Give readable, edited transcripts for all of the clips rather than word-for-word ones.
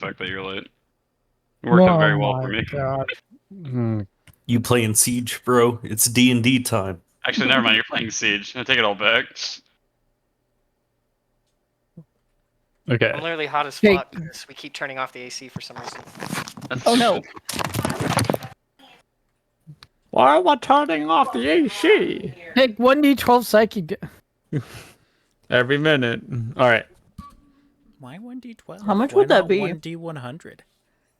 fact that you're late. It worked out very well for me. God. You playing Siege, bro? It's D&D time. Actually, never mind. You're playing Siege. I take it all back. Okay. I'm literally hot as Hey. fuck because we keep turning off the AC for some reason. That's Oh no. Why am I turning off the AC? Take 1d12 psychic. Every minute. All right. Why 1d12? How much Why would that not be? 1d100?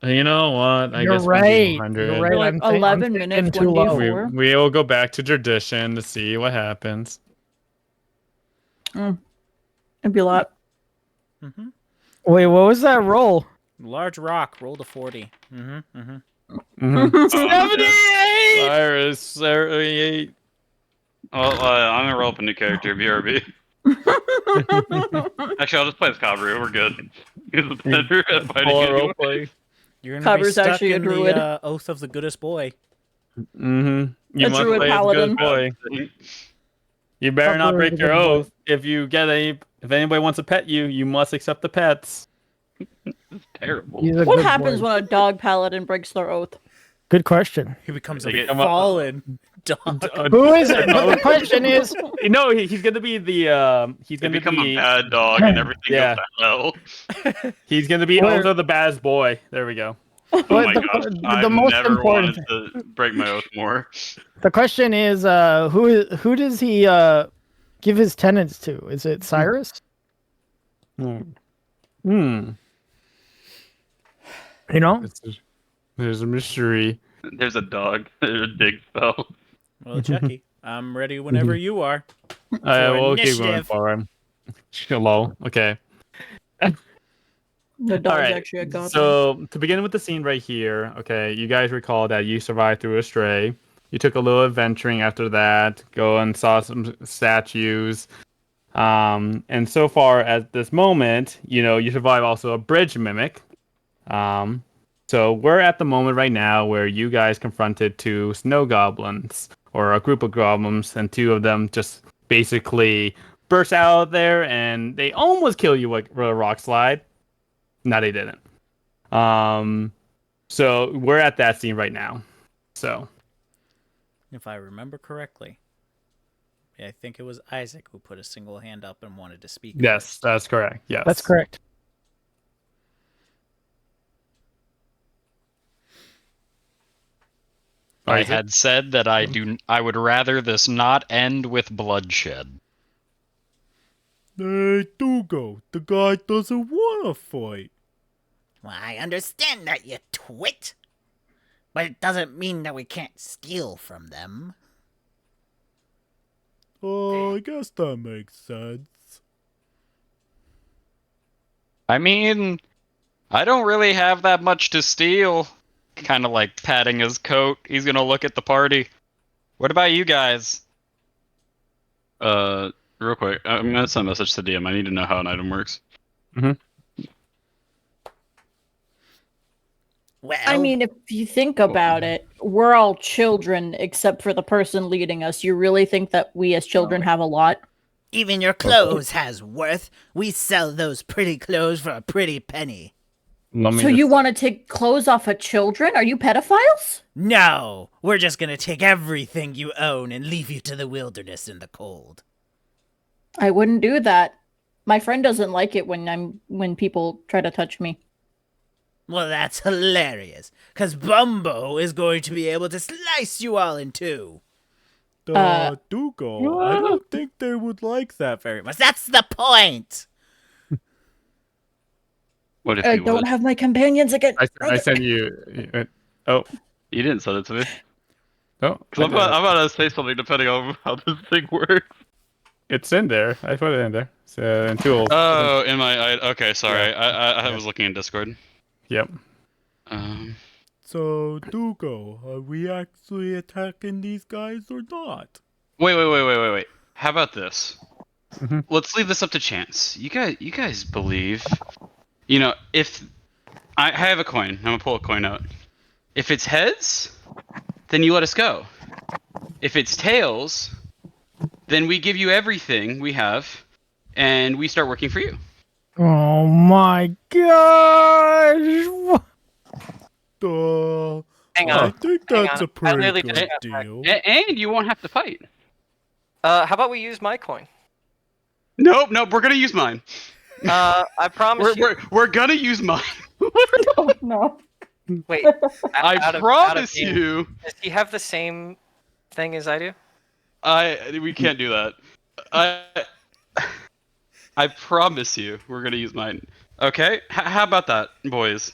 You know what? I You're guess right. 100. You're right. You're like I'm thi- 11 I'm minutes, thinking too low. 1d4. We will go back to tradition to see what happens. It'd be a lot. Mm-hmm. Wait, what was that roll? Large rock, roll to 40. Mm-hmm. Mm-hmm. Mm-hmm. 78! Cyrus, 78. Well, I'm gonna roll up a new character, BRB. Actually, I'll just play as Cabrio. We're good. He's better at fighting Full anyway. roleplay. You're gonna Cover's be stuck actually a in druid. the Oath of the Goodest Boy. Mm-hmm. You A must druid play as a paladin. good boy. You better not break your oath. If anybody wants to pet you, you must accept the pets. Terrible. He's a What good happens boy. when a dog paladin breaks their oth? Good question. He becomes They a get- fallen dog. Who is it? But the question is, No, he's gonna be the he's They gonna become be a bad dog and everything Yeah. goes to hell. he's gonna be Where- Oath of the Baz boy. There we go. Oh What my the- gosh, the I've most never important- wanted to break my oath more. the question is, who does he give his tenants to? Is it Cyrus? Hmm. You know, There's a mystery. There's a dog. There's a dig spell. Well, Chucky, I'm ready whenever you are. We'll keep going initiative. forward. Hello. Okay. The dog's Alright, actually a goblin. So to begin with the scene right here, okay, you guys recall that you survived through a stray. You took a little adventuring after that, go and saw some statues. And so far at this moment, you survive also a bridge mimic. So we're at the moment right now where you guys confronted two snow goblins, or a group of goblins, and two of them just basically burst out there and they almost kill you with a rock slide. No, they didn't. So we're at that scene right now. So If I remember correctly, I think it was Isaac who put a single hand up and wanted to speak. yes, that's correct. Yes, that's correct. I Isaac? had said that I would rather this not end with bloodshed. Hey, Dugo, the guy doesn't want to fight. Well, I understand that, you twit. But it doesn't mean that we can't steal from them. Oh, I guess that makes sense. I mean, I don't really have that much to steal. Kind of like patting his coat. He's gonna look at the party. What about you guys? Real quick, I'm gonna send a message to DM. I need to know how an item works. Well, I mean, if you think about it, we're all children except for the person leading us. You really think that we as children have a lot? even your clothes has worth. We sell those pretty clothes for a pretty penny. So you want to take clothes off of children? Are you pedophiles? No, we're just gonna take everything you own and leave you to the wilderness in the cold. I wouldn't do that. My friend doesn't like it when people try to touch me. Well, that's hilarious, because Bumbo is going to be able to slice you all in two. Dougal, I don't think they would like that very much. That's the point! What if I you don't would? have my companions again. I sent you. Oh, You didn't send it to me. oh. Cause I'm about to say something depending on how this thing works. It's in there. I put it in there. So in tools. Oh, in my okay, sorry. I was looking in Discord. Yep. So, Dougal, are we actually attacking these guys or not? Wait. How about this? Mhm. Let's leave this up to chance. You guys believe? You know, if I have a coin, I'm gonna pull a coin out. If it's heads, then you let us go. If it's tails, then we give you everything we have, and we start working for you. Oh my gosh! Hang I on. think hang that's on. a pretty literally good just got back. deal. And you won't have to fight. How about we use my coin? Nope, we're gonna use mine. I promise you. We're gonna use mine. Oh, no. Wait. I out of promise game, you. Does he have the same thing as I do? We can't do that. I promise you, we're gonna use mine. Okay? How about that, boys?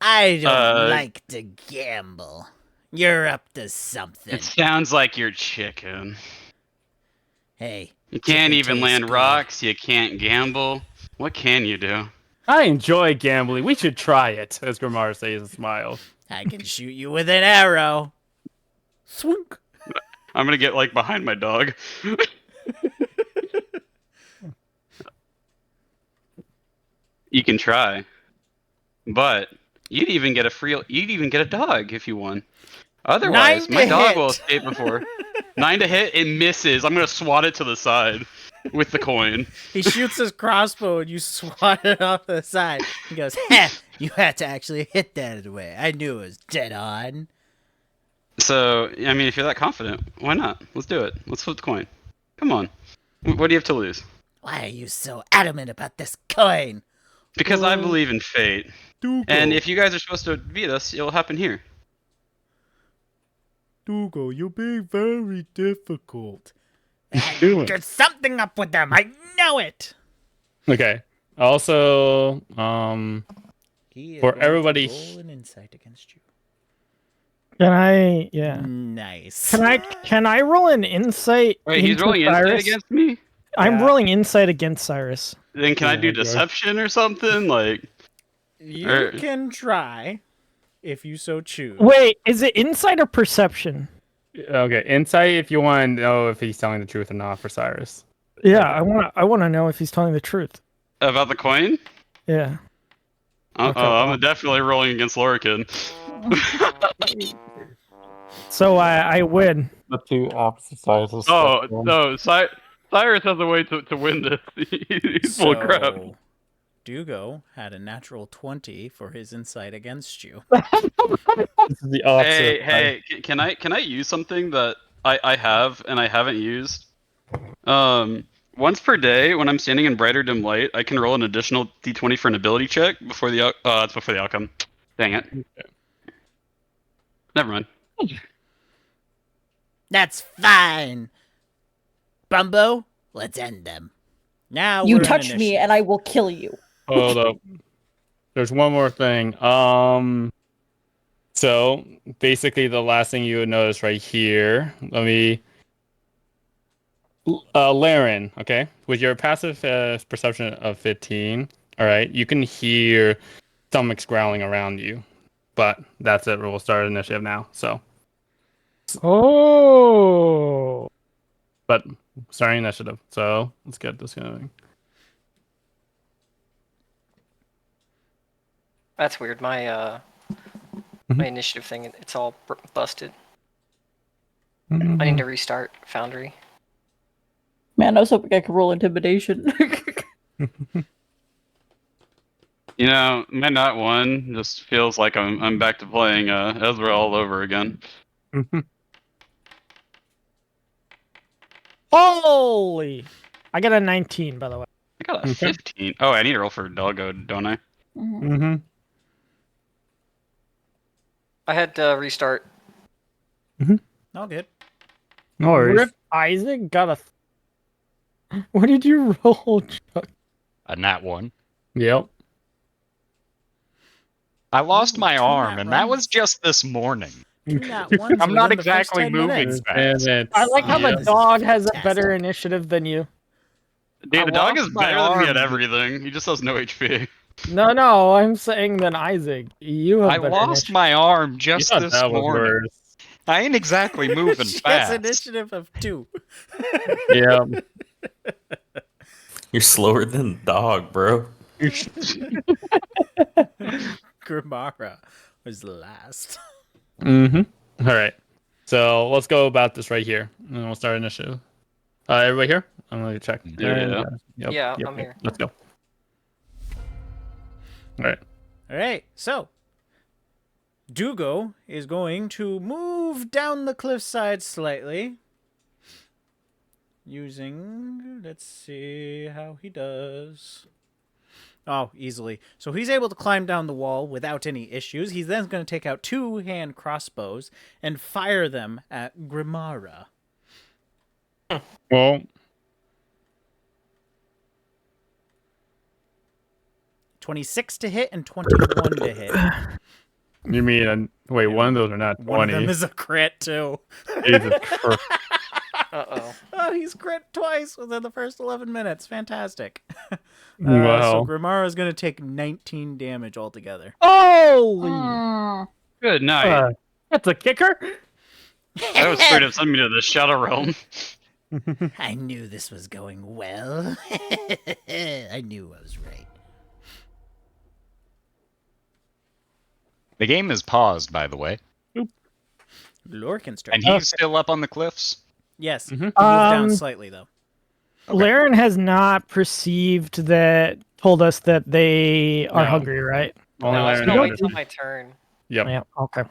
I don't Uh, like to gamble. You're up to something. It sounds like you're chicken. Hey, You can't chicken even tastes land good. rocks. You can't gamble. What can you do? I enjoy gambling. We should try it, as Grimar says and smiles. I can shoot you with an arrow. Swink. I'm gonna get like behind my dog. You can try, but you'd even get a dog if you won. Otherwise, 9 to my dog hit. will escape before 9 to hit. It misses. I'm gonna swat it to the side with the coin. He shoots his crossbow and you swat it off the side. He goes, "Heh, you had to actually hit that away. I knew it was dead on." So, I mean, if you're that confident, why not? Let's do it. Let's flip the coin. Come on. What do you have to lose? Why are you so adamant about this coin? Because I believe in fate. Dougal, And if you guys are supposed to beat us, it'll happen here. Dougal, you're being very difficult. Doing. There's something up with them. I know it. Okay. Also, He is For going to everybody- roll an insight against you. Can I? Yeah. Nice. Can I roll an insight? Wait, he's into rolling insight Cyrus? against me? I'm Yeah. rolling insight against Cyrus. Then can I Oh do my God. deception or something? Like, You Er- can try, if you so choose. Wait, is it insight or perception? okay, insight if you want to know if he's telling the truth or not for Cyrus. Yeah, I wanna know if he's telling the truth. about the coin? Yeah. Okay. I'm definitely rolling against Lorcan. So I win. The two opposite sides of Oh, no, Cyrus has a way to win this. He's full of crap. So, Dugo had a natural 20 for his insight against you. This is the opposite. Hey, can I use something that I have and I haven't used? Once per day, when I'm standing in brighter dim light, I can roll an additional d20 for an ability check before the it's before the outcome. Dang it. Never mind. That's fine. Bumbo, let's end them. Now You we're in touch me initiative. and I will kill you. Hold up. There's one more thing. So basically the last thing you would notice right here. Let me. Laren, okay, with your passive perception of 15, all right, you can hear stomachs growling around you, but that's it. We'll start initiative now. So, Oh. but starting initiative. So let's get this going. That's weird. My my initiative thing, it's all busted. I need to restart Foundry. Man, I was hoping I could roll intimidation. You know, my not one just feels like I'm back to playing Ezra all over again. Holy! I got a 19, by the way. I got a 15. Oh, I need to roll for Doggo, don't I? Mm-hmm. I had to restart. All good. No worries. Rip Isaac got a. What did you roll, Chuck? A nat one. Yep. I lost my two arm, nat and that was ones. just this morning. Two nat ones I'm not within the first exactly 10 moving minutes. fast. I like how Yeah. the dog has a Fantastic. better initiative than you. Dude, I the dog is lost my better than me at arm. everything. He just has no HP. No, I'm saying than Isaac. You have I better lost initiative. my arm You just thought this that was morning. worse. I ain't exactly moving She has fast. initiative of 2. Yeah. You're slower than the dog, bro. Grimara was last. Mm-hmm. All right. So let's go about this right here, and we'll start initiative. Everybody here? I'm gonna check. Yeah. Yeah, I'm here. Let's go. All right. All right, so Dugo is going to move down the cliffside slightly. Using, let's see how he does. Oh, easily. So he's able to climb down the wall without any issues. He's then going to take out 2 hand crossbows and fire them at Grimara. Well, 26 to hit and 21 to hit. you mean wait? One of those are not 20. One of them is a crit, too. Jesus Christ. Uh-oh. Oh, he's crit twice within the first 11 minutes. Fantastic. Wow. So Grimara is going to take 19 damage altogether. Holy! Good night. That's a kicker. That was straight up sent me to the Shadow Realm. I knew this was going well. I knew I was right. The game is paused, by the way. Lorcan's turn. And he's still up on the cliffs. Yes. He moved down slightly, though. Laren has not perceived that. Told us that they are hungry, right? Only No, I was Laren gonna knows. wait till my turn. Yep. Yeah. Okay.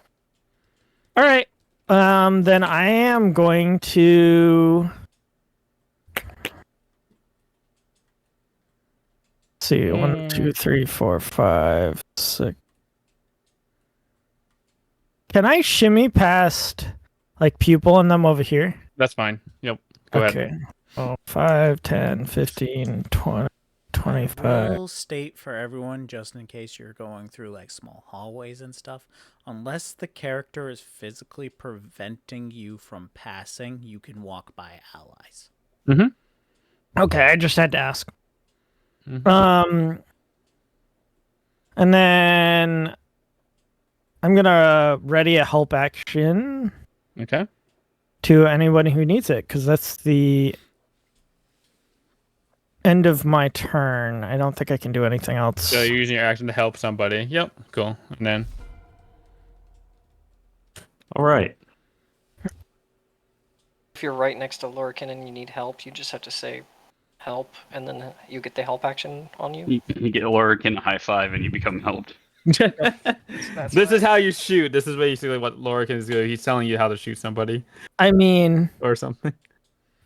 All right. Then I am going to see 1, 2, 3, 4, 5, 6. Can I shimmy past like Pupil and them over here? That's fine. Yep. Go ahead. Okay. Oh, 5, 10, 15, 20, 25. I will state for everyone, just in case you're going through like small hallways and stuff, unless the character is physically preventing you from passing, you can walk by allies. Okay, I just had to ask. Mhm. And then I'm gonna ready a help action Okay. to anybody who needs it, because that's the end of my turn. I don't think I can do anything else. So you're using your action to help somebody. Yep. Cool. And then All right. If you're right next to Lurkin and you need help, you just have to say help, and then you get the help action on you. You get Lorican a high five and you become helped. this is how you shoot. This is basically what Lorican is doing. He's telling you how to shoot somebody I mean, or something.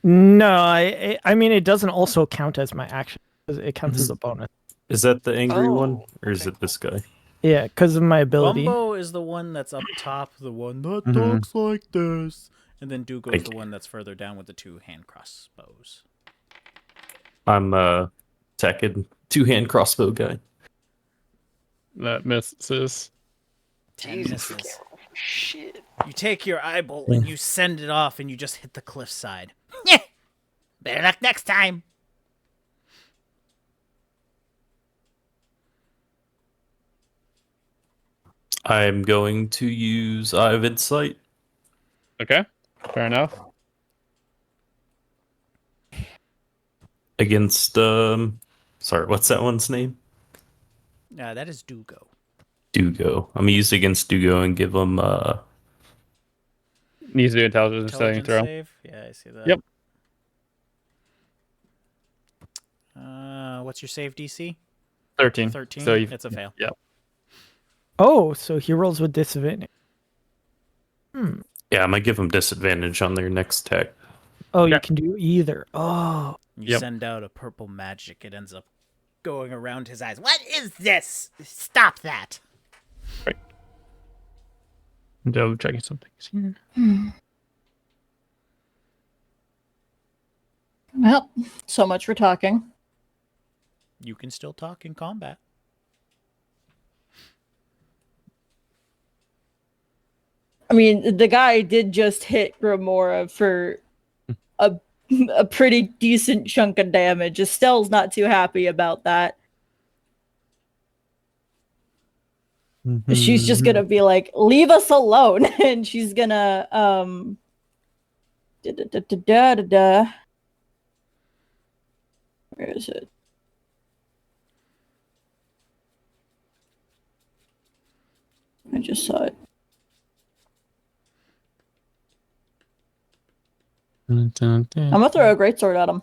no, I mean it doesn't also count as my action. It counts as a bonus. Is that the angry one, Oh, or is okay. it this guy? Yeah, because of my ability. Bumbo is the one that's up top, the one that Mhm. talks like this. And then Dugo is Thank the you. one that's further down with the 2 hand crossbows. I'm attacking 2-hand crossbow guy. That misses. 10 Jesus. misses. Shit. You take your eyeball and you send it off and you just hit the cliffside. Yeah. Better luck next time. I'm going to use Eye of Insight. Okay. Fair enough. Against sorry, what's that one's name? That is Dugo. Dugo. I'm gonna use it against Dugo and give him Needs to do intelligence saving Intelligence throw. save? Yeah, I see that. Yep. What's your save DC? 13. 13? So you, It's a fail. Yeah. Oh, so he rolls with disadvantage. yeah, I'm gonna give him disadvantage on their next attack. Oh, you Yeah. can do either. Oh, You Yep. send out a purple magic. It ends up going around his eyes. What is this? Stop that. Double checking some things here. Well, so much for talking. You can still talk in combat. I mean, the guy did just hit Gromora for a pretty decent chunk of damage. Estelle's not too happy about that. She's just gonna be like, "Leave us alone," and she's gonna Where is it? I just saw it. I'm gonna throw a greatsword at him.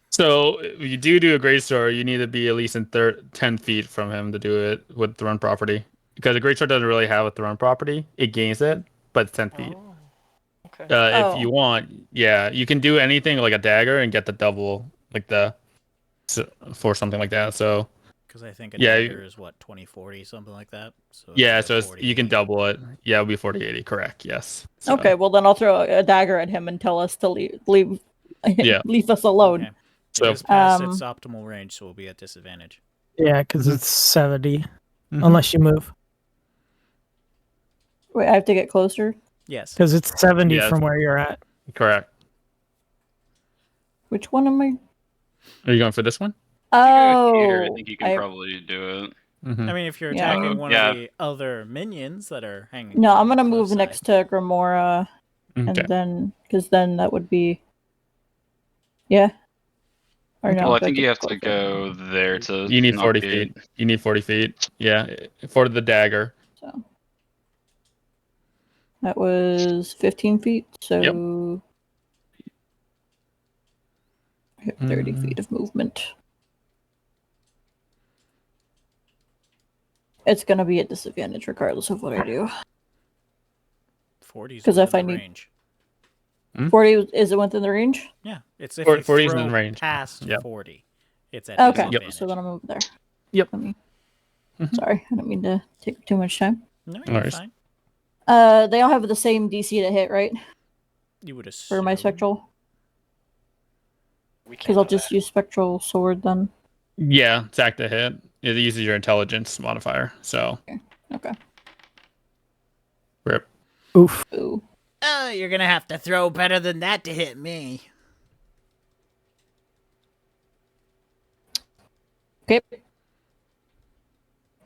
So if you do a greatsword, you need to be at least in 10 feet from him to do it with thrown property. Because a greatsword doesn't really have a thrown property. It gains it, but it's 10 feet. Oh, okay. If you want, yeah, you can do anything like a dagger and get the double, like for something like that. So Because I think a Yeah, dagger is what 2040 something like that. So yeah, it's so like you can 40. double it. Yeah, it'll be 40/80. Correct. Yes. So, Okay, well then I'll throw a dagger at him and tell us to leave Yeah. leave us alone. Okay. So- It is past Um, its optimal range, so we'll be at disadvantage. Yeah, because Mhm. it's 70, Mhm. unless you move. Wait, I have to get closer. Yes. Because it's 70 Yes. from where you're at. Correct. Which one am I? Are you going for this one? Here, I Oh, think you can probably do it. Mm-hmm. I mean, if you're Yeah. attacking one Yeah. of the other minions that are hanging. no, on I'm the gonna close move next to Grimora, Okay. and then because then that would be, yeah. Or no, Well, I do think you have to closer? go there to. You need not 40 be- feet. You need 40 feet. Yeah, for the dagger. So that was 15 feet. So I have 30 feet of movement. It's gonna be at disadvantage regardless of what I do. 40s 'Cause if I within the need- range. 40 is it within the range? Yeah, it's if 40 you is throw in range. past Yep. 40, it's at Okay, disadvantage. so then I'll move there. Yep. Let me... Mhm. Sorry, I don't mean to take too much time. No, No you're worries. fine. They all have the same DC to hit, right? You would assume. For my spectral, We can't because I'll know just that. use spectral sword then. Yeah, attack to hit. It uses your intelligence modifier. So, Okay. rip. Oof. Ooh. Oh, you're gonna have to throw better than that to hit me. Okay.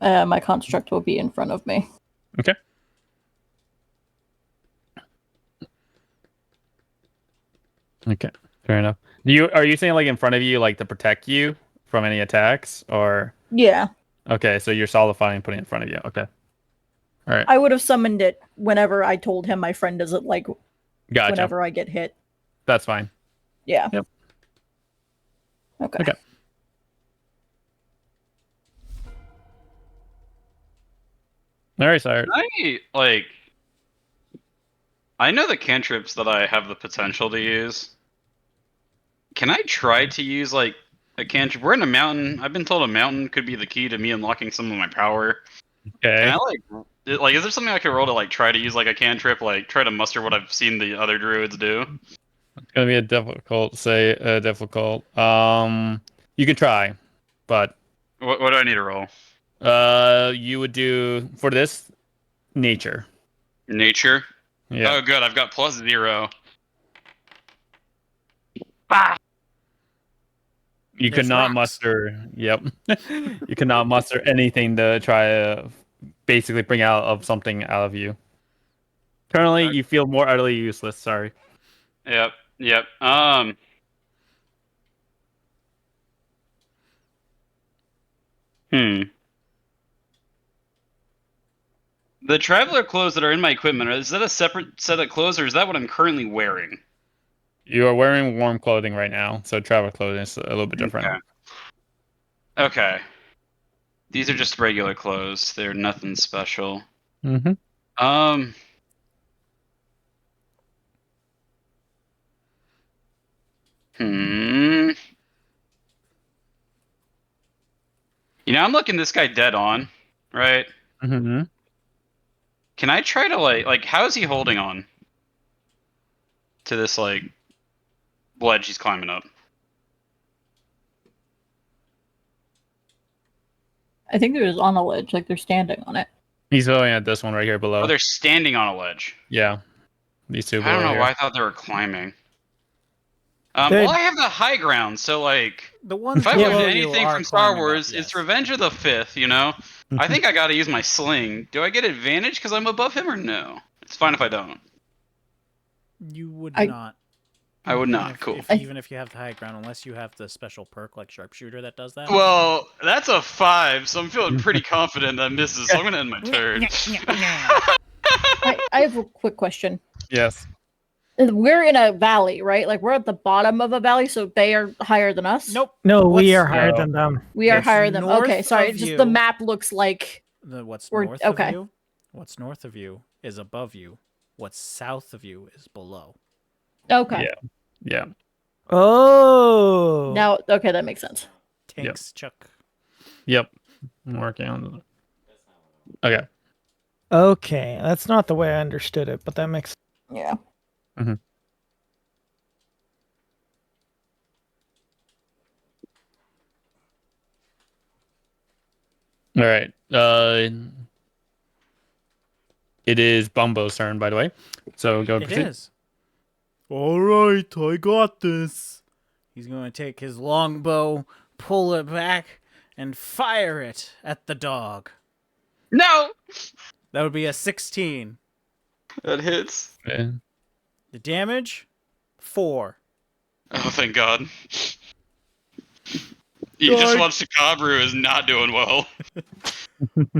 My construct will be in front of me. Okay. Okay. Fair enough. Are you saying like in front of you, like to protect you from any attacks, or Yeah, okay? So you're solidifying and putting it in front of you. Okay. All right. I would have summoned it whenever I told him my friend doesn't like Gotcha. whenever I get hit. That's fine. Yeah. Yep. Okay. Okay. All right, sire. I know the cantrips that I have the potential to use. Can I try to use like a cantrip? We're in a mountain. I've been told a mountain could be the key to me unlocking some of my power. Okay. Can I is there something I could roll to like try to use like a cantrip, like try to muster what I've seen the other druids do? It's gonna be a difficult. You can try, but What do I need to roll? you would do for this nature. Nature. Yeah. Oh, good. I've got +0. You There's cannot rocks. muster. Yep. You cannot muster anything to try to basically bring out of something out of you. Currently, you feel more utterly useless. Sorry. Yep. The traveler clothes that are in my equipment, is that a separate set of clothes, or is that what I'm currently wearing? You are wearing warm clothing right now, so travel clothing is a little bit different. Okay. These are just regular clothes. They're nothing special. Mm-hmm. I'm looking this guy dead on, right? Mm-hmm. Can I try to like how is he holding on to this like ledge he's climbing up? I think they're just on a ledge, like they're standing on it. He's going at this one right here below. Oh, they're standing on a ledge. Yeah. These two. I don't know here. why I thought they were climbing. They- Well, I have the high ground, so like, The ones if I below learned you anything are from Star climbing up, Wars, yes. it's Revenge of the Fifth. I think I got to use my sling. Do I get advantage because I'm above him, or no? It's fine if I don't. You would I- not. I would Even not. if- Cool. Even if you have the high ground, unless you have the special perk like Sharpshooter that does that. Well, that's a 5, so I'm feeling pretty confident that misses. So I'm gonna end my turn. I have a quick question. Yes. We're in a valley, right? Like we're at the bottom of a valley, so they are higher than us. Nope. No, we What's- are higher No. than them. We are What's higher than. north Okay, sorry. of Just the you- map looks like What's We're- north okay. of you? What's north of you is above you. What's south of you is below. okay. Yeah. Oh. Now, okay, that makes sense. Tanks, Chuck. Yep. I'm working on it. Okay. Okay, that's not the way I understood it, but that makes. Yeah. All right. It is Bumbo's turn, by the way. So go. It is. All right, I got this. He's going to take his longbow, pull it back, and fire it at the dog. No! That would be a 16. That hits. Okay. The damage, 4. Oh, thank God. You just Dog. watched the Kabru is not doing well.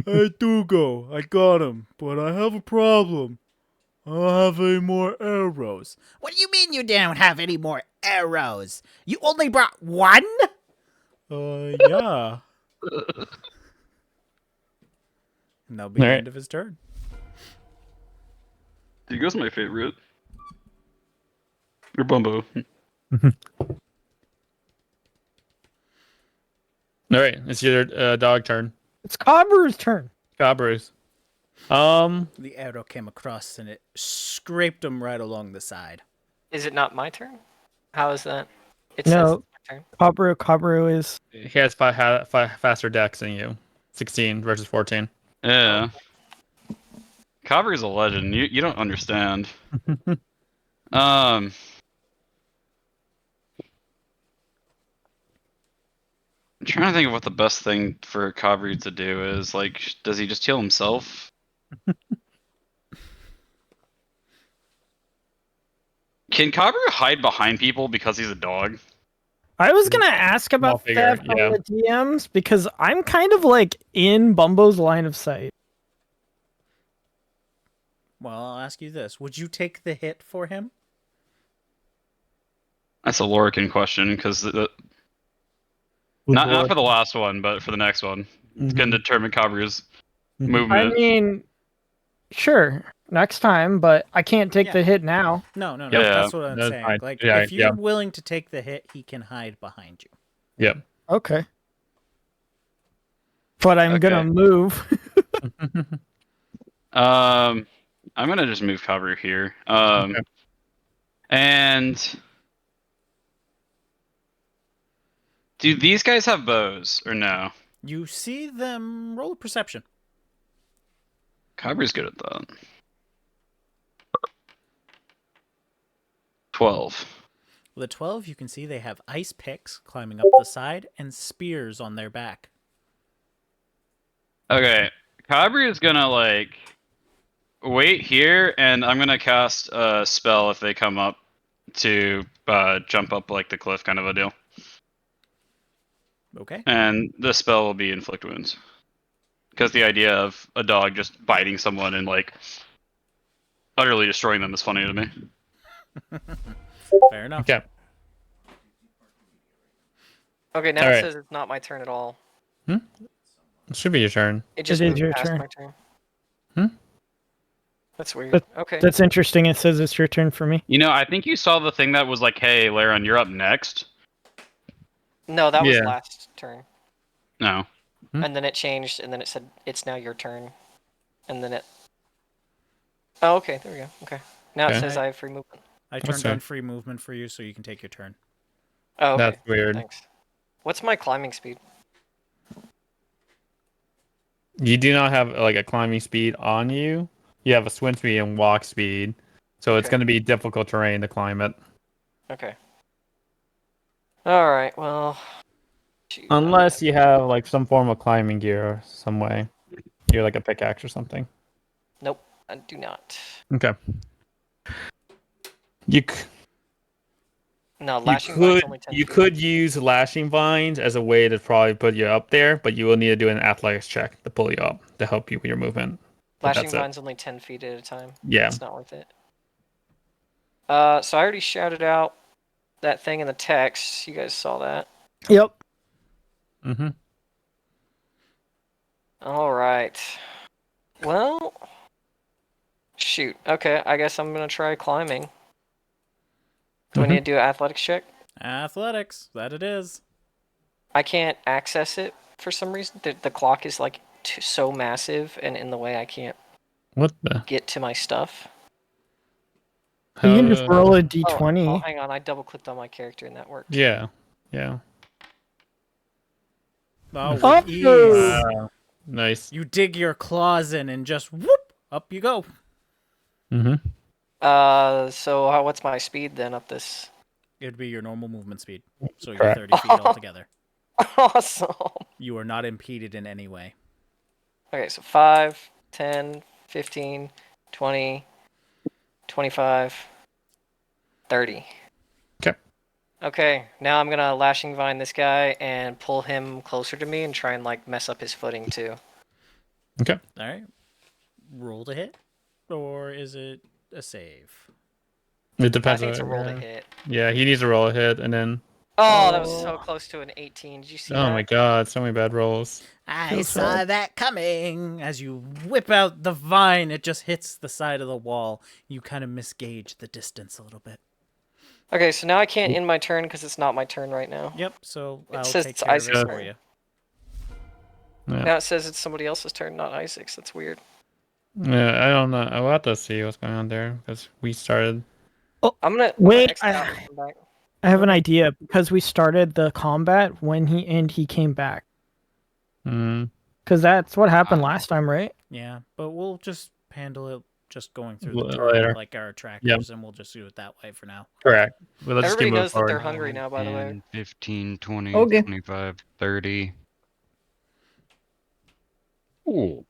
Hey, Dugo, I got him, but I have a problem. I don't have any more arrows. What do you mean you don't have any more arrows? You only brought one? Yeah. And that'll be the Alright. end of his turn. Dugo's my favorite. Or Bumbo. All right. It's your dog turn. It's Cobber's turn. Cabru's. The arrow came across and it scraped him right along the side. Is it not my turn? How is that? It No. says it's my turn. Cobber is. He has five faster decks than you. 16 versus 14. Yeah. Kabru's a legend. You don't understand. I'm trying to think of what the best thing for Kabru to do is. Like, does he just heal himself? Can Kabru hide behind people because he's a dog? I was gonna ask about figure, that from yeah. the DMs because I'm kind of like in Bumbo's line of sight. Well, I'll ask you this. Would you take the hit for him? That's a Lorican question, because not for the last one, but for the next one. It's going to determine Kabru's I movement. mean, sure, next time, but I can't take Yeah. the hit now. No, Yeah. that's what I'm That's saying. fine. Like, Yeah, if you're willing to take the hit, he can hide behind you. Yep. Okay. But I'm gonna Okay. move. I'm going to just move Kabru here. Okay. And do these guys have bows or no? You see them roll a perception. Kabru's good at that. 12. With a 12, you can see they have ice picks climbing up the side and spears on their back. Okay, Kabru is gonna like wait here, and I'm gonna cast a spell if they come up to jump up like the cliff, kind of a deal. Okay? And the spell will be inflict wounds, because the idea of a dog just biting someone and like utterly destroying them is funny to me. Fair enough. Okay. Okay, now All it right. says it's not my turn at all. It should be your turn. It just is moved your past turn. my turn. Hmm? That's weird. But- Okay. That's interesting. It says it's your turn for me. You know, I think you saw the thing that was like, "Hey, Laren, you're up next." No, that was Yeah. last turn. No. Hmm? And then it changed, and then it said, it's now your turn. And then it... Oh, okay, there we go. Okay. Now Okay. it says I have free movement. I What's turned that? on free movement for you so you can take your turn. Oh, okay. That's weird. Thanks. What's my climbing speed? You do not have like a climbing speed on you. You have a swim speed and walk speed. So it's Okay. going to be difficult terrain to climb it. Okay. Alright, well... shoot, Unless you have like some form of climbing gear some way. You're like a pickaxe or something. Nope, I do not. Okay. You No, You lashing vine's could only 10 you feet. could use lashing vines as a way to probably put you up there, but you will need to do an athletics check to pull you up to help you with your movement. But Lashing that's it. vine's only 10 feet at a time. Yeah. It's not worth it. So I already shouted out that thing in the text. You guys saw that. Yep. Mm-hmm. All right. Well, shoot. Okay, I guess I'm gonna try climbing. Do I need to do an athletics check? Athletics, that it is. I can't access it for some reason. The clock is like so massive and in the way I can't What the? get to my stuff. You can just roll a Oh, d20. hang on. I double clicked on my character and that worked. Yeah. Yeah. Oh, with Up ease. Wow. Nice. You dig your claws in and just whoop, up you go. Mm-hmm. So what's my speed then up this? It'd be your normal movement speed. So you're Correct. 30 feet altogether. Awesome. You are not impeded in any way. Okay, so 5, 10, 15, 20, 25, 30. Okay. Okay, now I'm gonna lashing vine this guy and pull him closer to me and try and like mess up his footing too. Okay. All right. Roll to hit, or is it a save? It I depends think it's a on roll to hit. Yeah, he needs to roll a hit, and then. Oh, that was so close to an 18. Did you see Oh that? my god, so many bad rolls. I Feels saw bad. that coming. As you whip out the vine, it just hits the side of the wall. You kind of misgauge the distance a little bit. Okay, so now I can't end my turn because it's not my turn right now. Yep, so It I'll says take it's care of it Isaac's for turn. you. Yeah. Now it says it's somebody else's turn, not Isaac's. That's weird. Yeah, I don't know. I'll have to see what's going on there because we started. I'm gonna Wait, exit out and come back. I have an idea because we started the combat when he came back. Mm, Because that's what happened last time, right? Yeah, but we'll just handle it just going through the Later. turn like our trackers, and we'll just do it that way for now. correct. Well, let's just Everybody keep moving knows that they're forward. hungry now, by the way. 10, 15, 20, Okay. 25, 30. Ooh.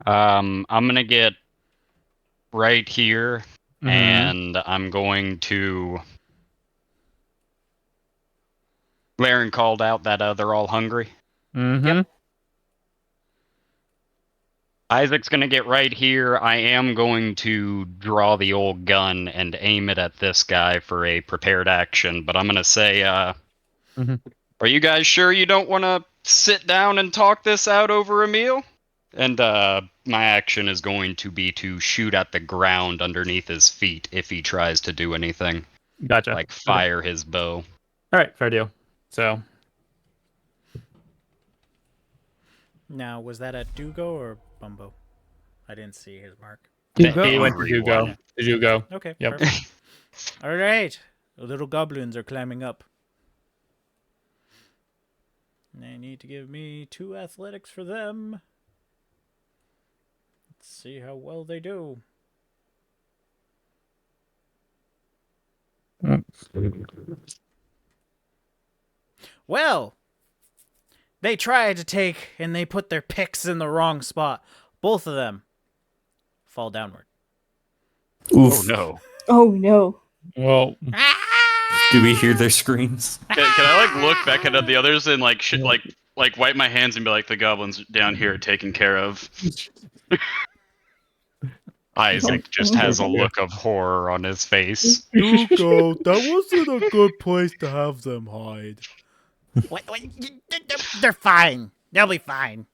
I'm gonna get right here, Mhm. and I'm going to. Laren called out that they're all hungry. Mm-hmm. Yep. Isaac's gonna get right here. I am going to draw the old gun and aim it at this guy for a prepared action, but I'm gonna say, Mhm. are you guys sure you don't want to sit down and talk this out over a meal? And my action is going to be to shoot at the ground underneath his feet if he tries to do anything, Gotcha. like Okay. fire his bow. All right, fair deal. So, Now, was that at Dugo or Bumbo? I didn't see his mark. he Dugo? went to Hungry Dugo. one. To Dugo. Okay, Yep. perfect. All right, the little goblins are climbing up. They need to give me 2 athletics for them. Let's see how well they do. Well, they tried to take and they put their picks in the wrong spot. Both of them fall downward. Oh no. Oh no. Well, Do we hear their screams? Can I like look back at the others and like like wipe my hands and be like, the goblins down here are taken care of? Isaac just has a look of horror on his face. Dugo, that wasn't a good place to have them hide. What? They're fine. They'll be fine.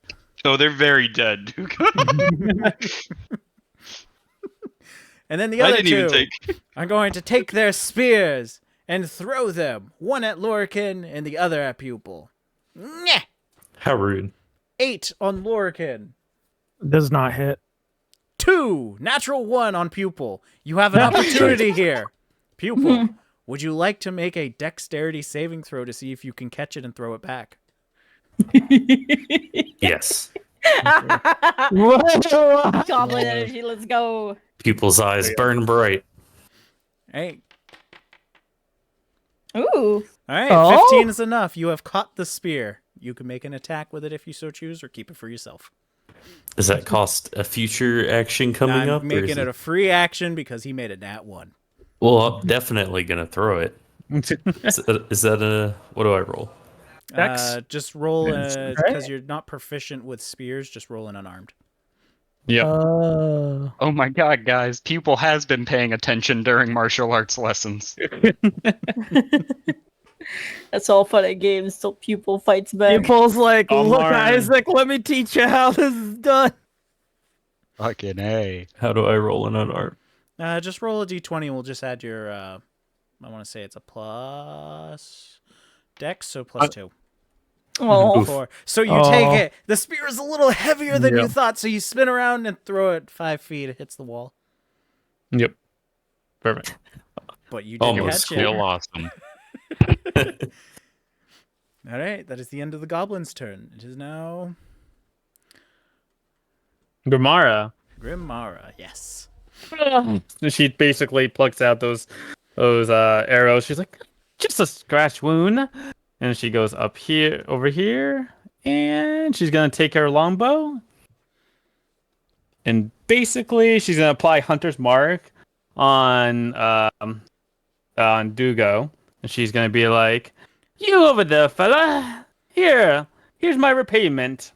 Oh, they're very dead, Duke. And then the I other didn't even two take. are going to take their spears and throw them, one at Lorcan and the other at Pupil. Nyeh! How rude. 8 on Lorcan. Does not hit. 2, natural 1 on Pupil. You have an opportunity here. Pupil, would you like to make a dexterity saving throw to see if you can catch it and throw it back? Yes. Goblin energy, let's go. Pupil's eyes burn bright. Hey. Ooh. All right, Oh. 15 is enough. You have caught the spear. You can make an attack with it if you so choose, or keep it for yourself. Does that cost a future action coming I'm up? or making is it a free action because he made a nat 1. Well, I'm definitely gonna throw it. Is that a what do I roll? Dex? Just roll Yes. because you're not proficient with spears. Just roll an unarmed. Yep. Oh my god, guys. Pupil has been paying attention during martial arts lessons. That's all fun and games till pupil fights back. Pupil's like, Oh, look, Martin. Isaac, let me teach you how this is done. Fucking A. How do I roll an unarmed? Just roll a d20. We'll just add your. I want to say it's a plus dex, so plus 2. Oh, 4. So you take it. The spear is a little heavier than you Yep. thought, so you spin around and throw it 5 feet. It hits the wall. Yep. Perfect. But you did Almost. catch it. Still awesome. All right, that is the end of the goblin's turn. It is now Grimara. Grimara. Yes. She basically plucks out those arrows. She's like, just a scratch wound. And she goes up here, over here, and she's gonna take her longbow. And basically, she's gonna apply Hunter's Mark on Dugo, and she's gonna be like, "You over there, fella? Here's my repayment."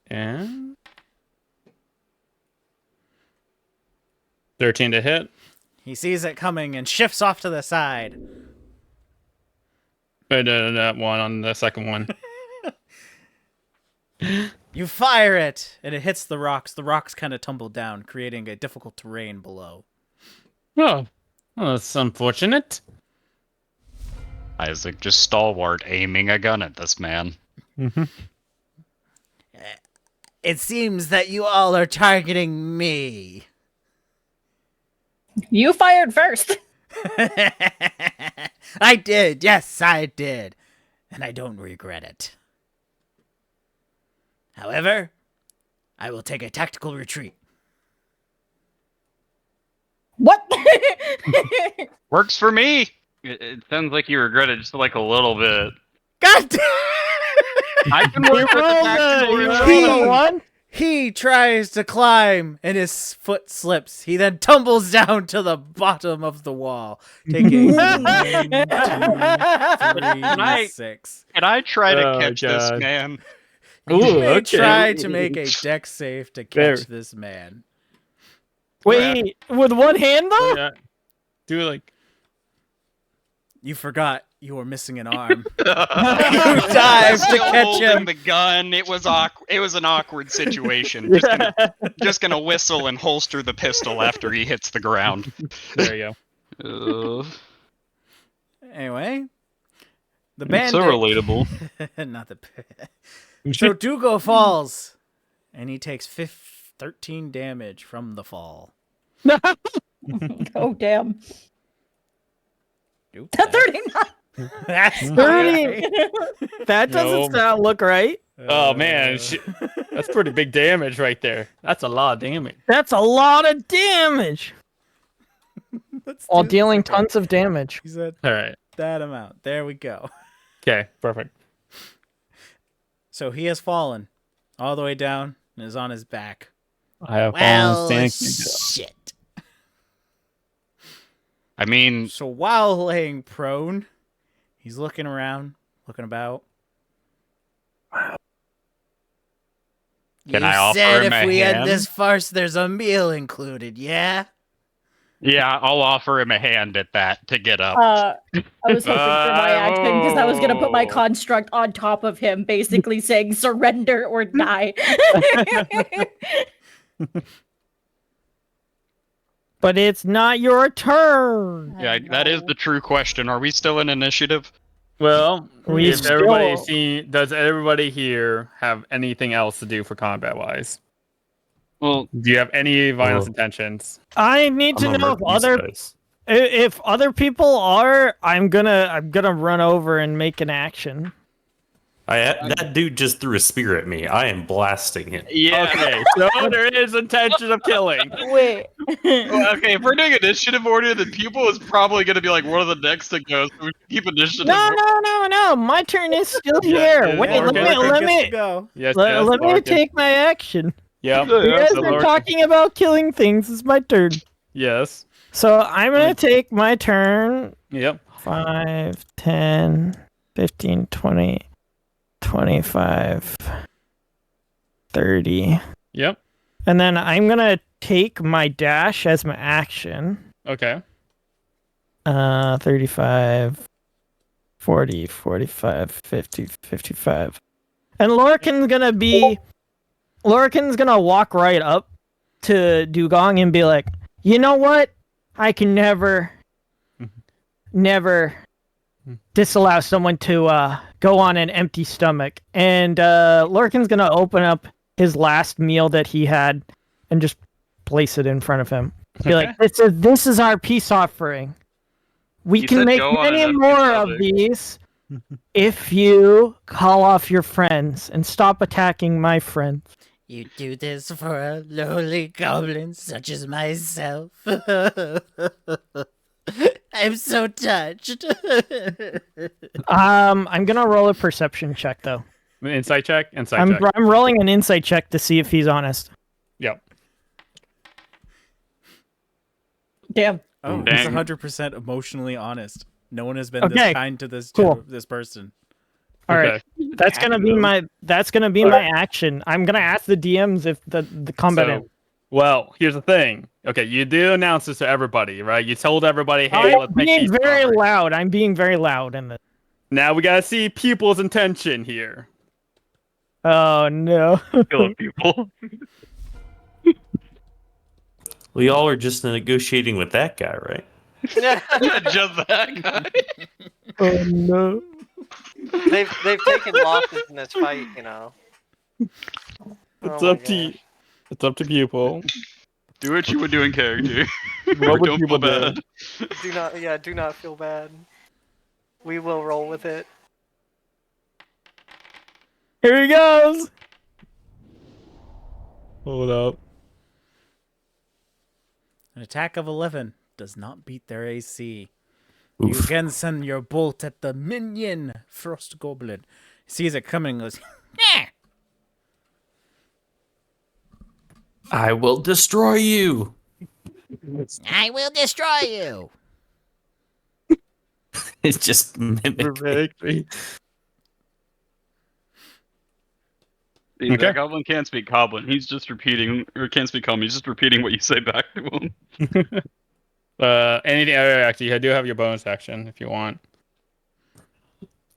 And 13 to hit. He sees it coming and shifts off to the side. That one on the second one. You fire it, and it hits the rocks. The rocks kind of tumble down, creating a difficult terrain below. Oh, that's unfortunate. Isaac just stalwart aiming a gun at this man. It seems that you all are targeting me. you fired first. I did. Yes, I did. And I don't regret it. However, I will take a tactical retreat. What? Works for me. It sounds like you regret it just like a little bit. God damn! I can work with the tactical retreat. He tries to climb, and his foot slips. He then tumbles down to the bottom of the wall, taking 1, 2, 3, 6. Can I try to Oh, catch this God. man? Ooh, You may okay. try to make a dex save to There. catch this man. Wait, with one hand though? Yeah. Do it like. You forgot you were missing an arm. You dive to catch him. The gun. It was It was an awkward situation. Just gonna whistle and holster the pistol after he hits the ground. There you go. Anyway, the It's bandit. so relatable. Not the. So Dugo falls, and he takes 13 damage from the fall. Oh, damn. Oop, 39. That's 30. That doesn't look right. Oh man, that's pretty big damage right there. That's a lot of damage. That's a lot of damage. While dealing tons of damage. He said All right. that amount. There we go. Okay. Perfect. So he has fallen all the way down and is on his back. I have Well, standing. shit. I mean, So while laying prone, he's looking around, looking about. Can you I offer said him if a we hand? end this farce, there's a meal included, yeah? yeah, I'll offer him a hand at that to get up. I was hoping for my action because I was gonna put my construct on top of him, basically saying surrender or die. But it's not your turn. Yeah, that is the true question. Are we still in initiative? Well, We if everybody still- does everybody here have anything else to do for combat wise? Well, Do you have any violence Well, intentions? I need to know if other people are. I'm gonna run over and make an action. That dude just threw a spear at me. I am blasting it. yeah. Okay, so there is intention of killing. Wait. Well, okay, if we're doing initiative order, then Pupil is probably going to be like one of the next to go. So we keep initiative. No. My turn is still Yeah, here. yeah, Wait, yeah, let Lorcan me Gets to go. Yes, let me Lorcan. take my action. Yep. You guys so are Lorcan- talking about killing things. It's my turn. Yes. So I'm gonna take my turn. Yep. 5, 10, 15, 20, 25, 30. Yep. And then I'm gonna take my dash as my action. Okay. 35, 40, 45, 50, 55. And Lorcan's gonna walk right up to Dugong and be like, you know what? I can never disallow someone to go on an empty stomach. And Lorcan's gonna open up his last meal that he had and just place it in front of him. Be like, this is our peace offering. We You can said make go on an many empty more of stomach. these if you call off your friends and stop attacking my friends. You do this for a lowly goblin such as myself. I'm so touched. I'm gonna roll a perception check though. Insight check. I'm rolling an insight check to see if he's honest. Yep. Damn. Oh, Dang. he's 100% emotionally honest. No one has been Okay, this kind to this cool. this person. All right, that's gonna be my action. I'm gonna ask the DMs if the combat ends. Well, here's the thing. Okay, you do announce this to everybody, right? You told everybody, hey, let's I'm make being peace very offering. loud. I'm being very loud in this. Now we gotta see people's intention here. Oh no. Killing people. We all are just negotiating with that guy, right? Just that guy. Oh no. They've taken losses in this fight, you know. It's Oh up my to you. gosh. It's up to people. Do what you would do in character. What would Don't people feel do? bad. Do not feel bad. We will roll with it. Here he goes. Hold up. An attack of 11 does not beat their AC. You Oof. again send your bolt at the minion frost goblin. He sees it coming and goes, "Nah." I will destroy you. I will destroy you. It's just mimic. See, that goblin can't speak goblin. He's just repeating, or can't speak common. He's just repeating what you say back to him. Anything? Actually, you do have your bonus action if you want.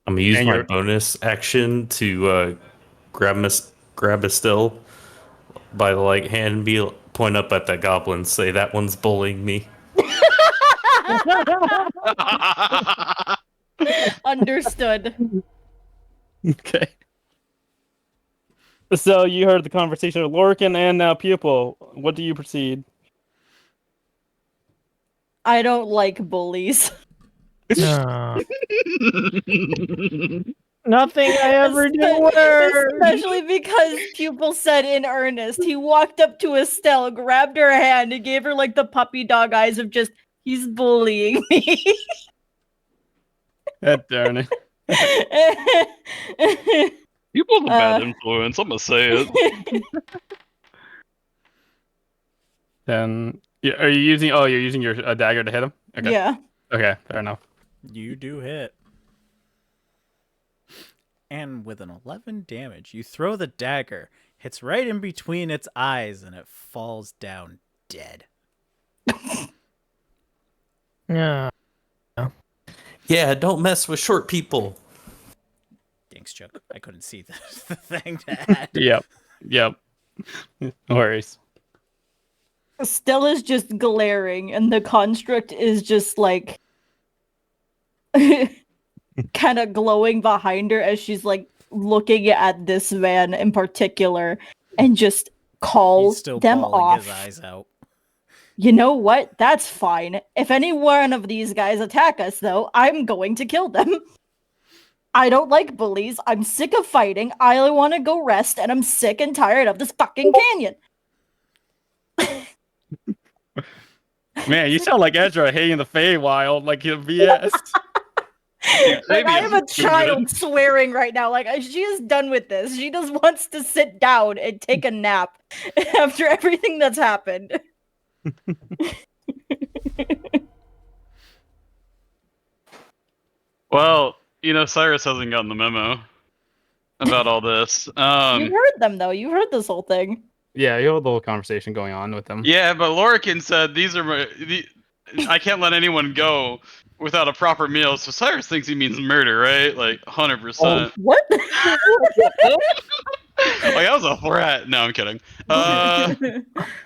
I'm gonna use And my you're- bonus action to grab a still by the like hand and be point up at that goblin, say that one's bullying me. Understood. Okay. So you heard the conversation with Lorcan and now Pupil. What do you proceed? I don't like bullies. Nothing I ever do works. Especially because Pupil said in earnest. He walked up to Estelle, grabbed her hand, and gave her like the puppy dog eyes of just, he's bullying me. God darn it. People's a bad influence. I'm gonna say it. Then are you using? Oh, you're using your dagger to hit him. Okay. Yeah. Okay, fair enough. You do hit. And with an 11 damage, you throw the dagger, hits right in between its eyes, and it falls down dead. Yeah. Yeah, don't mess with short people. Thanks, Chuck. I couldn't see the thing to add. Yep. No worries. Stella's just glaring, and the construct is just like kind of glowing behind her as she's like looking at this man in particular and just He's calls still them bawling off. his eyes out. You know what? That's fine. If any one of these guys attack us, though, I'm going to kill them. I don't like bullies. I'm sick of fighting. I want to go rest, and I'm sick and tired of this fucking canyon. Man, you sound like Ezra hating the Feywild, like in VS. Like, I am a child swearing right now. Like, she is done with this. She just wants to sit down and take a nap after everything that's happened. Well, you know, Cyrus hasn't gotten the memo about all this. You heard them, though. You heard this whole thing. Yeah, you hold the whole conversation going on with them. Yeah, but Lorican said these are I can't let anyone go without a proper meal. So Cyrus thinks he means murder, right? Like 100%. What? Like that was a threat. No, I'm kidding.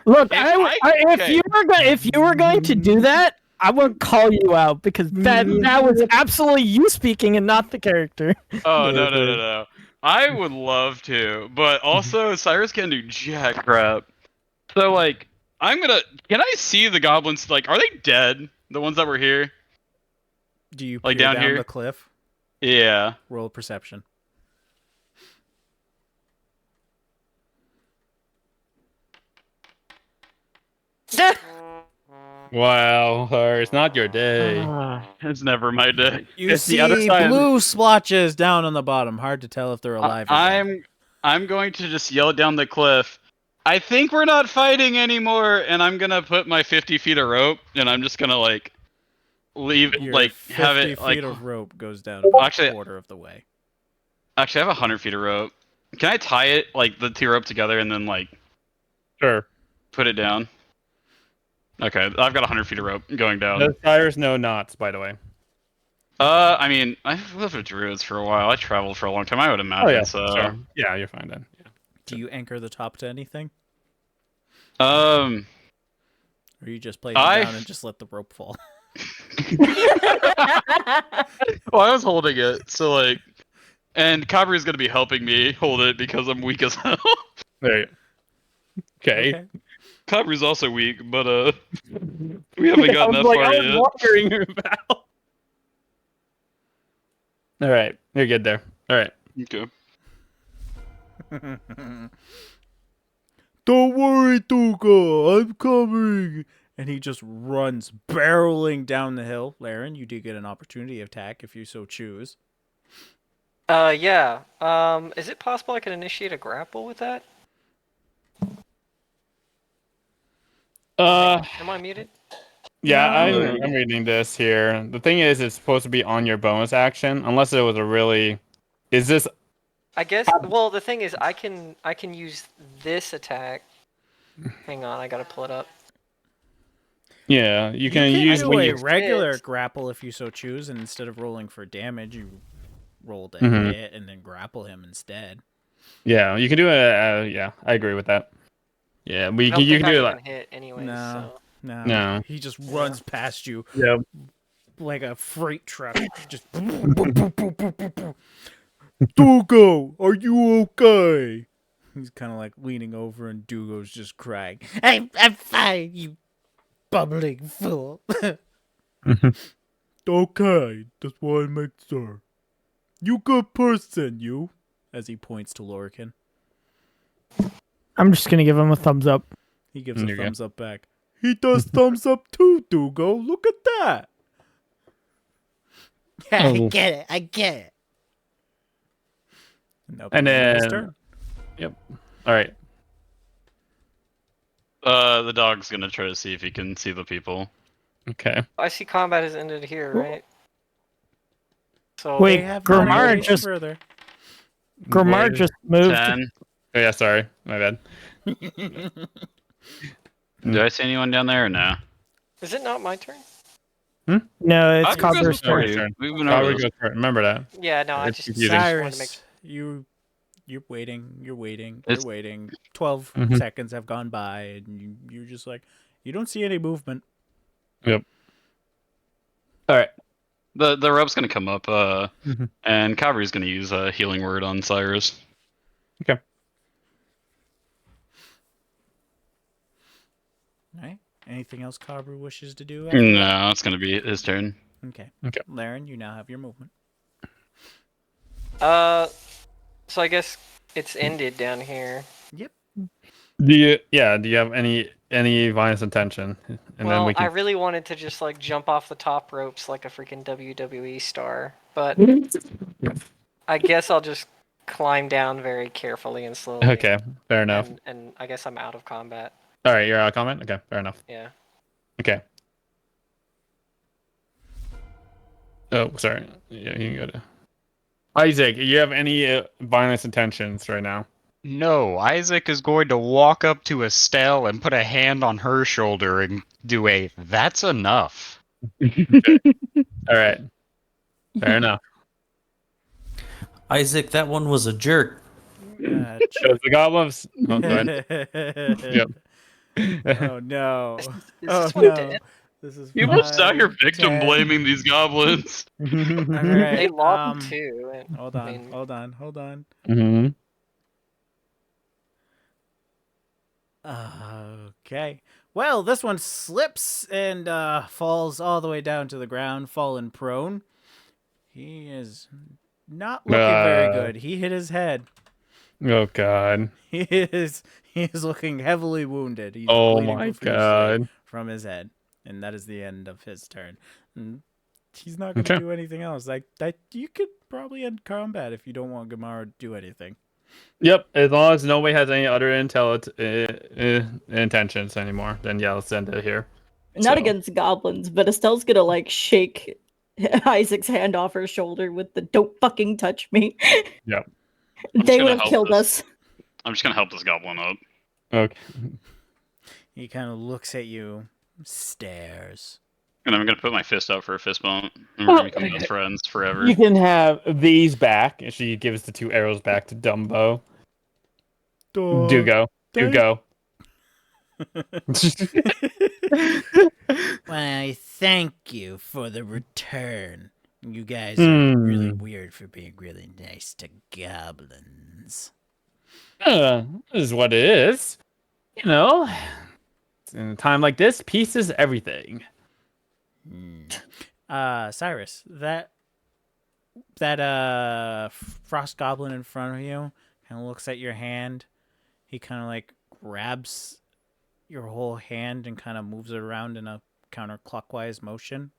Look, If if you were going to do that, I would call you out because that was absolutely you speaking and not the character. Oh no. I would love to, but also Cyrus can't do jack crap. So like, Can I see the goblins? Like, are they dead? The ones that were here? Do you Like peer down down here? the cliff? Yeah. Roll perception. Wow, it's not your day. It's never my day. You It's see the other side of the- blue splotches down on the bottom. Hard to tell if they're alive. or dead. I'm going to just yell down the cliff. I think we're not fighting anymore, and I'm gonna put my 50 feet of rope, and I'm just gonna like leave, Your like 50 have feet it like. of rope goes down about Actually- a quarter of the way. Actually, I have 100 feet of rope. Can I tie it like the two rope together and then like Sure. put it down? Okay, I've got 100 feet of rope going down. Does Cyrus know knots, by the way? I mean, I've lived with druids for a while. I traveled for a long time. I would imagine. Oh yeah, So, sure. Yeah, you're fine then. Do you anchor the top to anything? um, Or you just place it down and just let the rope fall? well, I was holding it, so like, and Cabri's gonna be helping me hold it because I'm weak as hell. There you Okay. Cabri's also weak, but we haven't gotten that far I was yet. wondering about. All right, you're good there. All right. Okay. Don't worry, Tuka, I'm coming. And he just runs barreling down the hill. Laren, you do get an opportunity attack if you so choose. Yeah. Is it possible I can initiate a grapple with that? Am I muted? Yeah, No. I'm reading this here. The thing is, it's supposed to be on your bonus action, unless it was a really. Is this? I guess. Well, the thing is, I can use this attack. Hang on, I gotta pull it up. Yeah, you can You use do when a you. regular hit. grapple if you so choose, and instead of rolling for damage, you roll to Mhm. hit and then grapple him instead. Yeah, you can do a. Yeah, I agree with that. Yeah, but I don't you think can I do it even like. hit anyways. No. So. No. He just runs past you Yeah. like a freight truck. Just. Dugo, are you okay? He's kind of like leaning over, and Dugo's just crying. I'm fine, you bubbling fool. Okay, just want to make sure. You good person, you. As he points to Lorcan. I'm just gonna give him a thumbs up. He gives There a you go. thumbs up back. He does thumbs up too, Dugo. Look at that. I Oh. get it, I get it. Now And his then- turn. All right. The dog's gonna try to see if he can see the people. Okay. I see combat has ended here, right? So Wait, They have Grimar not engaged just- further. Grimar just moved. 10. Oh yeah, sorry, my bad. Do I see anyone down there or no? is it not my turn? No, it's I've been Copper's before turn. you. turn. We've been over Probably this. goes first. Remember that. Yeah, no, I It's just confusing. wanted to make. Cyrus, you're waiting, you're It's- waiting. 12 Mhm. seconds have gone by, and you're just like, you don't see any movement. All right. The rope's gonna come up, Mhm. and Cavalry's gonna use a healing word on Cyrus. Okay. Right? Anything else Cabru wishes to do? No, it's gonna be his turn. Okay. Okay. Laren, you now have your movement. So I guess it's ended down here. Do you have any violence intention? And Well, then we I can. really wanted to just like jump off the top ropes like a freaking WWE star, but I guess I'll just climb down very carefully and slowly. Okay, fair enough. And I guess I'm out of combat. All right, you're out of comment. Okay, fair enough. Yeah. Okay. Oh, sorry. Yeah, you can go to Isaac. You have any violence intentions right now? No, Isaac is going to walk up to Estelle and put a hand on her shoulder and do a "that's enough." All right. Fair enough. Isaac, that one was a jerk. Shows the goblins. Oh, go ahead. Yep. Oh no. Is Oh this one no. dead? This is You almost out here 5, victim 10. blaming these goblins. All They right. lobbed too. and- Hold I on. mean, Hold on. Hold on. hmm Okay. Well, this one slips and falls all the way down to the ground, fallen prone. He is not looking very good. He hit his head. Oh God. He is looking heavily wounded. He's Oh bleeding my profusely God. from his head, and that is the end of his turn. And he's not going to Okay. do anything else. Like that, you could probably end combat if you don't want Gamara to do anything. Yep. As long as nobody has any other intentions anymore, then yeah, let's end it here. Not So- against goblins, but Estelle's gonna like shake Isaac's hand off her shoulder with the "Don't fucking touch me." Yep. They gonna would have help killed this. us. I'm just gonna help this goblin up. Okay. He kind of looks at you, stares. And I'm gonna put my fist out for a fist bump. And we're gonna become best friends forever. You can have these back. And she gives the 2 arrows back to Dumbo. Do go. Do go. Why, thank you for the return. You guys are really Hmm. weird for being really nice to goblins. This is what it is. You know, in a time like this, peace is everything. Cyrus, that frost goblin in front of you kind of looks at your hand. He kind of like grabs your whole hand and kind of moves it around in a counterclockwise motion.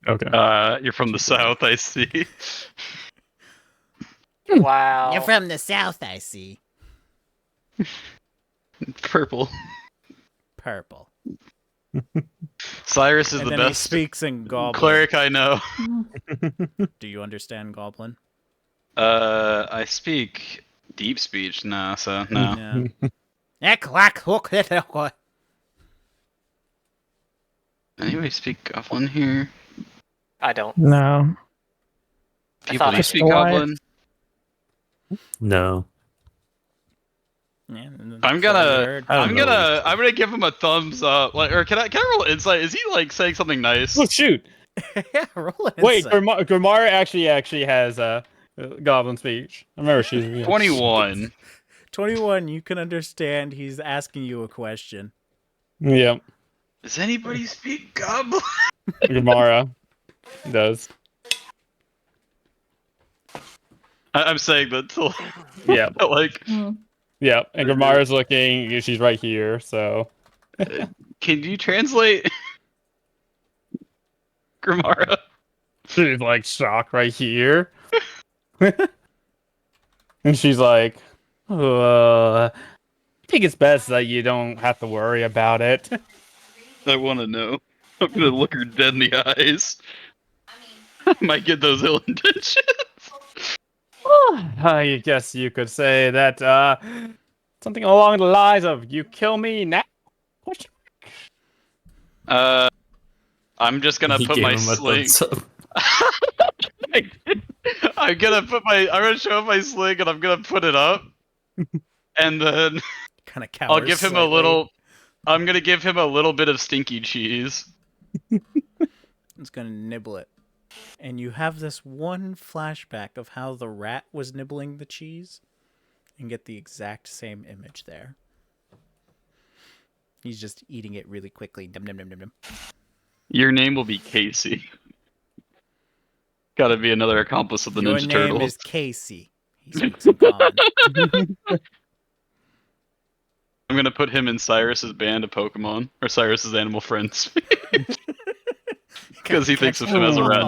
Okay. You're from the south, I see. wow. You're from the south, I see. Purple. Purple. Cyrus is And the then he best speaks in goblin. cleric I know. Do you understand goblin? I speak deep speech now, so no. Yeah. Anybody speak goblin here? I don't. No. People, thought do I you speak Goliath. goblin? No. Yeah, I'm gonna give him a thumbs up. Like, or can I roll insight? Is he like saying something nice? Oh shoot! yeah, roll it. Wait, Grimar actually has goblin speech. I remember she's 21. 21, you can understand he's asking you a question. Yep. Does anybody speak goblin? Grimara does. I'm saying that to Yeah. like, Yeah. And Grimara's looking. She's right here. So. can you translate Grimara? She's like shocked right here. And she's like, I think it's best that you don't have to worry about it. I want to know. I'm gonna look her dead in the eyes. I might get those ill intentions. I guess you could say that something along the lines of "You kill me now." Question I'm just gonna He put gave my him a sling. thumbs up. I'm gonna show up my sling and I'm gonna put it up, and then Kind of I'll give him a little. I'm gonna give him a little bit of stinky cheese. It's gonna nibble it. And you have this one flashback of how the rat was nibbling the cheese and get the exact same image there. He's just eating it really quickly. Dum dum dum dum dum. Your name will be Casey. Gotta be another accomplice of the Your Ninja name Turtles. is Casey. He speaks in common. I'm gonna put him in Cyrus's band of Pokemon, or Cyrus's animal friends. Because he thinks of him as a rat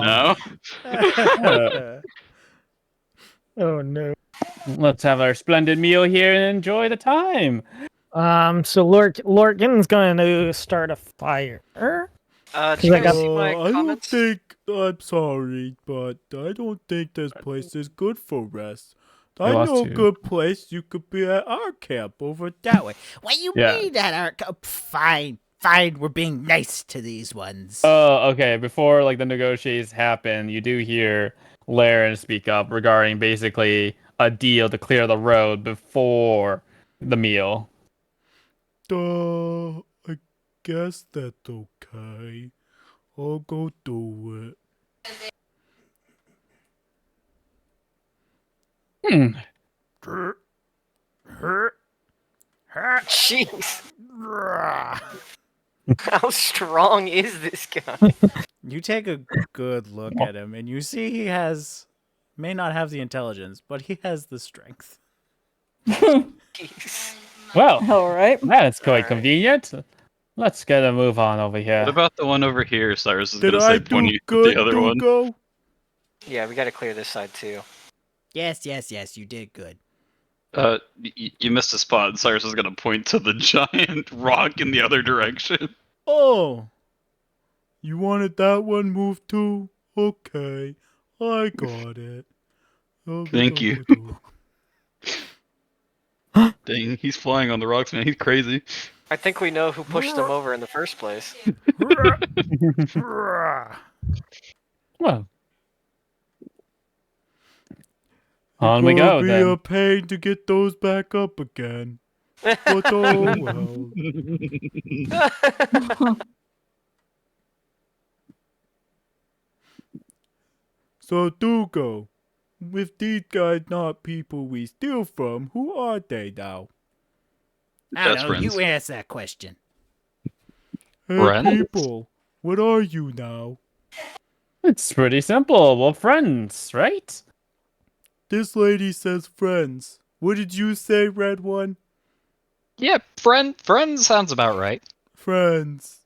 now. Oh no. Let's have our splendid meal here and enjoy the time. So Lorcan's going to start a fire. Did you I guys got- see my I don't comments? think. I'm sorry, but I don't think this place is good for rest. I lost know a two. good place you could be at our camp over that way. What you Yeah. mean at our fine, fine, we're being nice to these ones. Oh, okay. Before like the negotiations happen, you do hear Laren speak up regarding basically a deal to clear the road before the meal. I guess that's okay. I'll go do it. Hmm. Jeez. How strong is this guy? You take a good look at him, and you see he may not have the intelligence, but he has the strength. Jeez. Well, All right. that's quite Alright. convenient. Let's get a move on over here. What about the one over here? Cyrus is Did gonna I say do pointing at good, the other one. Dugo? Yeah, we gotta clear this side too. Yes, you did good. You missed a spot. Cyrus is gonna point to the giant rock in the other direction. Oh, you wanted that one moved too? Okay, I got it. Thank you. Dang, he's flying on the rocks, man. He's crazy. I think we know who pushed them over in the first place. Well, on we It'll go be then. a pain to get those back up again. But oh well. So Dugo, with these guys not people we steal from, who are they now? I Best don't know, friends. you ask that question. Hey Friends? people, what are you now? It's pretty simple. We're friends, right? This lady says friends. What did you say, Red One? Yeah, friend sounds about right. Friends.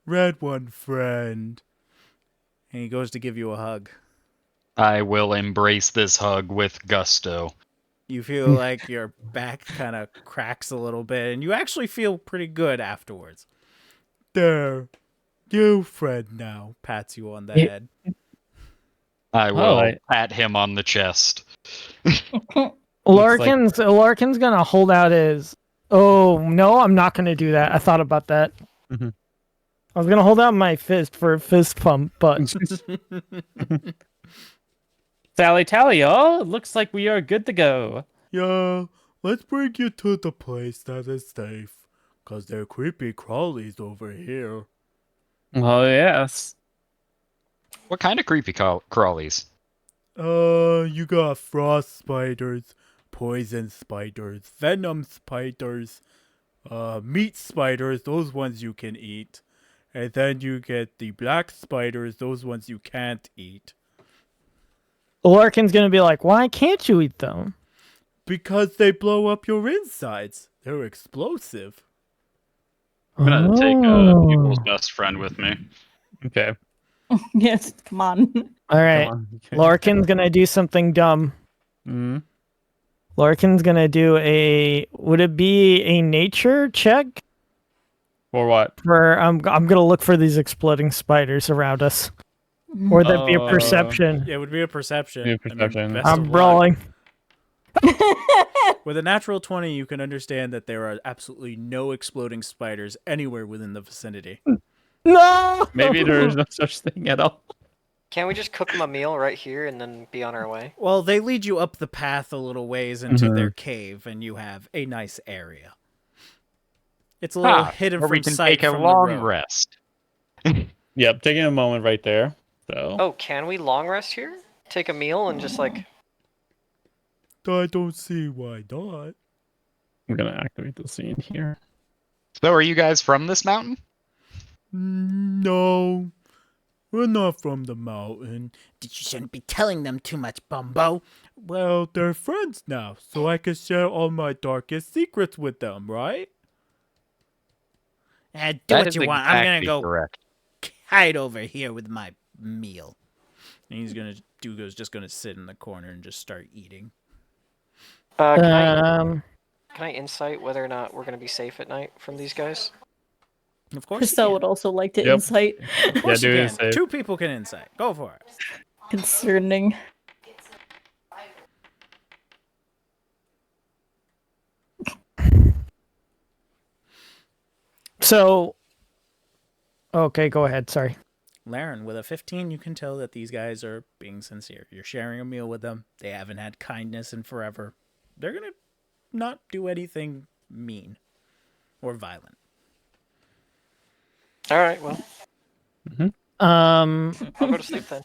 Red One friend. And he goes to give you a hug. I will embrace this hug with gusto. You feel like your back kind of cracks a little bit, and you actually feel pretty good afterwards. There. You friend now. Pats you on the Yeah. head. I will Alright. pat him on the chest. Larkin's gonna hold out his. Oh no, I'm not gonna do that. I thought about that. Mhm. I was gonna hold out my fist for a fist pump, but Sally tally, all. It looks like we are good to go. Yeah, let's bring you to the place that is safe. 'Cause there are creepy crawlies over here. Oh yes. What kind of creepy crawlies? You got frost spiders, poison spiders, venom spiders, meat spiders, those ones you can eat. And then you get the black spiders, those ones you can't eat. Larkin's gonna be like, "Why can't you eat them?" Because they blow up your insides. They're explosive. I'm gonna take people's best friend with me. Okay. Yes, come on. All right, Come on. Okay. Larkin's gonna do something dumb. Mhm. Larkin's gonna do a. Would it be a nature check? For what? For I'm gonna look for these exploding spiders around us. Or that'd be a perception. It would be a perception. Be a perception. best I'm of luck. rolling. With a natural 20, you can understand that there are absolutely no exploding spiders anywhere within the vicinity. No. Maybe there is no such thing at all. Can't we just cook them a meal right here and then be on our way? Well, they lead you up the path a little ways into Mhm. their cave, and you have a nice area. It's a little hidden Where from we can sight take a from long the road. rest. Yep, taking a moment right there. So Oh, can we long rest here? Take a meal and just like... I don't see why not. I'm gonna activate the scene here. So, are you guys from this mountain? No, we're not from the mountain. You shouldn't be telling them too much, Bumbo. Well, they're friends now, so I can share all my darkest secrets with them, right? Do That what is you want. I'm gonna exactly go correct. hide over here with my meal. And Dugo's just gonna sit in the corner and just start eating. Can I insight whether or not we're going to be safe at night from these guys? Of course, Christelle you would also like to Yep. insight. can. Of course Yeah, you do can. insight. 2 people can insight. Go for it. Concerning. So, okay, go ahead. Sorry. Laren, with a 15, you can tell that these guys are being sincere. You're sharing a meal with them. They haven't had kindness in forever. They're going to not do anything mean or violent. All right, well, Um, I'll go to sleep then.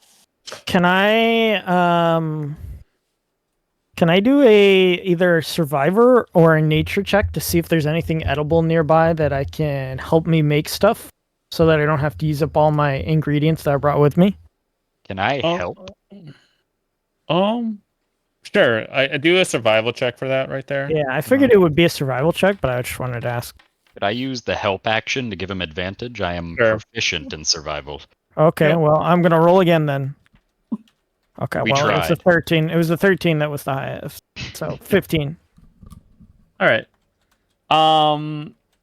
can I do a either survivor or a nature check to see if there's anything edible nearby that I can help me make stuff so that I don't have to use up all my ingredients that I brought with me? Can I help? Sure. I do a survival check for that right there. Yeah, I figured it would be a survival check, but I just wanted to ask. Could I use the help action to give him advantage? I am Sure. proficient in survival. Okay, Yep. well, I'm gonna roll again then. Okay, We well, it was a tried. 13. It was a 13 that was the highest. So 15. All right.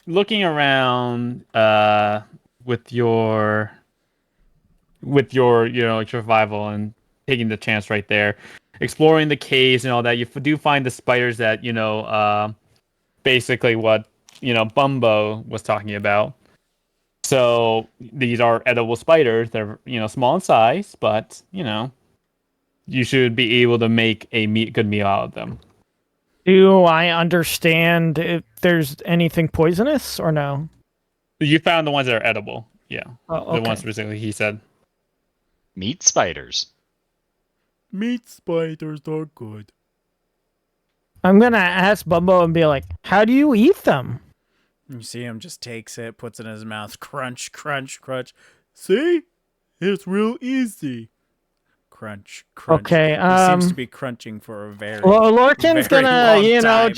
Looking around with your like survival and taking the chance right there, exploring the caves and all that, you do find the spiders that basically what Bumbo was talking about. So these are edible spiders. They're small in size, but you should be able to make a good meal out of them. Do I understand if there's anything poisonous or no? You found the ones that are edible. Yeah. Oh, The okay. ones specifically he said. Meat spiders. Meat spiders are good. I'm gonna ask Bumbo and be like, "How do you eat them?" You see him just takes it, puts it in his mouth, crunch, crunch, crunch. See? It's real easy. Crunch, crunch. Okay, He seems to be crunching for a very, Well, Lorcan's very gonna, long time.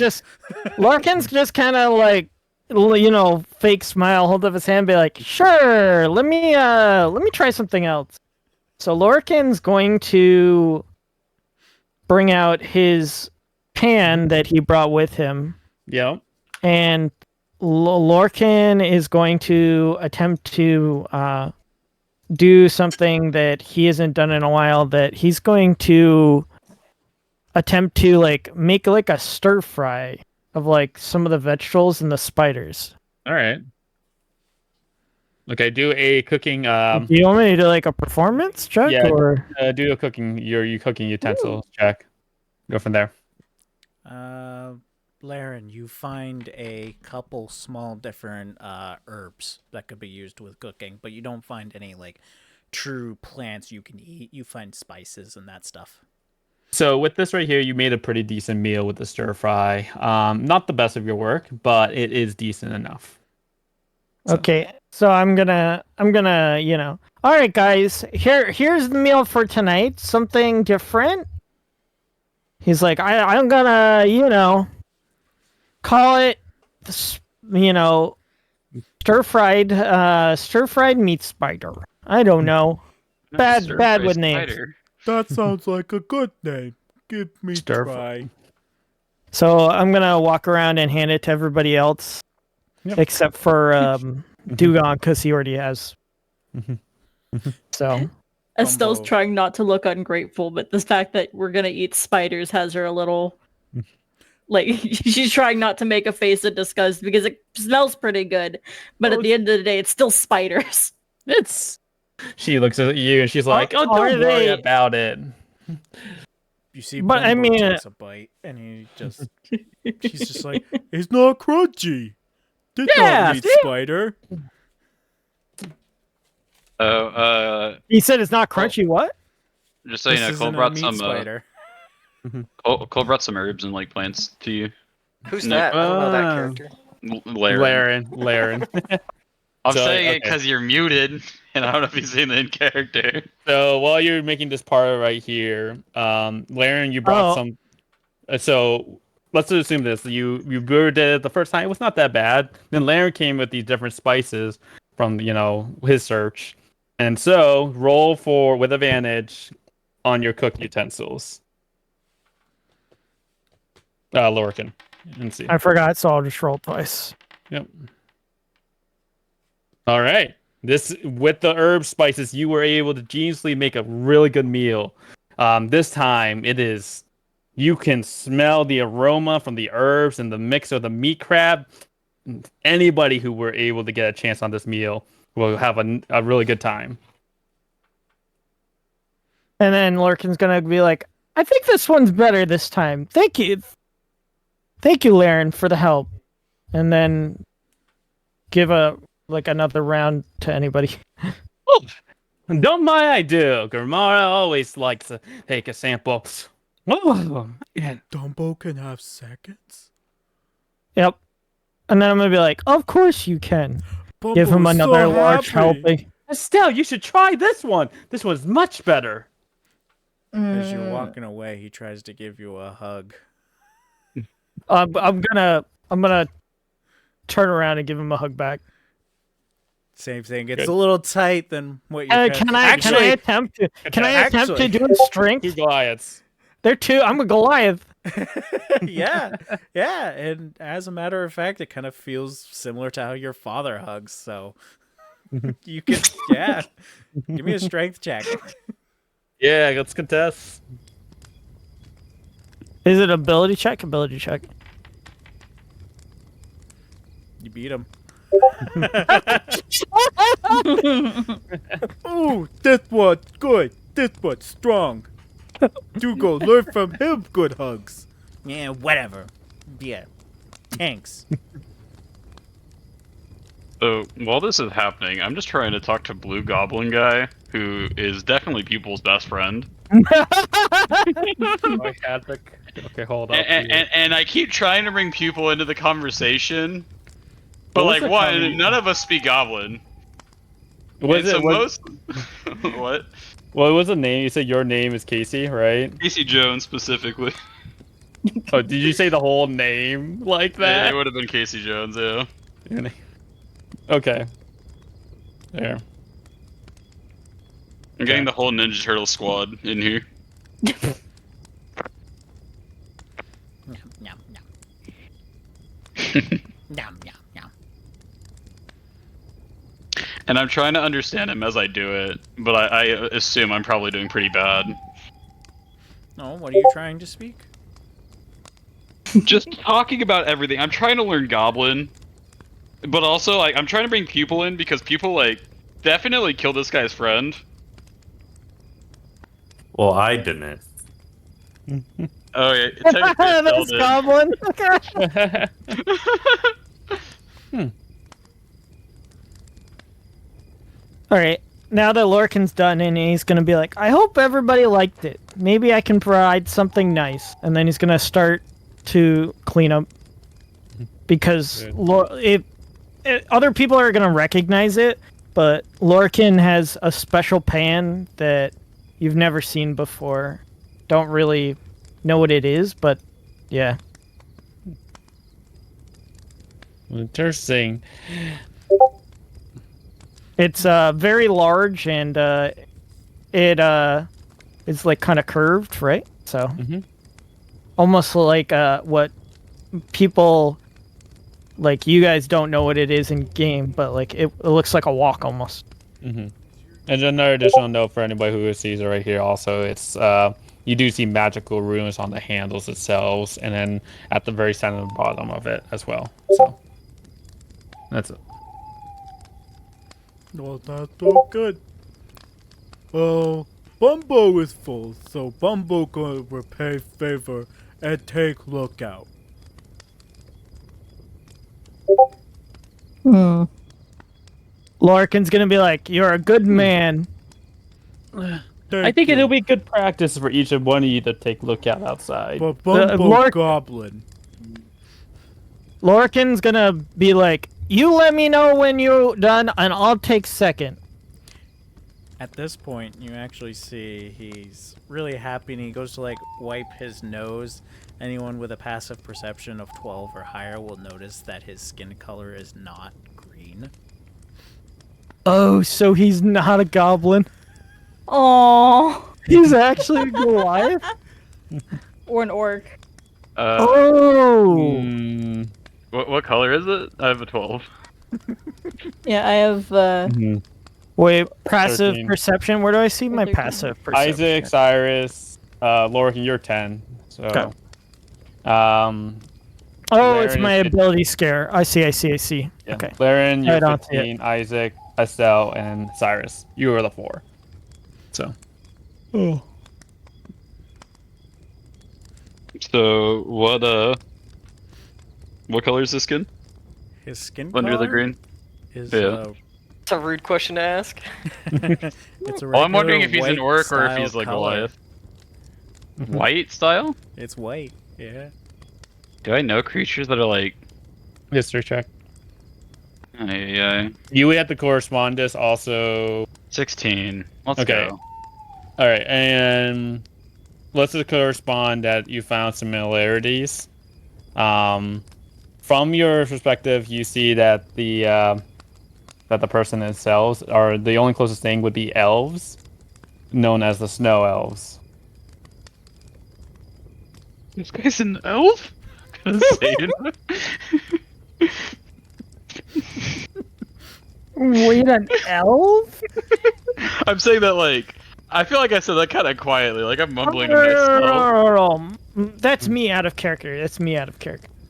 Lorcan's just kind of like, fake smile, hold up his hand, be like, "Sure, let me try something else." So Lorcan's going to bring out his pan that he brought with him, Yeah. and Lorcan is going to attempt to do something that he hasn't done in a while. That he's going to attempt to make a stir fry of some of the vegetables and the spiders. All right. Okay, do a cooking. Do you want me to do a performance check Yeah. or? Do a cooking. Your cooking utensils check. Go from there. Laren, you find a couple small different herbs that could be used with cooking, but you don't find any true plants you can eat. You find spices and that stuff. So with this right here, you made a pretty decent meal with the stir fry. Not the best of your work, but it is decent enough. Okay, so I'm gonna, all right, guys, here's the meal for tonight. Something different. He's like, I'm gonna, call it, stir fried meat spider. I don't know. Bad with names. That sounds like a good name. Give me a Stir try. So I'm gonna walk around and hand it to everybody else, except for Dugon, because he already has. So Estelle's Bumbo. trying not to look ungrateful, but the fact that we're gonna eat spiders has her a little she's trying not to make a face of disgust because it smells pretty good, but at the end of the day, it's still spiders. She looks at you and she's like, "Oh, don't are worry they- about it." You see, But, I Bumbo mean, takes a bite, and she's just like, it's not crunchy. Did Yeah, not eat see? spider. he said it's not crunchy. What? Just so you know, This Cole isn't a brought meat some. spider. Cole brought some herbs and plants to you. Who's No. that? I don't know that character. Laren. I'm So, saying it okay. because you're muted, and I don't know if you've seen the in character. So while you're making this part right here, Laren, you brought some. So let's just assume this: you brewed it the first time. It was not that bad. Then Laren came with these different spices from his search, and so roll with advantage on your cook utensils. Lorcan, and see. I forgot, so I'll just roll twice. Yep. All right. This with the herb spices, you were able to geniusly make a really good meal. This time you can smell the aroma from the herbs and the mix of the meat crab. anybody who were able to get a chance on this meal will have a really good time. And then Lorcan's gonna be like, I think this one's better this time. Thank you, Laren, for the help. And then give another round to anybody. Oh, don't mind I do. Grimara always likes to take a sample. Oh, yeah. Dumbo can have seconds? Yep. And then I'm gonna be like, of course you can. Bumbo Give him is another so large happy. helping. Estelle, you should try this one. This one's much better. As you're walking away, he tries to give you a hug. I'm gonna turn around and give him a hug back. Same thing. It's Good. a little tight than what you Can I attempt to do a Two strength? Goliaths. They're two. I'm a Goliath. yeah, and as a matter of fact, it kind of feels similar to how your father hugs. So you can, give me a strength check. Yeah, let's contest. Is it ability check? Ability check. You beat him. Ooh, this one's good. This one's strong. Do go learn from him good hugs. Yeah, whatever. Yeah, thanks. So while this is happening, I'm just trying to talk to Blue Goblin guy, who is definitely Pupil's best friend. Okay, hold up. And I keep trying to bring Pupil into the conversation, but What was like it, one, Tommy? none of us speak Goblin. Was And it so was, most what? what was the name? You said your name is Casey, right? Casey Jones specifically. Oh, did you say the whole name like Yeah, that? it would have been Casey Jones, yeah. Okay. There. I'm getting the whole Ninja Turtle squad in here. Nom, nom, nom. Nom, nom, nom. And I'm trying to understand him as I do it, but I assume I'm probably doing pretty bad. Oh, what are you trying to speak? Just talking about everything. I'm trying to learn Goblin, but also like I'm trying to bring Pupil in because Pupil like definitely killed this guy's friend. Well, I didn't. Oh yeah, technically That's it. Goblin. All right. Now that Lorcan's done, and he's gonna be like, I hope everybody liked it. Maybe I can provide something nice. And then he's gonna start to clean up because other people are gonna recognize it, but Lorcan has a special pan that you've never seen before. Don't really know what it is, but yeah. Interesting. It's very large and it is like kind of curved, right? So almost like what people like you guys don't know what it is in game, but like it looks like a walk almost. And another additional note for anybody who sees it right here. Also, it's you do see magical runes on the handles itself, and then at the very center and bottom of it as well. So that's it. Well, that's so good. Well, Bumbo is full, so Bumbo gonna repay favor and take lookout. Lorcan's gonna be like, "You're a good man." I think it'll be good practice for each one of you to take a look outside. But Bumbo Goblin. Lorcan's gonna be like, "You let me know when you're done, and I'll take second." At this point, you actually see he's really happy and he goes to like wipe his nose. Anyone with a passive perception of 12 or higher will notice that his skin color is not green. Oh, so he's not a goblin. Oh, He's actually a Goliath. or an orc. Oh. What color is it? I have a 12. Yeah, I have. Wait, passive 13. perception. Where do I see my 13. passive perception? Isaac, Cyrus, Lorcan, you're 10. So, Oh, it's Laren my is ability scare. I see. Yeah. Okay. Laren, I you're don't see it. 15. Isaac, Estelle, and Cyrus. You are the 4. So. Oh. So what color is this skin? His skin Under the color green. is Yeah. It's a rude question to ask. it's a Well, I'm wondering if regular he's an white orc or if style he's like color. Goliath. White style? It's white. Yeah. Do I know creatures that are like? History check. Yeah. You would have to correspond this also. 16. Let's Okay. go. All right, and let's just correspond that you found similarities. From your perspective, you see that the person themselves are the only closest thing would be elves, known as the snow elves. This guy's an elf? Insane. Wait, an elf? I'm saying that like I feel like I said that kind of quietly, like I'm mumbling to myself. That's me out of character.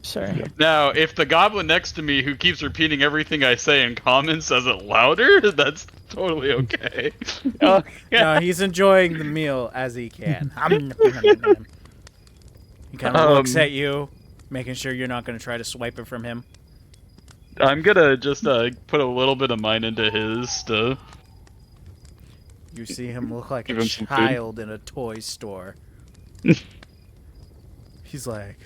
Sorry. Now, if the goblin next to me who keeps repeating everything I say in common says it louder, that's totally okay. Oh, No, he's enjoying the meal as he can. He kind of looks at you, making sure you're not going to try to swipe it from him. I'm gonna just put a little bit of mine into his to. You see him look like Give a him some food. child in a toy store. He's like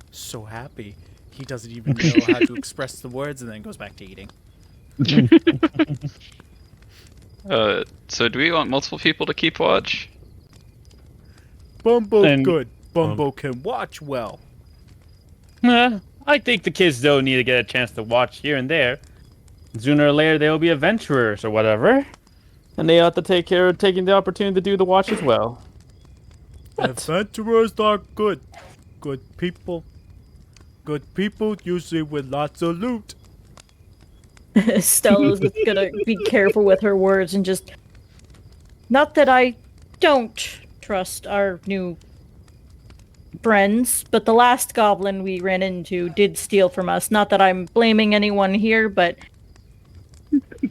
so happy. He doesn't even know how to express the words and then goes back to eating. So do we want multiple people to keep watch? Bumbo's And- good. Bumbo can watch well. I think the kids don't need to get a chance to watch here and there. Sooner or later, they will be adventurers or whatever, and they ought to take care of taking the opportunity to do the watch as well. Adventurers are good. Good people. Good people usually with lots of loot. Stella's just gonna be careful with her words and just. Not that I don't trust our new friends, but the last goblin we ran into did steal from us. Not that I'm blaming anyone here, but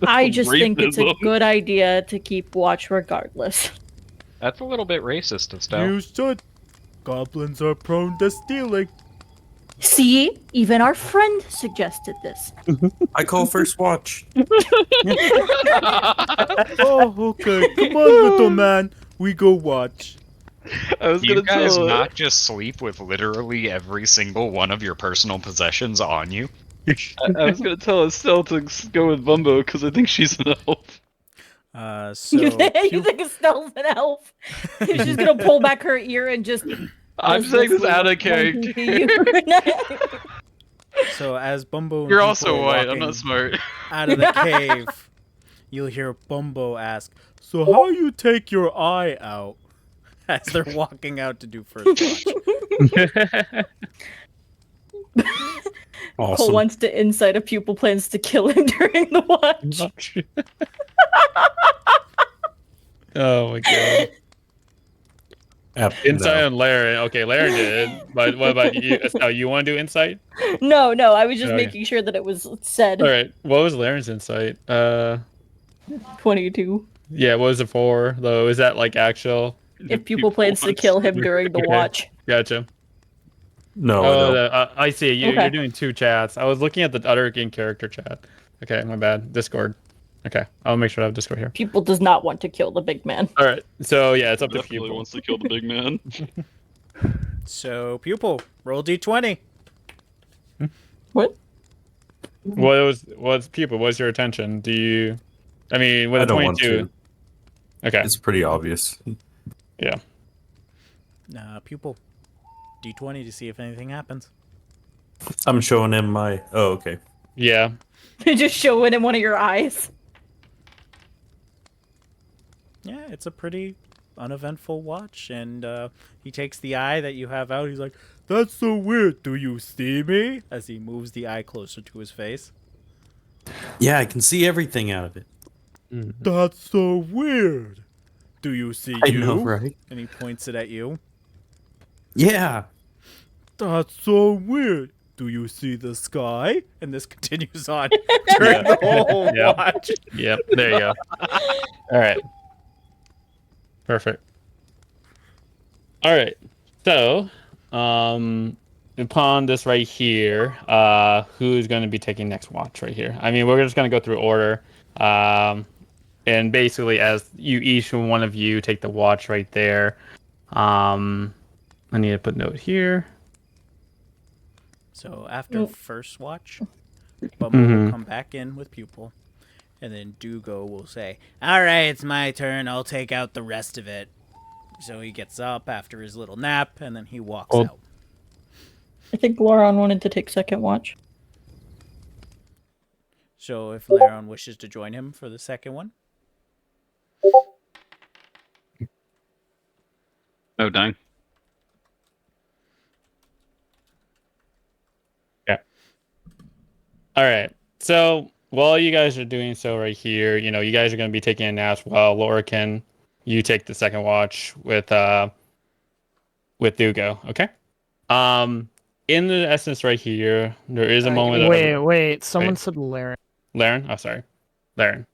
I just think it's a Racism. good idea to keep watch regardless. That's a little bit racist, Estelle. You should. Goblins are prone to stealing. See, even our friend suggested this. I call first watch. Oh, okay. Come on, little man. We go watch. I was You gonna guys tell. not just sleep with literally every single one of your personal possessions on you? I was gonna tell Estelle to go with Bumbo because I think she's an elf. So You think Estelle's an elf? She's gonna pull back her ear and just. I'm saying this out of pointing character. to you. So as Bumbo and You're Bumbo also are white. I'm walking not smart. out of the cave, you'll hear Bumbo ask, "So how you take your eye out?" As they're walking out to do first watch. Cole Awesome. wants to insight a pupil plans to kill him during the watch. Oh my god. Insight No. on Laren. Okay, Laren did. But what about you? Estelle, you want to do insight? No, I was just Okay. making sure that it was said. All right. What was Laren's insight? 22. Yeah. What was it for though? Is that like actual? If pupil plans to kill him during the Okay. watch. Gotcha. No, I Oh, don't. I see. You're Okay. doing two chats. I was looking at the other in-character chat. Okay, my bad. Discord. Okay, I'll make sure I have Discord here. Pupil does not want to kill the big man. All right. So yeah, it's up to Definitely people. wants to kill the big man. So pupil, roll d20. What? What's people? What's your attention? Do you? I mean, with I a don't want 22. to. Okay. It's pretty obvious. Yeah. Pupil, d20 to see if anything happens. I'm showing him my. Oh, okay. Yeah. Just show it in one of your eyes. Yeah, it's a pretty uneventful watch, and he takes the eye that you have out. He's like, "That's so weird. Do you see me?" As he moves the eye closer to his face. Yeah, I can see everything out of it. That's so weird. Do you see I you? know, right? And he points it at you. Yeah. That's so weird. Do you see the sky? And this continues on during the whole watch. Yep. There you go. All right. Perfect. All right. So, upon this right here, who's going to be taking next watch right here? I mean, we're just going to go through order. And basically, as you each one of you take the watch right there. I need to put a note here. So after first watch, Bumble will come back in with Pupil. And then Dugo will say, all right, it's my turn. I'll take out the rest of it. So he gets up after his little nap, and then he walks out. I think Lauron wanted to take second watch. So if Laron wishes to join him for the second one. Oh, dang. Yeah. All right. So while you guys are doing so right here, you guys are going to be taking a nap while Lorican, you take the second watch with Dugo. Okay. In the essence right here, there is a moment of... Wait. Someone said Laren. Laren? Oh, sorry. Laren.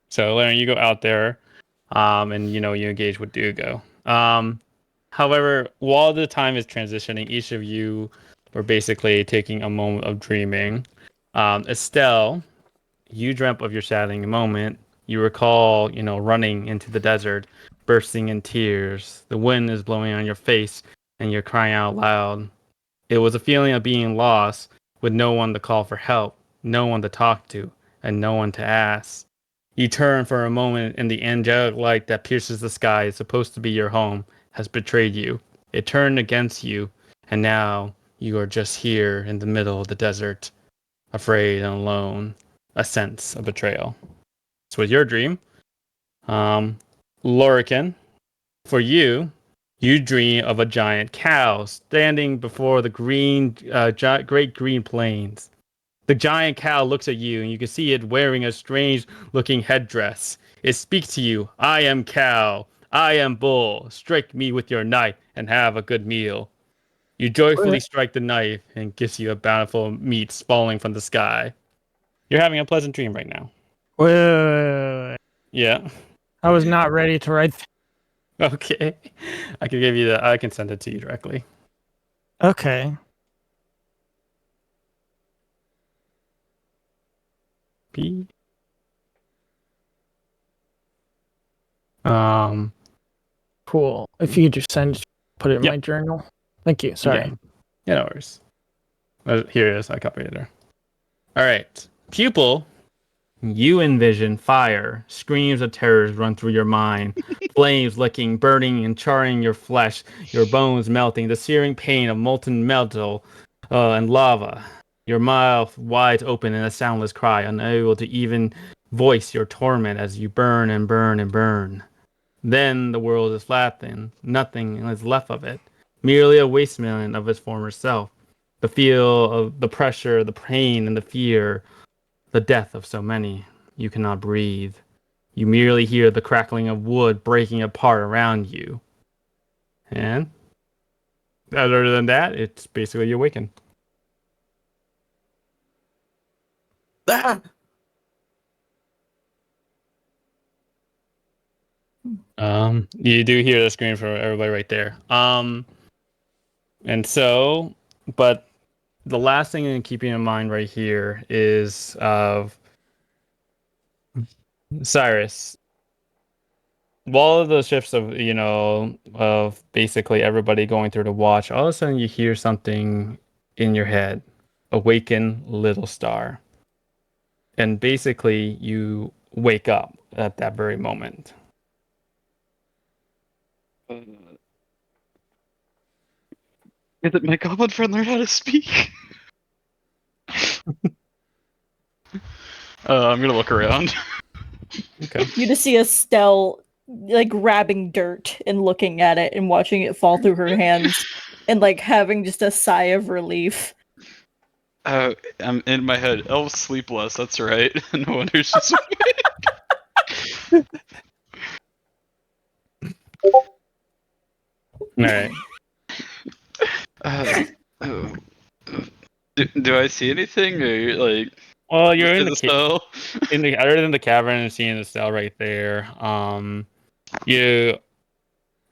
So, Laren, you go out there, and, you engage with Dugo. However, while the time is transitioning, each of you were basically taking a moment of dreaming. Estelle, you dreamt of your saddening moment. You recall, running into the desert, bursting in tears. The wind is blowing on your face, and you're crying out loud. It was a feeling of being lost, with no one to call for help, no one to talk to, and no one to ask. You turn for a moment, and the angelic light that pierces the sky is supposed to be your home has betrayed you. It turned against you, and now you are just here in the middle of the desert, afraid and alone. A sense of betrayal. So with your dream, Lorican, for you dream of a giant cow standing before the great green plains. The giant cow looks at you, and you can see it wearing a strange-looking headdress. It speaks to you. I am cow. I am bull. Strike me with your knife and have a good meal. You joyfully strike the knife, and it gives you a bountiful meat falling from the sky. You're having a pleasant dream right now. Wait. Yeah. I was not ready to write. Okay. I can give you I can send it to you directly. Okay. P. Cool. If you could just put it in my journal. Thank you. Sorry. Yeah, no worries. Here it is. I copied it there. All right. Pupil, you envision fire. Screams of terrors run through your mind. Flames licking, burning, and charring your flesh. Your bones melting. The searing pain of molten metal and lava. Your mouth wide open in a soundless cry, unable to even voice your torment as you burn and burn and burn. Then the world is flattened. Nothing is left of it. Merely a wasteland of its former self. The feel of the pressure, the pain, and the fear. The death of so many. You cannot breathe. You merely hear the crackling of wood breaking apart around you. And other than that, it's basically you awaken. Ah! You do hear the scream from everybody right there. And so, but the last thing in keeping in mind right here is Cyrus. While the shifts of of basically everybody going through the watch, all of a sudden you hear something in your head. Awaken, little star. And basically you wake up at that very moment. Is it my goblin friend learn how to speak? I'm gonna look around. Okay. You just see Estelle like grabbing dirt and looking at it and watching it fall through her hands and like having just a sigh of relief. I'm in my head. Elves sleep less. That's right. No wonder she's awake. All right. Oh. Do I see anything, or like? Well, you're in Is the it still? other than the cavern and seeing the cell right there. You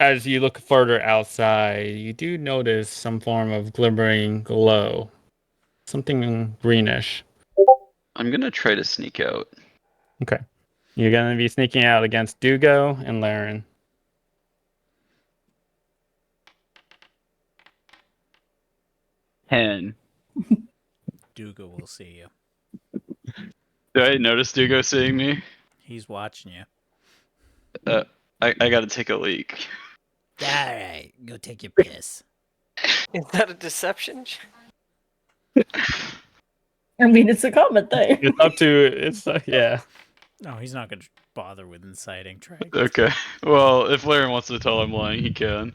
as you look further outside, you do notice some form of glimmering glow, something greenish. I'm gonna try to sneak out. Okay, you're gonna be sneaking out against Dugo and Laren. Hen. Duga will see you. Do I notice Dugo seeing me? He's watching you. I gotta take a leak. All right, go take your piss. Is that a deception? I mean, it's a common thing. It's up to yeah. No, he's not going to bother with inciting. Try. Okay. Well, if Laren wants to tell I'm lying, he can.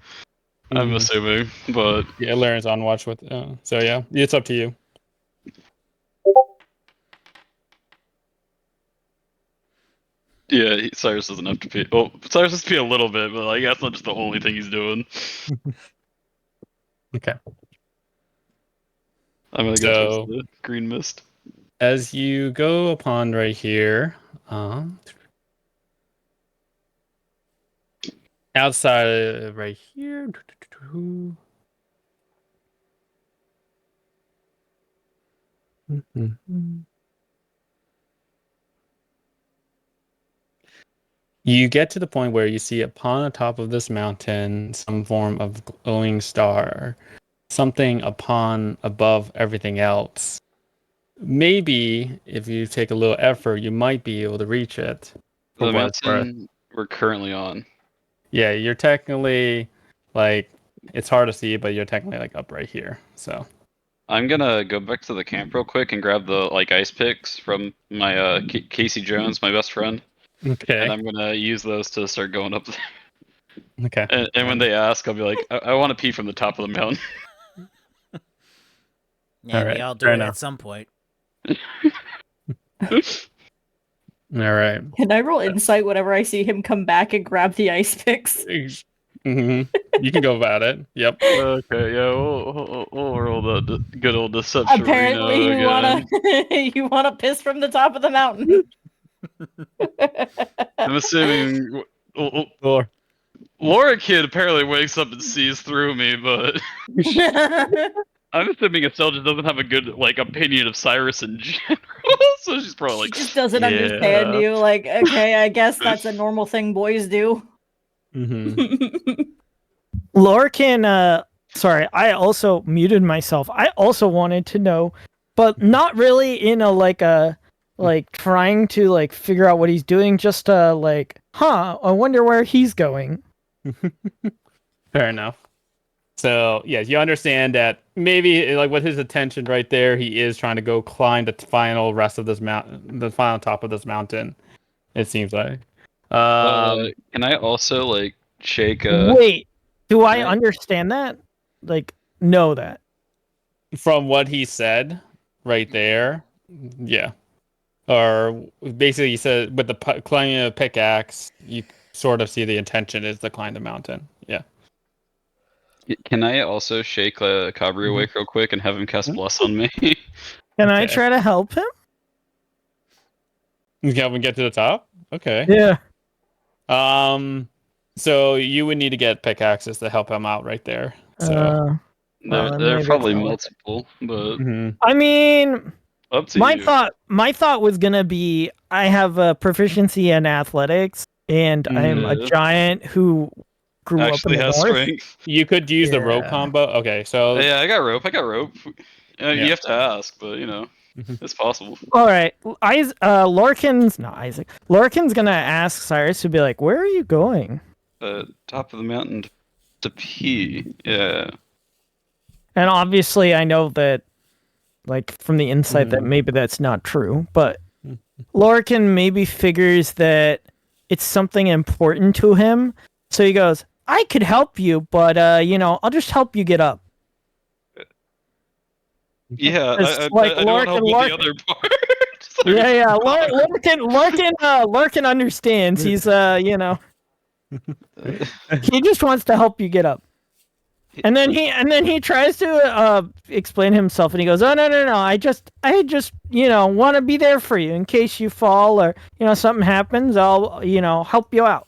I'm Mhm. assuming, but Yeah, Laren's on watch with. So yeah, it's up to you. yeah, Cyrus doesn't have to pee. Well, Cyrus has to pee a little bit, but like that's not just the only thing he's doing. Okay. I'm gonna go So- towards the green mist. As you go upon right here, outside right here. You get to the point where you see upon the top of this mountain some form of glowing star, something upon above everything else. Maybe if you take a little effort, you might be able to reach it. For The what it's worth. mountain we're currently on. Yeah, you're technically like it's hard to see, but you're technically like up right here. So I'm gonna go back to the camp real quick and grab the like ice picks from my Casey Jones, my best friend, okay, and I'm gonna use those to start going up there. okay. And when they ask, I'll be like, I want to pee from the top of the mountain. Yeah, All right, we all do fair it enough. at some point. All right. Can I roll insight whenever I see him come back and grab the ice picks? hmm You can go about it. Yep. Okay, yeah, we'll roll the good old deception. Apparently, you again. wanna you wanna piss from the top of the mountain. I'm assuming. Or Laura Kid apparently wakes up and sees through me, but I'm assuming Estelle just doesn't have a good like opinion of Cyrus in general, so she's probably She like, just doesn't understand "Yeah." you. Like, okay, I guess that's a normal thing boys do. Lorcan, sorry, I also muted myself. I also wanted to know, but not really in a like trying to like figure out what he's doing, just like, I wonder where he's going. fair enough. So yes, you understand that maybe like with his attention right there, he is trying to go climb the final rest of this mountain, the final top of this mountain. It seems like. Can I also like shake? Wait, do I can I- understand that? Like, know that? From what he said right there, yeah. Or basically, he said with the climbing a pickaxe, you sort of see the intention is to climb the mountain. Yeah. Can I also shake Cabri awake real quick and have him cast Bless on me? Can I Okay. try to help him? You can help him get to the top. Okay. Yeah. So you would need to get pickaxes to help him out right there. So. Well, There maybe are it's probably not worth it. multiple, but Mhm. I mean, up to my you. thought was gonna be I have a proficiency in athletics, and I'm a Yeah. giant who grew Actually up in the has north. strength. You could use the rope Yeah. combo. Okay, so Yeah, I got rope. Yeah. You have to ask, but Mhm. it's possible. All right, Lorcan's gonna ask Cyrus to be like, "Where are you going?" Top of the mountain to pee. Yeah. And obviously, I know that, like from the insight, that maybe that's not true. But Lorcan maybe figures that it's something important to him, so he goes, "I could help you, but I'll just help you get up." Yeah, It's I like don't help with Lorcan- the other part. Yeah. Lorcan understands. He's he just wants to help you get up. And then he tries to explain himself, and he goes, "Oh no! I just want to be there for you in case you fall or something happens. I'll help you out."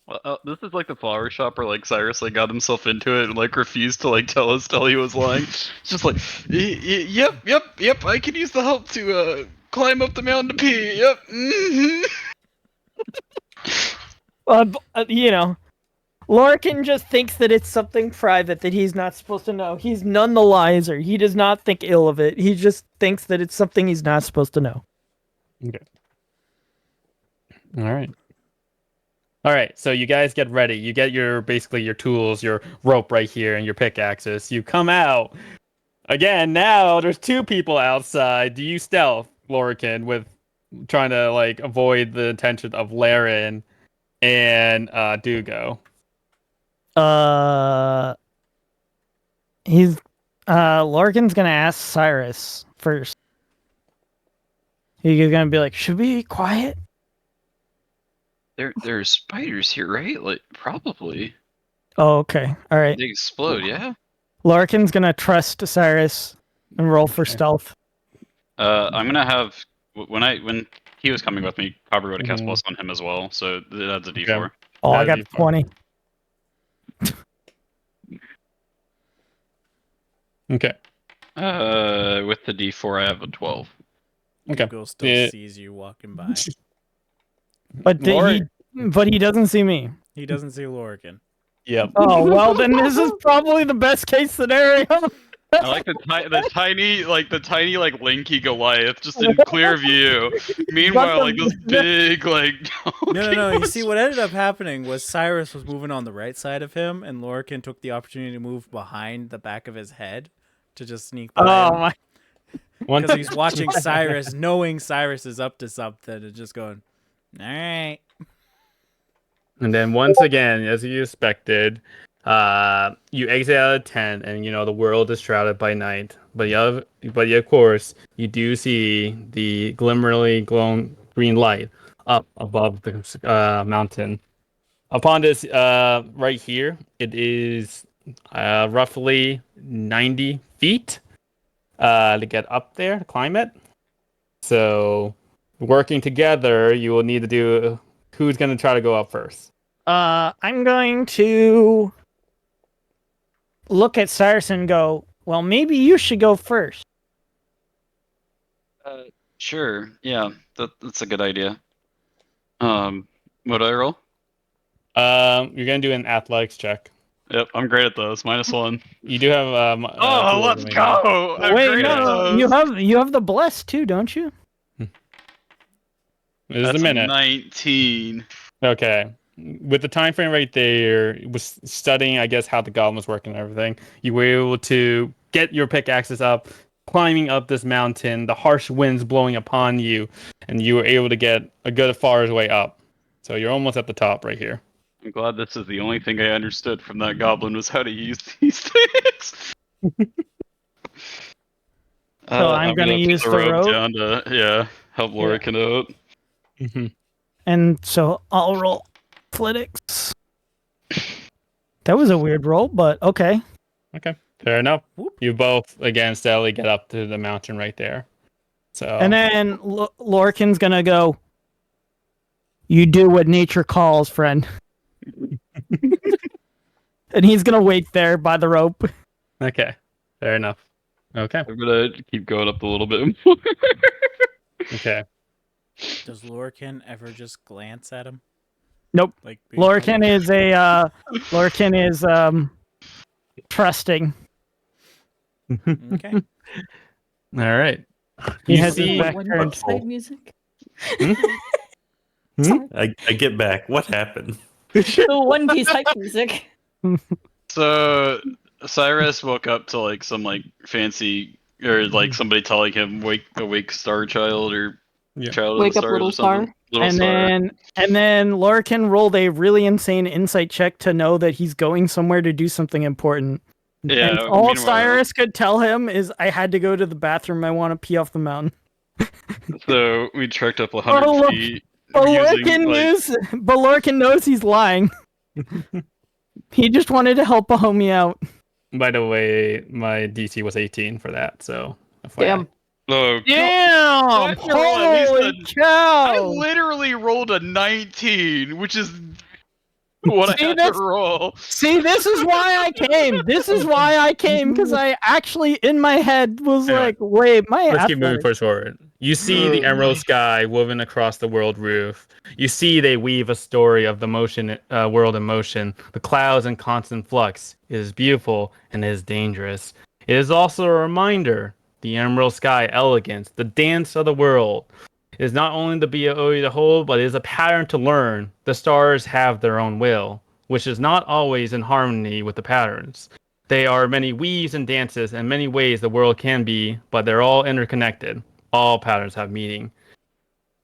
Well, this is like the flower shop where like Cyrus like got himself into it and like refused to like tell Estelle he was lying. It's just like, yep. I could use the help to climb up the mountain to pee. Yep. Lorcan just thinks that it's something private that he's not supposed to know. He's none the wiser. He does not think ill of it. He just thinks that it's something he's not supposed to know. Okay. All right, so you guys get ready. You get your tools, your rope right here, and your pickaxes. You come out. Again, now there's 2 people outside. Do you stealth, Lorcan, with trying to like avoid the attention of Laren and Dugo? Lorcan's gonna ask Cyrus first. He's gonna be like, "Should we be quiet?" There are spiders here, right? Like probably. Oh, okay. All right. They explode, yeah. Lorcan's gonna trust Cyrus and roll for stealth. I'm gonna have when he was coming with me, probably would have cast plus on him as well. So that's a D4. Okay. Oh, I got 20. Okay. With the D4, I have a 12. Okay. Google still sees you walking by. But he doesn't see me. He doesn't see Lorcan. Yep. Oh well, then this is probably the best case scenario. I like the tiny lanky Goliath just in clear view. Meanwhile, like this big No. You see, what ended up happening was Cyrus was moving on the right side of him, and Lorcan took the opportunity to move behind the back of his head to just sneak by him. Because he's watching Cyrus, knowing Cyrus is up to something, and just going, "All right." And then once again, as you expected, you exit out of the tent, and the world is shrouded by night. But of course, you do see the glimmerly glowing green light up above the mountain. Upon this, right here, it is roughly 90 feet to get up there, to climb it. So, working together, you will need to do. Who's going to try to go up first? I'm going to look at Cyrus and go, "Well, maybe you should go first." Sure. Yeah, that's a good idea. What do I roll? You're going to do an athletics check. Yep, I'm great at those. -1. You do have. Let's go! Wait, no, you have the bless too, don't you? There's a minute. 19. Okay. With the time frame right there, was studying, I guess, how the goblin was working and everything. You were able to get your pickaxes up, climbing up this mountain, the harsh winds blowing upon you, and you were able to get a good far way up. So you're almost at the top right here. I'm glad this is the only thing I understood from that goblin was how to use these things. So I'm gonna use the rope down to help Lorcan out. Mm-hmm. And so I'll roll athletics. That was a weird roll, but okay. Okay, fair enough. You both, again, steadily get up to the mountain right there. So. And then Lorcan's gonna go, "You do what nature calls, friend." And he's gonna wait there by the rope. Okay, fair enough. Okay. I'm gonna keep going up a little bit more. Okay. Does Lorcan ever just glance at him? Nope. Like Lorcan is trusting. Okay. All right. He has his see back One turned. side music. I get back. What happened? The One Piece hype music. So Cyrus woke up to like some like fancy or like somebody telling him awake star child or child Wake of the up, stars little or something. star. Little And star. then Lorcan rolled a really insane insight check to know that he's going somewhere to do something important. Yeah. And all meanwhile- Cyrus could tell him is, "I had to go to the bathroom. I want to pee off the mountain." So we trekked up 100 Oh, feet. But using, Lorcan knows he's lying. He just wanted to help a homie out. By the way, my DC was 18 for that, so FYI. Damn. Oh, Damn! Glad you roll at least Holy I cow! literally rolled a 19, which is what I See, had to that's- roll. See, this is why I came. This is why I came, because I actually, in my head, was Anyway, like, wait, my Let's keep moving athletic. first forward. You see the emerald sky woven across the world roof. You see they weave a story of the motion, world in motion. The clouds in constant flux. It is beautiful and it is dangerous. It is also a reminder, the emerald sky elegance, the dance of the world. It is not only the beauty to hold, but it is a pattern to learn. The stars have their own will, which is not always in harmony with the patterns. They are many weaves and dances and many ways the world can be, but they're all interconnected. All patterns have meaning.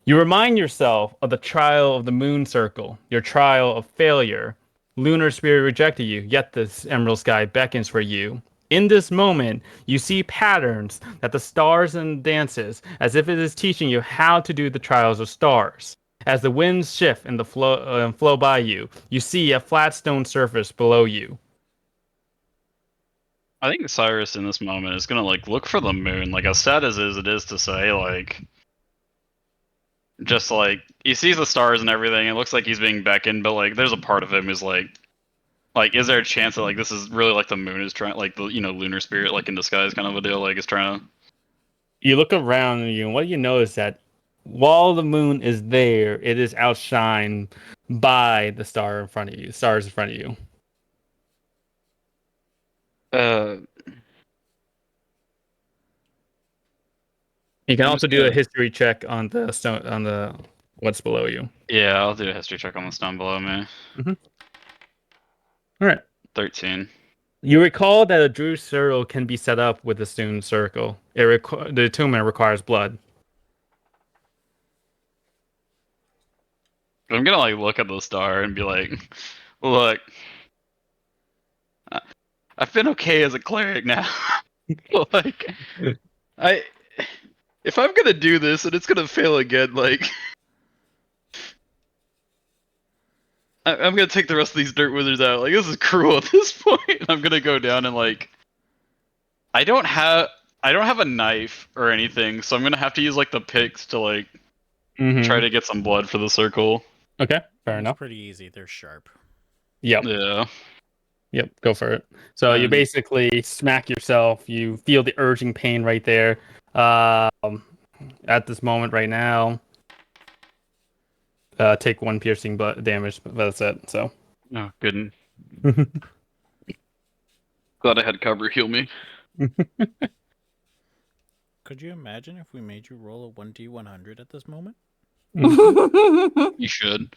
You remind yourself of the trial of the moon circle, your trial of failure. Lunar spirit rejected you, yet this emerald sky beckons for you. In this moment, you see patterns that the stars and dances, as if it is teaching you how to do the trials of stars. As the winds shift and the flow by you, you see a flat stone surface below you. I think Cyrus in this moment is gonna like look for the moon, like as sad as it is to say, like just like he sees the stars and everything. It looks like he's being beckoned, but like there's a part of him is like, is there a chance that like this is really like the moon is trying, like the lunar spirit like in disguise kind of a deal, like is trying to. You look around you, and what you know is that while the moon is there, it is outshined by the star in front of you. Stars in front of you. You can I'm also just do a gonna- history check on the stone on the what's below you. Yeah, I'll do a history check on the stone below me. All right. 13. You recall that a Druid circle can be set up with a stone circle. The attunement requires blood. I'm gonna like look at the star and be like, look, I've been okay as a cleric now. Like, if I'm gonna do this and it's gonna fail again, like, I'm gonna take the rest of these dirt wizards out. Like, this is cruel at this point. I'm gonna go down and like, I don't have a knife or anything, so I'm gonna have to use like the picks to like try to get some blood for the circle. Okay, fair It's enough. pretty easy. They're sharp. Yep. Yeah. Yep, go for it. So you basically smack yourself. You feel the urging pain right there. At this moment right now, take 1 piercing damage, but that's it. So. Oh, good. Glad I had cover heal me. Could you imagine if we made you roll a 1d100 at this moment? You should.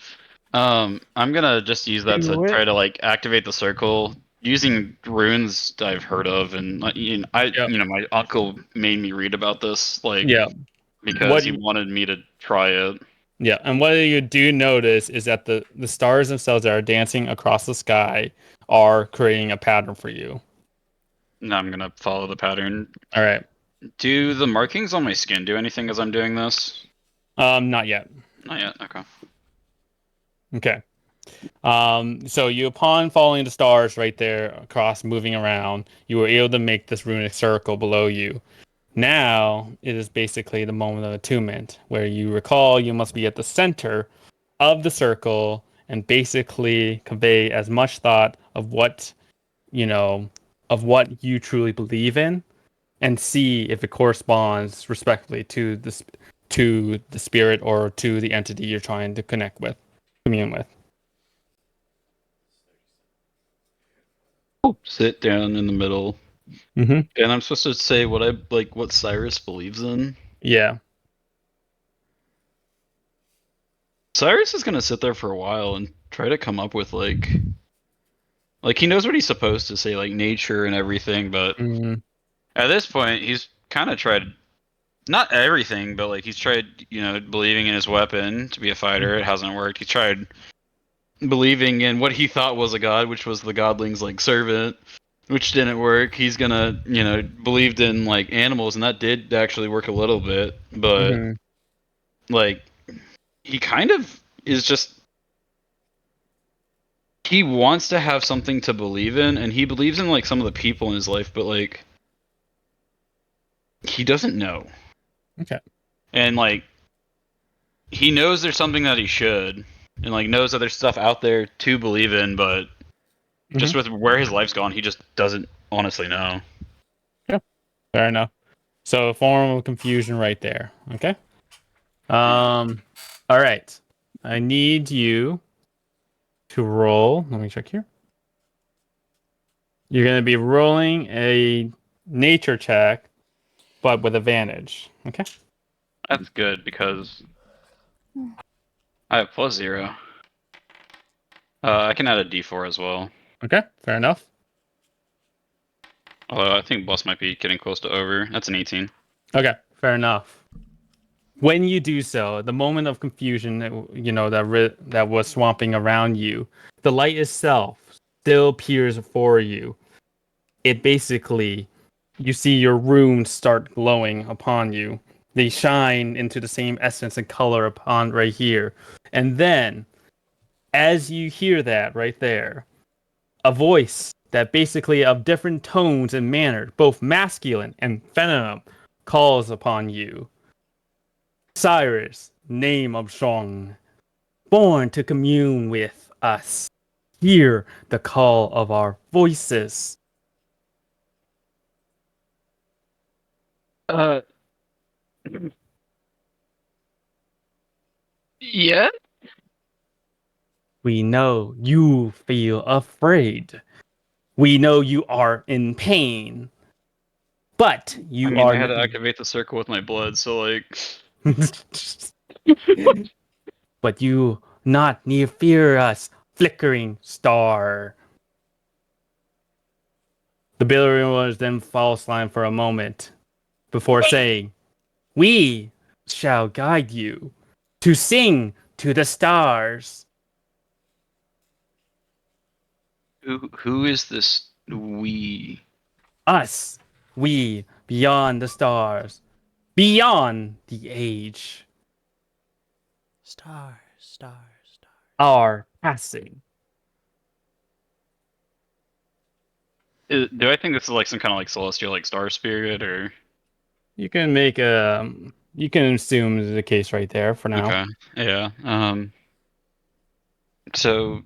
I'm gonna just use that to Do it. try to like activate the circle using runes I've heard of, and my uncle made me read about this, like, because he wanted me to try it. Yeah, and what you do notice is that the stars themselves that are dancing across the sky are creating a pattern for you. Now I'm gonna follow the pattern. All right. Do the markings on my skin do anything as I'm doing this? Not yet. Not yet. Okay. Okay. So you, upon following the stars right there across, moving around, you were able to make this runic circle below you. Now it is basically the moment of attunement, where you recall you must be at the center of the circle and basically convey as much thought of what you truly believe in, and see if it corresponds respectively to the spirit or to the entity you're trying to commune with. Sit down in the middle. Mm-hmm. And I'm supposed to say what Cyrus believes in. Yeah. Cyrus is gonna sit there for a while and try to come up with like he knows what he's supposed to say, like nature and everything, but at this point he's kind of tried, not everything, but like he's tried, believing in his weapon to be a fighter. It hasn't worked. He tried believing in what he thought was a god, which was the godling's like servant, which didn't work. He's gonna, believed in like animals, and that did actually work a little bit, but like he kind of is just he wants to have something to believe in, and he believes in like some of the people in his life, but like he doesn't know. Okay. And like he knows there's something that he should, and like knows that there's stuff out there to believe in, but just with where his life's gone, he just doesn't honestly know. Fair enough. So a form of confusion right there. Okay. All right. I need you to roll. Let me check here. You're going to be rolling a nature check, but with advantage. Okay. That's good because I have +0. I can add a D4 as well. Okay. Fair enough. Although I think Boss might be getting close to over. That's an 18. Okay. Fair enough. When you do so, the moment of confusion, that was swamping around you, the light itself still appears for you. It basically, you see your runes start glowing upon you. They shine into the same essence and color upon right here. And then, as you hear that right there, a voice that basically of different tones and manner, both masculine and feminine, calls upon you. Cyrus, name of Shong, born to commune with us. Hear the call of our voices. Yeah? We know you feel afraid. We know you are in pain. But you I are. had to activate the circle with my blood, so like. But you not need fear us, flickering star. The billowing was then false line for a moment before saying, "We shall guide you to sing to the stars." Who is this we? Us, we beyond the stars, beyond the age, Stars, stars, stars. are passing. Do I think this is like some kind of like celestial like star spirit or? You can you can assume the case right there for now. Okay. Yeah. So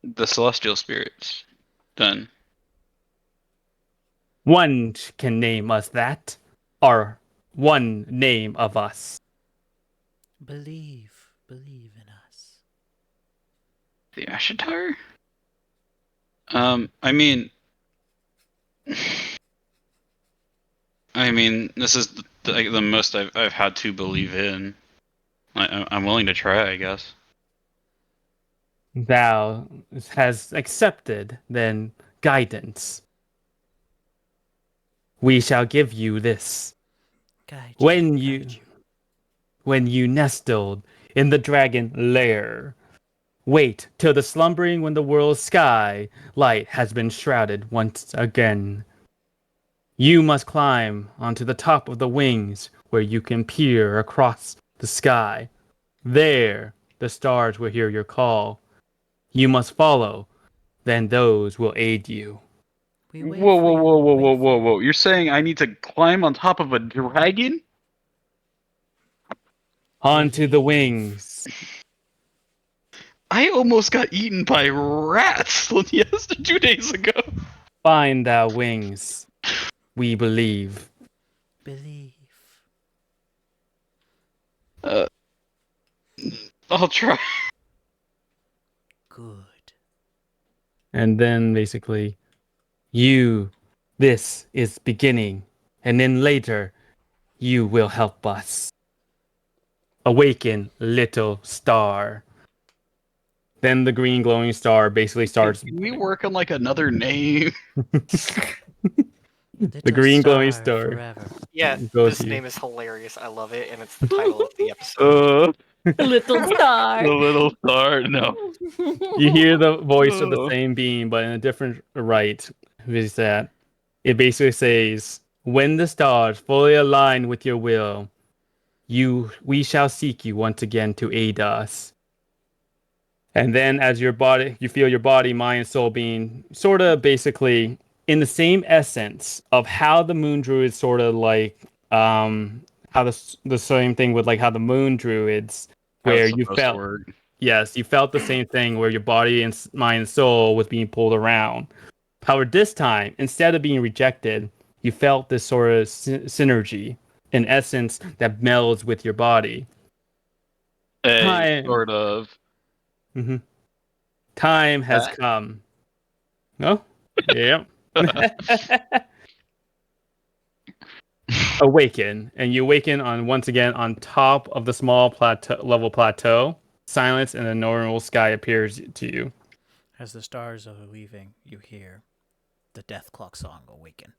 the celestial spirits, then. One can name us that, or one name of us. Believe in us. The Ashitar? I mean, this is the most I've had to believe in. I'm willing to try, I guess. Thou has accepted then guidance. We shall give you this. Guide When guide when you nestled in the dragon lair, wait till the slumbering when the world's sky light has been shrouded once again. You must climb onto the top of the wings where you can peer across the sky. There, the stars will hear your call. You must follow, then those will aid you. We wait Whoa, for whoa, you, whoa, whoa, wait whoa, for whoa, you. whoa! You're saying I need to climb on top of a dragon? Onto the wings. I almost got eaten by rats yes 2 days ago. Find thou wings. We believe. Believe. I'll try. Good. And then basically, this is beginning. And then later, you will help us. Awaken, little star. Then the green glowing star basically starts. Can we work on like another name? The green glowing star forever. Yeah, goes this to you. name is hilarious. I love it, and it's the title of the episode. Little star. The little star. No. You hear the voice of the Oh. same being, but in a different right. Is that it basically says, "When the stars fully align with your will, we shall seek you once again to aid us. And then as you feel your body, mind, and soul being sort of basically in the same essence of how the moon druids sort of like how the same thing with like how the moon druids How where it's you supposed to felt work. yes, you felt the same thing where your body and mind and soul was being pulled around. However, this time, instead of being rejected, you felt this sort of synergy, in essence, that melds with your body. Time, Sort of. hmm time has come. Oh, yeah. Awaken, and you awaken on once again on top of the small plateau. Silence and a normal sky appears to you. As the stars are leaving, you hear the death clock song awaken.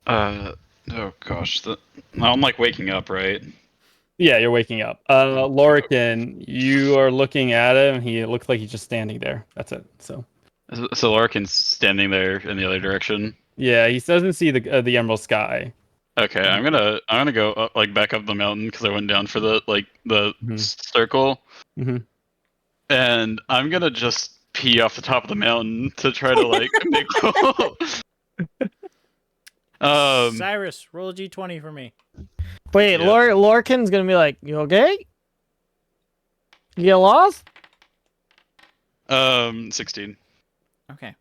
Oh gosh. I'm like waking up, right? Yeah, you're waking up. Lorican, you are looking at him. He looks like he's just standing there. That's it. So Larkin's standing there in the other direction. yeah, he doesn't see the emerald sky. Okay, I'm gonna go up, like back up the mountain because I went down for the Mhm. circle, Mhm. and I'm gonna just pee off the top of the mountain to try to like make. Cyrus, roll a d20 for me. Wait, Yeah. Lorcan's gonna be like, "You okay? You get lost?" 16. Okay.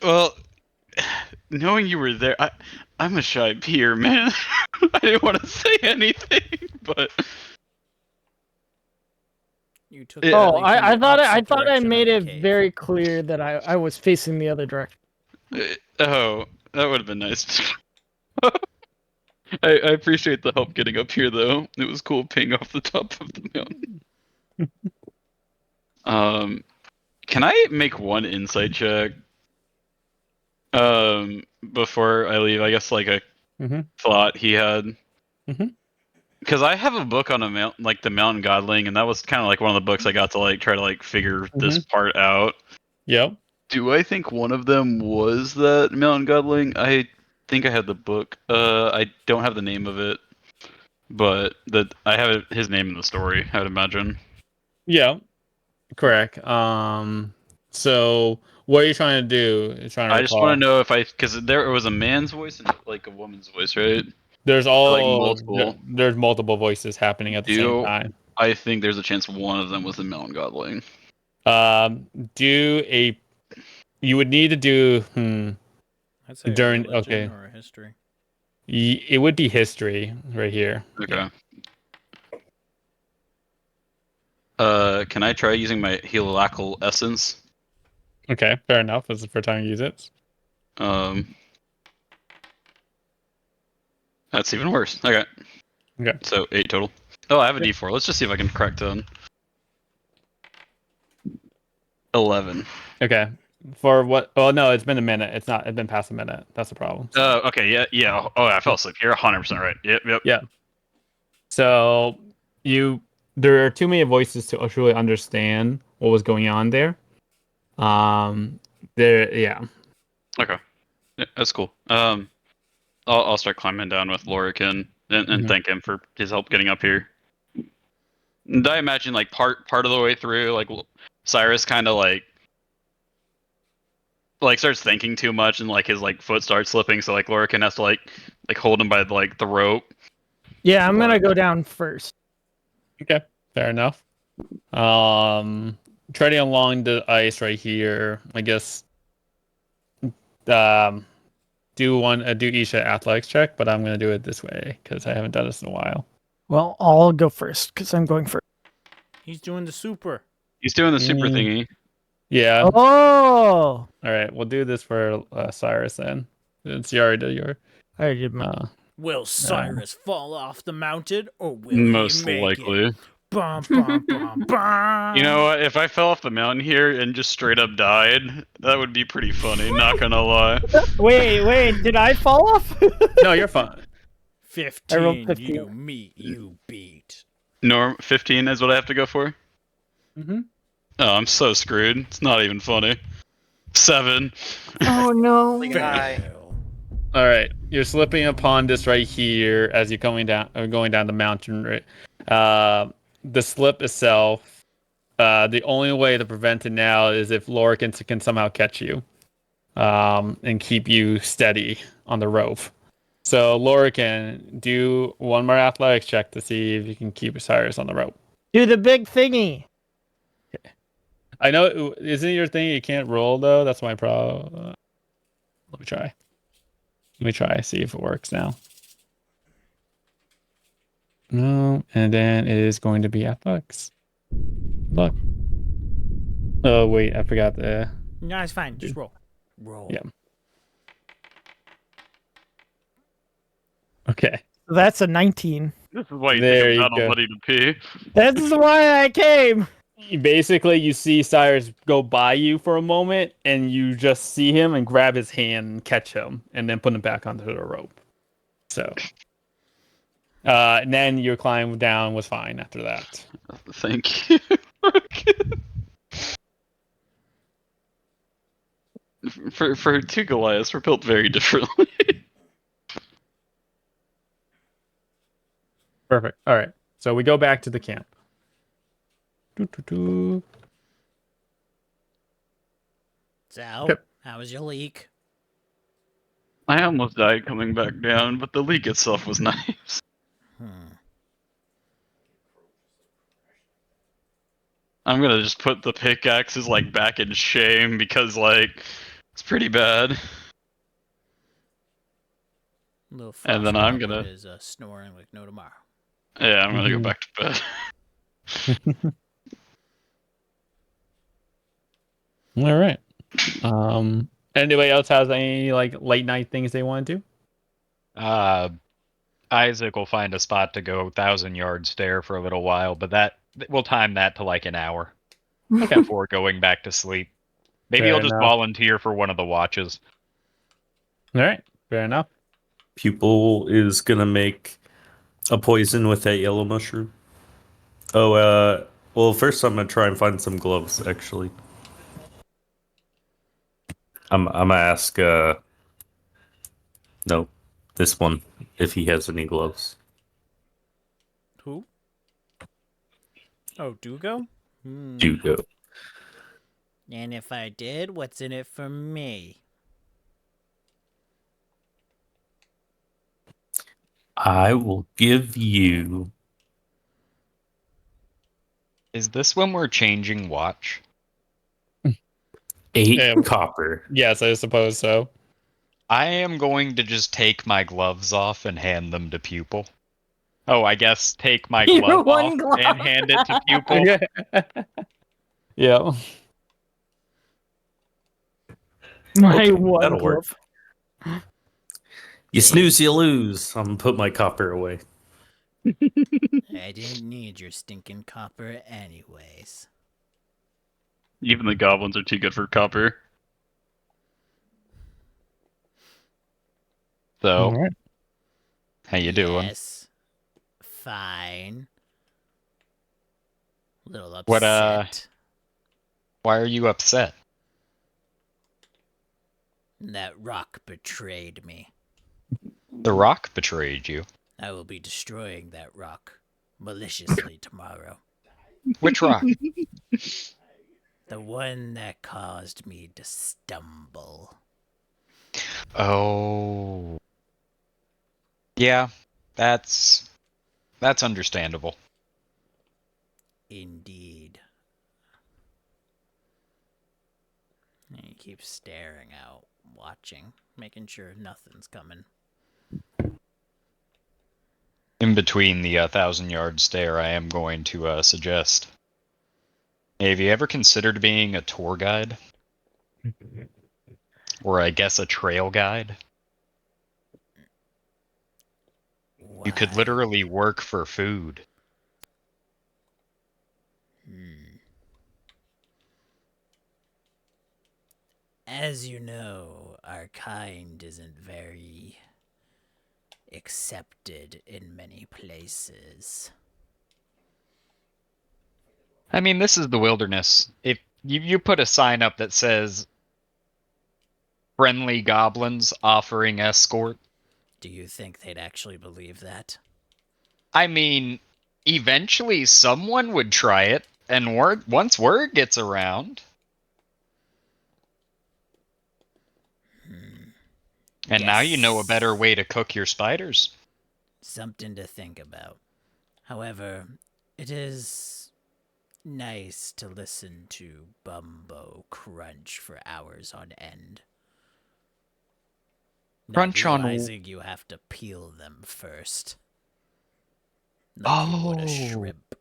Well, knowing you were there, I'm a shy peer, man. I didn't want to say anything, but You took. Yeah. the Oh, leap in I the thought opposite I direction made of it the cave. very clear that I was facing the other direction. oh, that would have been nice. I appreciate the help getting up here, though. It was cool peeing off the top of the mountain. Can I make one insight check? Before I leave, I guess like a Mhm. thought he had. Mhm. Because I have a book on a mountain, like the Mountain Godling, and that was kind of like one of the books I got to like try to like figure this part out. Yep. Do I think one of them was that Mountain Godling? I think I had the book. I don't have the name of it, but I have his name in the story. I would imagine. Yeah. Correct. So what are you trying to do? You're trying to I just want recall. to know if because there was a man's voice and like a woman's voice, right? There's Like multiple. there's multiple voices happening at the same Do time. I think there's a chance one of them was the Mountain Godling? Do a. You would need to do. I'd say During a religion okay. or a history. It would be history right here. Okay. Can I try using my Heliacal Essence? Okay, fair enough. This is the first time you use it. That's even worse. Okay. Okay. So 8 total. Oh, I have a D4. Let's just see if I can crack 10. 11. Okay. For what? Oh no, it's been a minute. It's not. It's been past a minute. That's the problem. Okay. Yeah. Oh, I fell asleep. You're 100% right. Yep. Yeah. So there are too many voices to truly understand what was going on there. Yeah. Okay. Yeah, that's cool. I'll start climbing down with Lorican and thank him for his help getting up here. And I imagine like part of the way through, like Cyrus kind of like starts thinking too much and like his like foot starts slipping, so like Lorican has to like hold him by like the rope. Yeah, I'm gonna go down first. Okay. Fair enough. Treading along the ice right here. I guess. Do each an athletics check, but I'm gonna do it this way because I haven't done this in a while. Well, I'll go first because I'm going first. He's doing the super. He's doing the super thingy. Yeah. Oh, All right, we'll do this for Cyrus then. Since you already did your. I already did my. Will Cyrus fall off the mountain or will Most he make likely. it? Bum, bum, bum, bum. You know what? If I fell off the mountain here and just straight up died, that would be pretty funny. Not gonna lie. Wait, did I fall off? No, you're fine. 15, 15. you meet, you beat. Norm 15 is what I have to go for. Mm-hmm. Oh, I'm so screwed. It's not even funny. 7. Oh no. Fail. All right, you're slipping upon this right here as you're going down the mountain. Right, The slip itself, the only way to prevent it now is if Lorcan can somehow catch you, and keep you steady on the rope. So Lorcan, do one more athletics check to see if you can keep Osiris on the rope. Do the big thingy. I know, isn't your thing you can't roll though? That's my problem. Let me try. See if it works now. No, and then it is going to be athletics. Look. Oh wait, I forgot the. No, it's fine. Just roll. Roll. Yeah. Okay. That's a 19. This is why you There take you a battle go. buddy to pee. This is why I came. Basically, you see Cyrus go by you for a moment, and you just see him and grab his hand and catch him, and then put him back onto the rope. So, and then your climb down was fine after that. Thank you. For two Goliaths, we're built very differently. Perfect. All right. So we go back to the camp. So, Yep. how was your leak? I almost died coming back down, but the leak itself was nice. I'm gonna just put the pickaxes like back in shame because like it's pretty bad. Little And then I'm Frostpuppet gonna- is snoring like no tomorrow. Yeah, I'm gonna go back to bed. All right. Anybody else has any like late night things they want to do? Isaac will find a spot to go 1,000-yard stare for a little while, but we'll time that to like an hour before going back to sleep. Maybe Fair he'll just enough. volunteer for one of the watches. All right. Fair enough. Pupil is gonna make a poison with that yellow mushroom. Oh, well, first I'm gonna try and find some gloves. Actually, I'm gonna ask. No, this one, if he has any gloves. Who? Oh, Dugo? Hmm. Dugo. And if I did, what's in it for me? I will give you. Is this when we're changing watch? 8 Yeah. copper. Yes, I suppose so. I am going to just take my gloves off and hand them to Pupil. Oh, I guess take my Your glove one off glove. and hand it to Pupil. Yeah. My Okay, one that'll work. glove. You snooze, you lose. I'm gonna put my copper away. I didn't need your stinking copper anyways. Even the goblins are too good for copper. So, All right. how you doing? Yes. Fine. Little upset. What, why are you upset? That rock betrayed me. The rock betrayed you. I will be destroying that rock maliciously tomorrow. Which rock? The one that caused me to stumble. Oh. Yeah, that's understandable. Indeed. And he keeps staring out, watching, making sure nothing's coming. In between the 1,000-yard stare, I am going to suggest. Hey, have you ever considered being a tour guide? Or I guess a trail guide? You could Why? literally work for food. As you know, our kind isn't very accepted in many places. I mean, this is the wilderness. If you put a sign up that says friendly goblins offering escort, Do you think they'd actually believe that? I mean, eventually someone would try it, and once word gets around. And now you know a better way to cook your spiders. Something to think about. However, it is nice to listen to Bumbo crunch for hours on end. Crunch Not on- realizing you have to peel them first. Like you would a shrimp.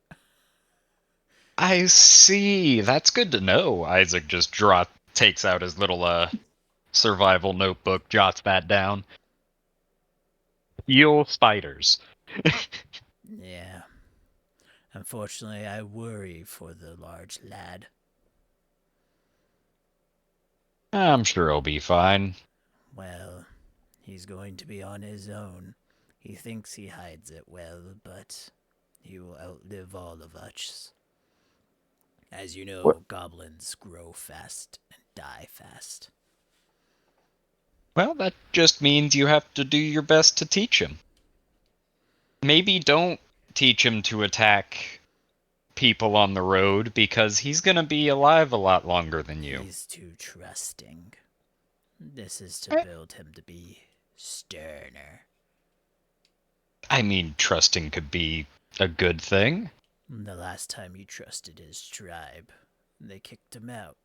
I see. That's good to know. Isaac just takes out his little survival notebook, jots that down. Peel spiders. Yeah. Unfortunately, I worry for the large lad. I'm sure he'll be fine. Well, he's going to be on his own. He thinks he hides it well, but he will outlive all of us. As you know, goblins grow fast and die fast. Well, that just means you have to do your best to teach him. Maybe don't teach him to attack people on the road, because he's gonna be alive a lot longer than you. He's too trusting. This is to build him to be sterner. I mean, trusting could be a good thing. The last time you trusted his tribe, they kicked him out.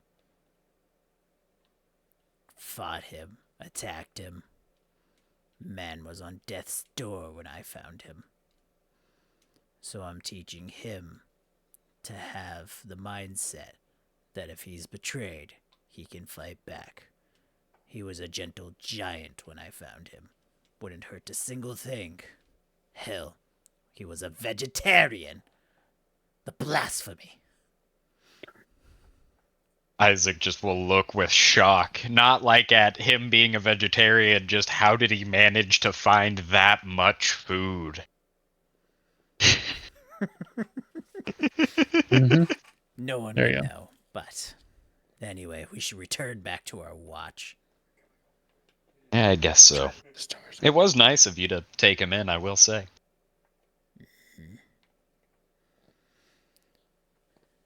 Fought him, attacked him. Man was on death's door when I found him. So I'm teaching him to have the mindset that if he's betrayed, he can fight back. He was a gentle giant when I found him. Wouldn't hurt a single thing. Hell, he was a vegetarian. The blasphemy. Isaac just will look with shock, not like at him being a vegetarian, just how did he manage to find that much food? No one There would you go. know. But anyway, we should return back to our watch. Yeah, I guess so. It was nice of you to take him in, I will say.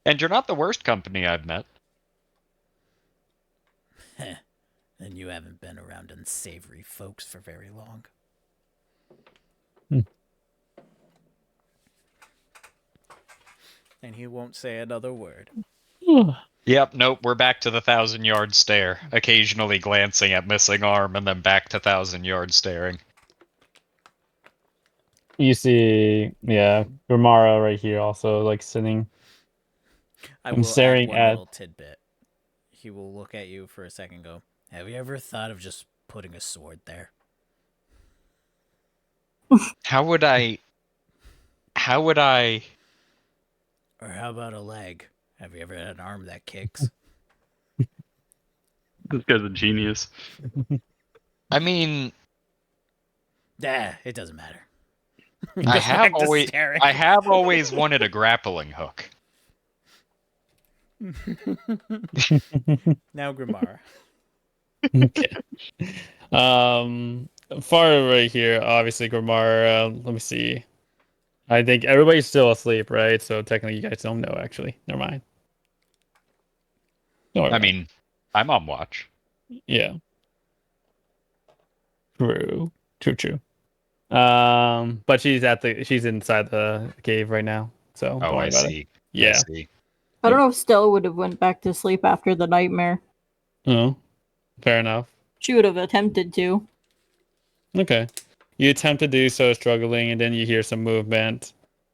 And you're not the worst company I've met. And you haven't been around unsavory folks for very long. And he won't say another word. Yep, nope, we're back to the 1,000-yard stare, occasionally glancing at missing arm, and then back to 1,000-yard staring. You see, yeah, Grimara right here also like sitting. I I'm will staring add one at- little tidbit. He will look at you for a second and go, Have you ever thought of just putting a sword there? How would I... Or how about a leg? Have you ever had an arm that kicks? This guy's a genius. I mean, It doesn't matter. I have back to always... staring. I have always wanted a grappling hook. now Grimara. Okay. Far right here, obviously Grimara. Let me see. I think everybody's still asleep, right? So technically, you guys don't know. Actually, never mind. Don't worry I about it. mean, I'm on watch. Yeah. True. True. But she's inside the cave right now. So don't Oh, worry I about it. see. Yeah. I see. I don't know if Stella would have went back to sleep after the nightmare. Oh, fair enough. She would have attempted to. Okay. You attempt to do so, struggling, and then you hear some movement.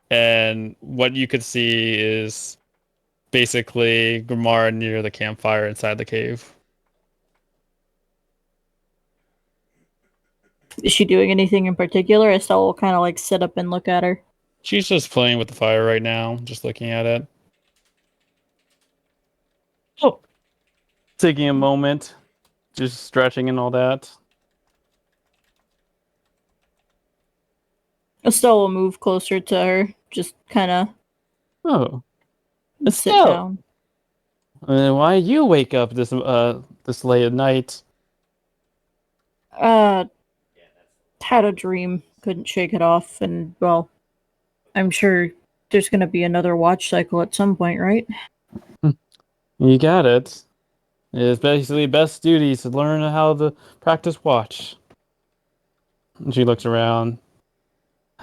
And what you could see is basically Grimara near the campfire inside the cave. Is she doing anything in particular? Estelle will kind of like sit up and look at her. She's just playing with the fire right now, just looking at it. Oh. Taking a moment, just stretching and all that. Estelle will move closer to her, just kind of Oh. sit Estelle! down. Why you wake up this late at night? Had a dream, couldn't shake it off, and well, I'm sure there's gonna be another watch cycle at some point, right? You got it. It's basically best duties to learn how to practice watch. And she looks around.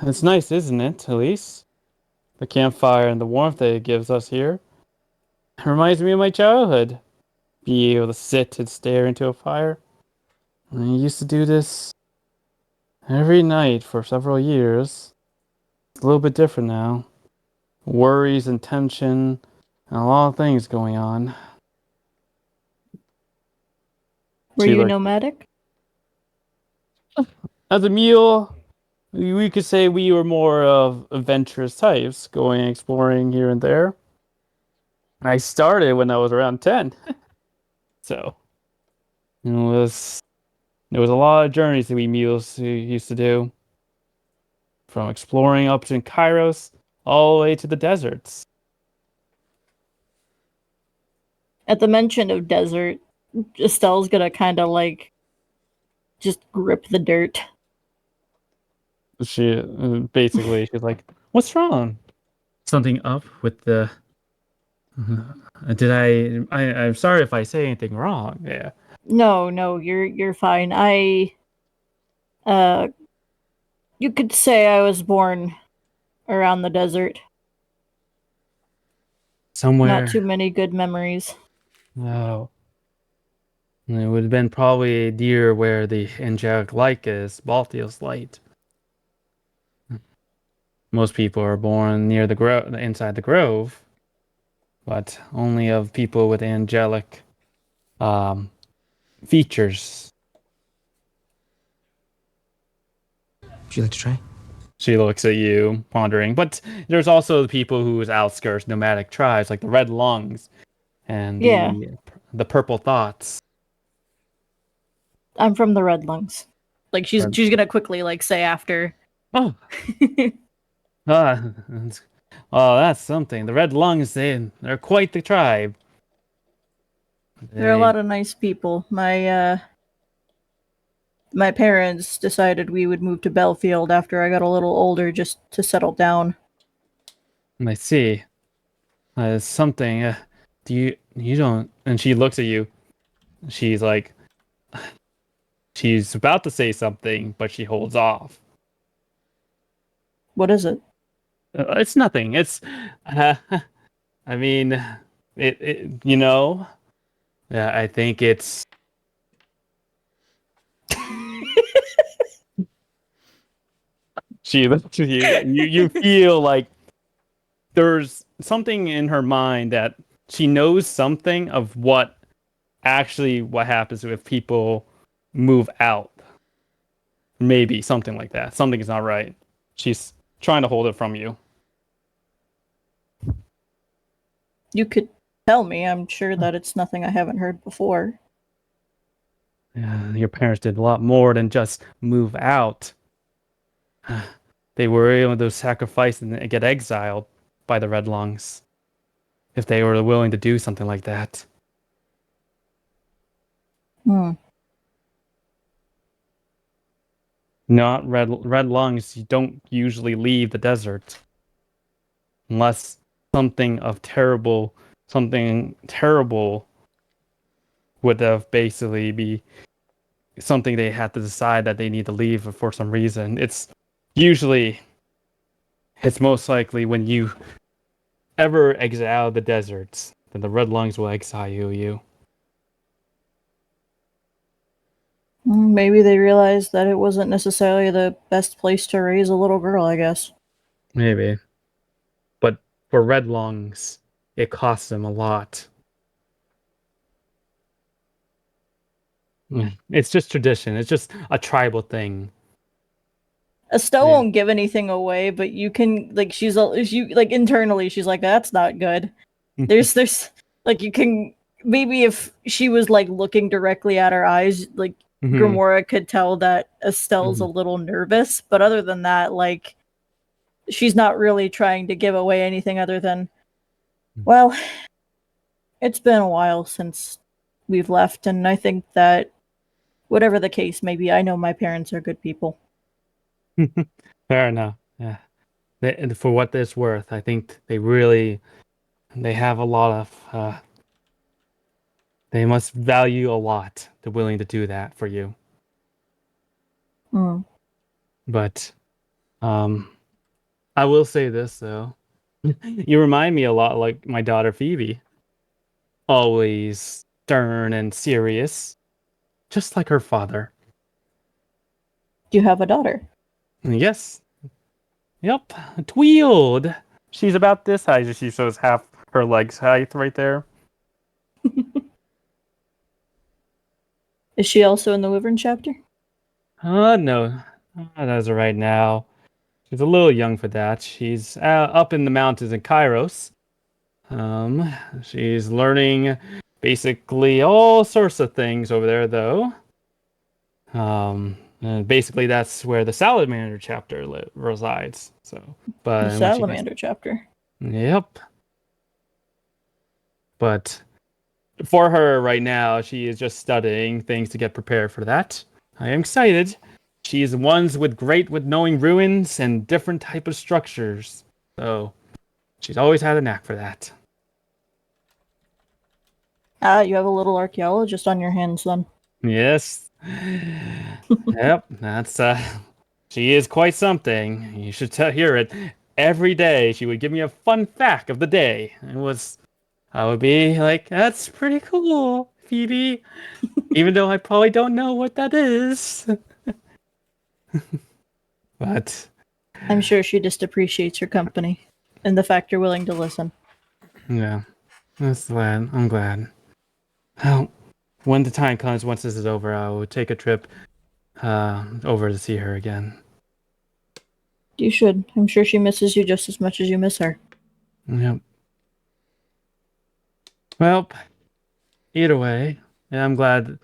It's nice, isn't it, Elise? The campfire and the warmth that it gives us here. It reminds me of my childhood. Be able to sit and stare into a fire. I used to do this every night for several years. It's a little bit different now. Worries and tension and a lot of things going on. Were She you looked- nomadic? As a mule, we could say we were more of adventurous types, going exploring here and there. I started when I was around 10. So it was a lot of journeys that we mules used to do. From exploring up to Kairos all the way to the deserts. At the mention of desert, Estelle's gonna kind of like just grip the dirt. She basically she's like, "What's wrong? Something up with the? Did I'm sorry if I say anything wrong. Yeah. No, you're fine. Uh, you could say I was born around the desert. Somewhere. Not too many good memories. Oh. It would have been probably near where the angelic light is, Baltiel's light. Most people are born near the inside the grove, but only of people with angelic features. Would you like to try? She looks at you, pondering. But there's also the people whose outskirts, nomadic tribes, like the Red Lungs and Yeah. the Purple Thoughts. I'm from the Red Lungs. Like she's Red- gonna quickly like say after. Oh, ah, oh, that's something. The Red Lungs, they're quite the tribe. There are a lot of nice people. My parents decided we would move to Belfield after I got a little older just to settle down. I see. Something. You don't? And she looks at you. She's like, she's about to say something, but she holds off. What is it? It's nothing. It's, I mean, you know, yeah, I think it's. She looks at you. You feel like there's something in her mind that she knows something of what happens if people move out. Maybe something like that. Something is not right. She's trying to hold it from you. You could tell me. I'm sure that it's nothing I haven't heard before. Yeah, your parents did a lot more than just move out. They were able to sacrifice and get exiled by the Red Lungs. If they were willing to do something like that. Not red lungs, you don't usually leave the desert. Unless something terrible would have basically be something they had to decide that they need to leave for some reason. It's most likely when you ever exile the deserts, then the Red Lungs will exile you. Maybe they realized that it wasn't necessarily the best place to raise a little girl, I guess. Maybe. But for Red Lungs, it costs them a lot. It's just tradition. It's just a tribal thing. Estelle Yeah. won't give anything away, but you can like internally she's like that's not good. There's like you can maybe if she was like looking directly at her eyes, like Grimora could tell that Estelle's a little nervous, but other than that, like she's not really trying to give away anything other than well, it's been a while since we've left, and I think that whatever the case may be, I know my parents are good people. Fair enough. Yeah. And for what it's worth, I think they have a lot of they must value a lot. They're willing to do that for you. Hmm. But I will say this though. You remind me a lot like my daughter Phoebe. Always stern and serious, just like her father. Do you have a daughter? Yes. Yep. Tweeled. She's about this high. She shows half her legs height right there. Is she also in the Wyvern Chapter? No. Not as of right now. She's a little young for that. She's up in the mountains in Kairos. She's learning basically all sorts of things over there, though. And basically that's where the Salamander chapter resides. So, but The when she Salamander Chapter. yep. But for her right now, she is just studying things to get prepared for that. I am excited. She is ones with great with knowing ruins and different type of structures. So she's always had a knack for that. Ah, you have a little archaeologist on your hands then. Yes. Yep. That's she is quite something. You should hear it. Every day she would give me a fun fact of the day. I would be like, that's pretty cool, Phoebe. Even though I probably don't know what that is. But I'm sure she just appreciates your company and the fact you're willing to listen. yeah, that's glad. I'm glad. Well, when the time comes, once this is over, I will take a trip over to see her again. You should. I'm sure she misses you just as much as you miss her. Yep. Well, either way, yeah, I'm glad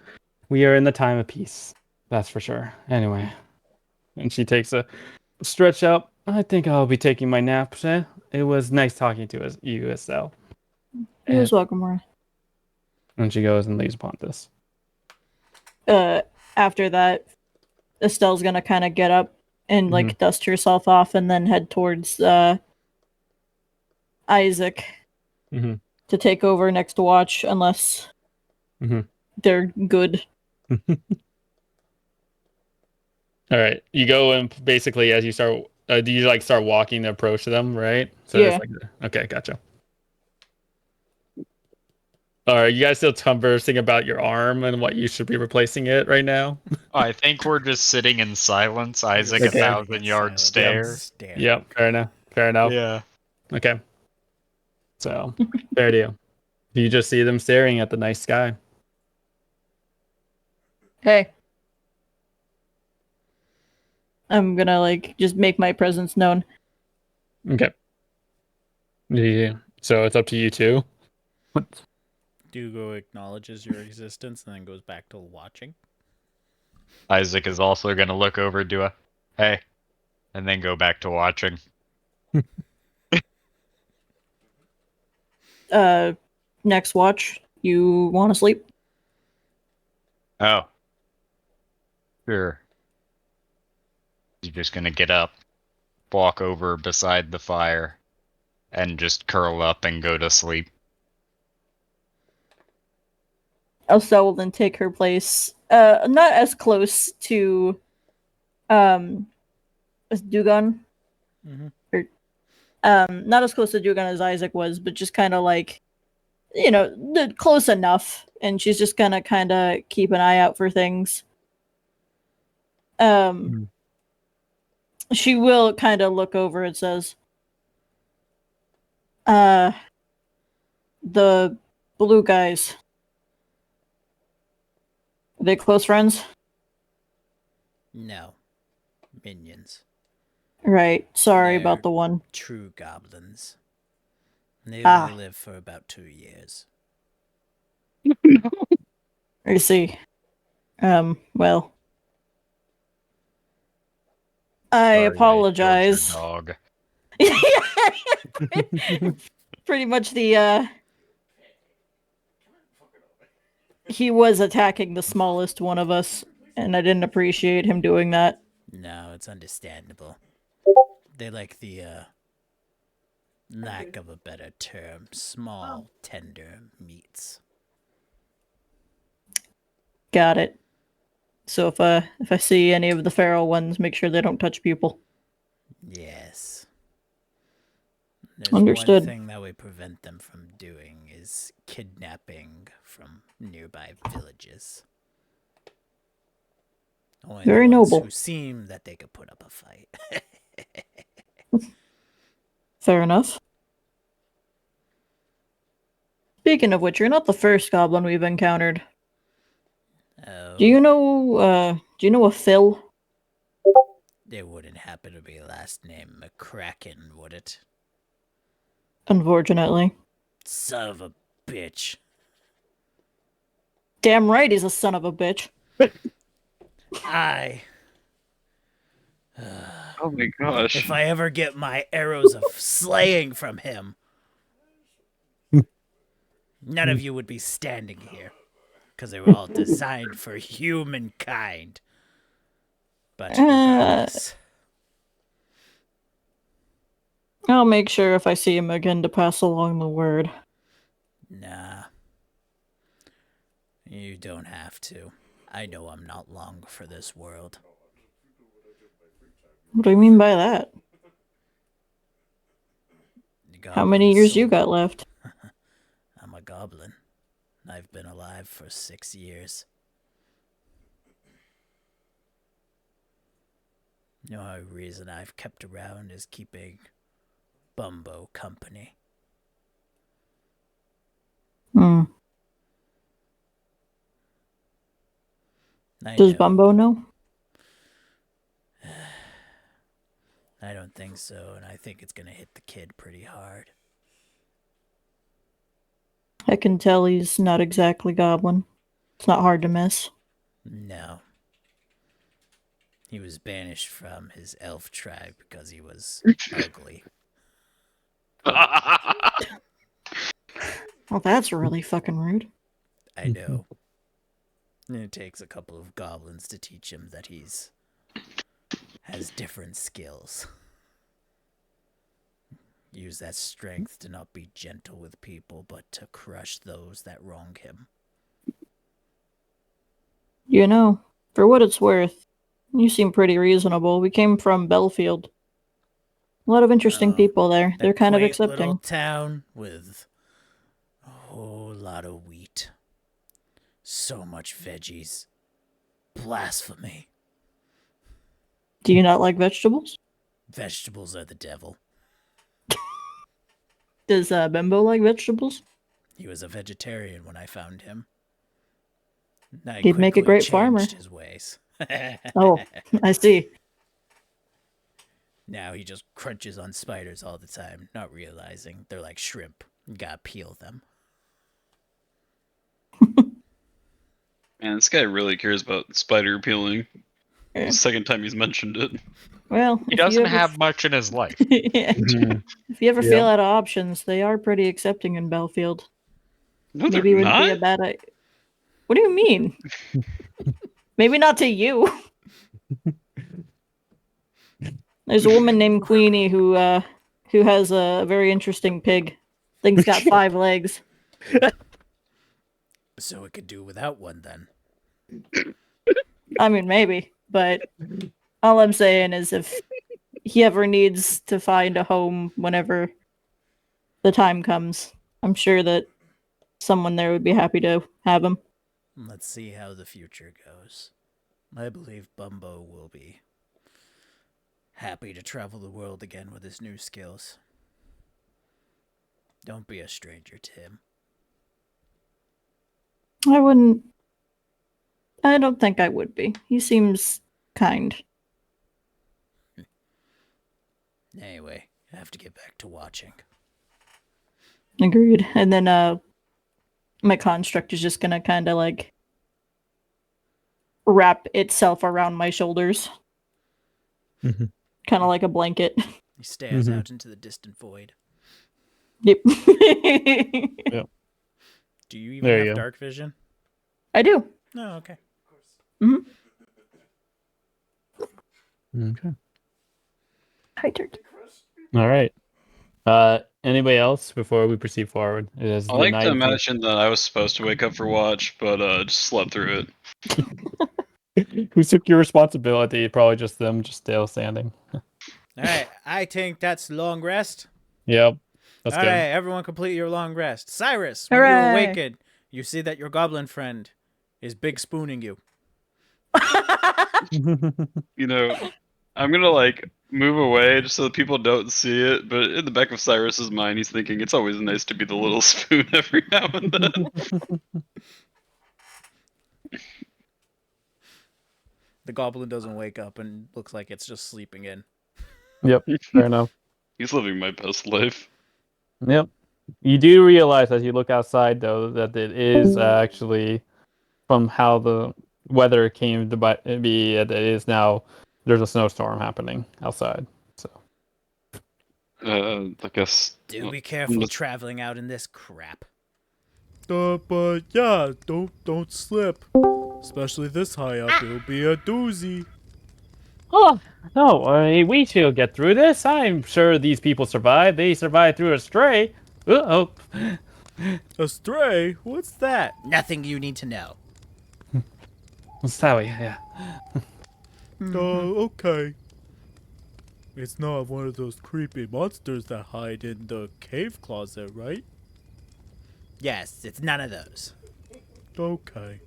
we are in the time of peace. That's for sure. Anyway, and she takes a stretch out. I think I'll be taking my nap. It was nice talking to you, Estelle. You're as welcome, Laura. And she goes and leaves Pontus. After that, Estelle's gonna kind of get up and like dust herself off and then head towards Isaac to take over next watch unless they're good. All right, you go and basically as you start, do you like start walking to approach them, right? So Yeah. it's like, okay, gotcha. All right, you guys still conversing about your arm and what you should be replacing it right now? I think we're just sitting in silence. Isaac, Okay. 1,000-yard stare. Yep, fair enough. Fair enough. Yeah. Okay. So, fair deal. You just see them staring at the night sky. Hey. I'm gonna like just make my presence known. Okay. Yeah. So it's up to you two. Dugo acknowledges your existence and then goes back to watching. Isaac is also going to look over, do a hey, and then go back to watching. Next watch, you want to sleep? Oh. Sure. He's just going to get up, walk over beside the fire, and just curl up and go to sleep. Elsa will then take her place, not as close to, as Dugon, or, not as close to Dugon as Isaac was, but just kind of like, you know, close enough, and she's just gonna kind of keep an eye out for things. She will kind of look over and says, the blue guys, are they close friends? No. Minions. Right. Sorry They're about the one. True goblins. They Ah. only live for about 2 years. I see. Well. I Sorry, apologize. killed your dog. Pretty much the, he was attacking the smallest one of us, and I didn't appreciate him doing that. No, it's understandable. They like the, lack of a better term, small, tender meats. Got it. So if I see any of the feral ones, make sure they don't touch people. Yes. There's Understood. one thing that we prevent them from doing is kidnapping from nearby villages. Only Very the ones noble. who seem that they could put up a fight. Fair enough. Speaking of which, you're not the first goblin we've encountered. Oh, Do you know a Phil? it wouldn't happen to be last name McCracken, would it? Unfortunately. Son of a bitch. Damn right he's a son of a bitch. Oh my gosh. If I ever get my arrows of slaying from him, none of you would be standing here. Because they were all designed for humankind. But regardless. I'll make sure if I see him again to pass along the word. Nah. You don't have to. I know I'm not long for this world. What do you mean by that? How many years you got left? I'm a goblin. I've been alive for 6 years. The only reason I've kept around is keeping Bumbo company. Hmm. Does Bumbo know? I don't think so, and I think it's gonna hit the kid pretty hard. I can tell he's not exactly goblin. It's not hard to miss. No. He was banished from his elf tribe because he was ugly. Well, that's really fucking rude. I know. And it takes a couple of goblins to teach him that has different skills. Use that strength to not be gentle with people, but to crush those that wrong him. You know, for what it's worth, you seem pretty reasonable. We came from Belfield. A lot of interesting people there. They're kind of Quaint little accepting. town with a whole lot of wheat. So much veggies. Blasphemy. Do you not like vegetables? Vegetables are the devil. Does Bimbo like vegetables? He was a vegetarian when I found him. He'd make a great farmer. His ways. Oh, I see. Now he just crunches on spiders all the time, not realizing they're like shrimp. You gotta peel them. Man, this guy really cares about spider peeling. Yeah. The second time he's mentioned it. Well, He if you doesn't ever have much in his life. yeah. Mhm. If you ever Yeah. feel out of options, they are pretty accepting in Belfield. No, Maybe it they're wouldn't be a not. bad idea. What do you mean? Maybe not to you. There's a woman named Queenie who has a very interesting pig. Thing's got 5 legs. So it could do without one then. I mean, maybe, but all I'm saying is if he ever needs to find a home whenever the time comes, I'm sure that someone there would be happy to have him. Let's see how the future goes. I believe Bumbo will be happy to travel the world again with his new skills. Don't be a stranger to him. I don't think I would be. He seems kind. Anyway, I have to get back to watching. Agreed. And then my construct is just gonna kind of like wrap itself around my shoulders. Mhm. Kind of like a blanket. He stares Mhm. out into the distant void. Yep. Do you even There have you go. dark vision? I do. No, okay. Okay. Hi, turkey. All right. Anybody else before we proceed forward? It is I the like night to of- imagine that I was supposed to wake up for watch, but just slept through it. Who took your responsibility? Probably just them, just still standing. All right, I think that's long rest. Yep. Let's All go. right, everyone complete your long rest. Cyrus, when you Hooray! awaken, you see that your goblin friend is big spooning you. You know, I'm gonna like move away just so that people don't see it. But in the back of Cyrus's mind, he's thinking it's always nice to be the little spoon every now and then. The goblin doesn't wake up and looks like it's just sleeping in. Yep. Fair enough. He's living my best life. Yep. You do realize as you look outside, though, that it is actually from how the weather came to be. It is now. There's a snowstorm happening outside. So. I guess. Do be careful traveling out in this crap. But yeah, don't slip. Especially this high up, it'll be a doozy. Oh no! I mean, we shall get through this. I'm sure these people survived. They survived through a stray. Oh. A stray? What's that? Nothing you need to know. Sorry. Yeah. Okay. It's not one of those creepy monsters that hide in the cave closet, right? Yes, it's none of those. Okay.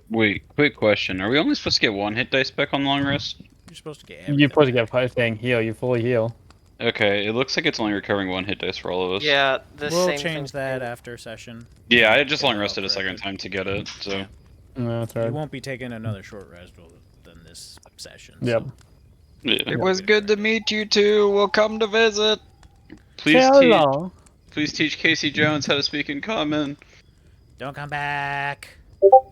Wait, quick question. Are we only supposed to get one hit dice back on long rest? You're supposed to get You're everything. supposed to get a thing heal. You fully heal. Okay, it looks like it's only recovering one hit dice for all of us. Yeah, the We'll same change thing's that true. after session. Yeah, I just long Yeah, rested a second correct. time to get it, so. No, that's right. You won't be taking another short rest than this session. Yep. So. Yeah. It was good to meet you two. We'll come to visit. Please teach Casey Jones how to speak in common. Don't come back.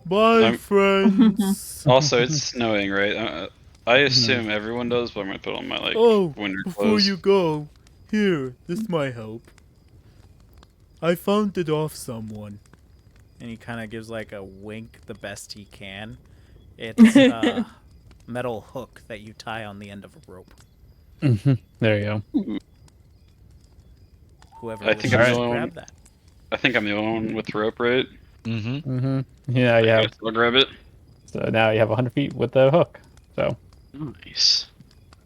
Bye, I'm- friends. Also, it's snowing, right? I assume everyone does, but I'm gonna put on my winter Before clothes. you go, here, this might help. I found it off someone. And he kind of gives like a wink the best he can. It's a metal hook that you tie on the end of a rope. There you go. Whoever I think wishes I'm the to only grab one. that. I think I'm the only one with rope, right? Mm-hmm. Yeah, you have. I'll grab it. So now you have 100 feet with the hook. So. Nice.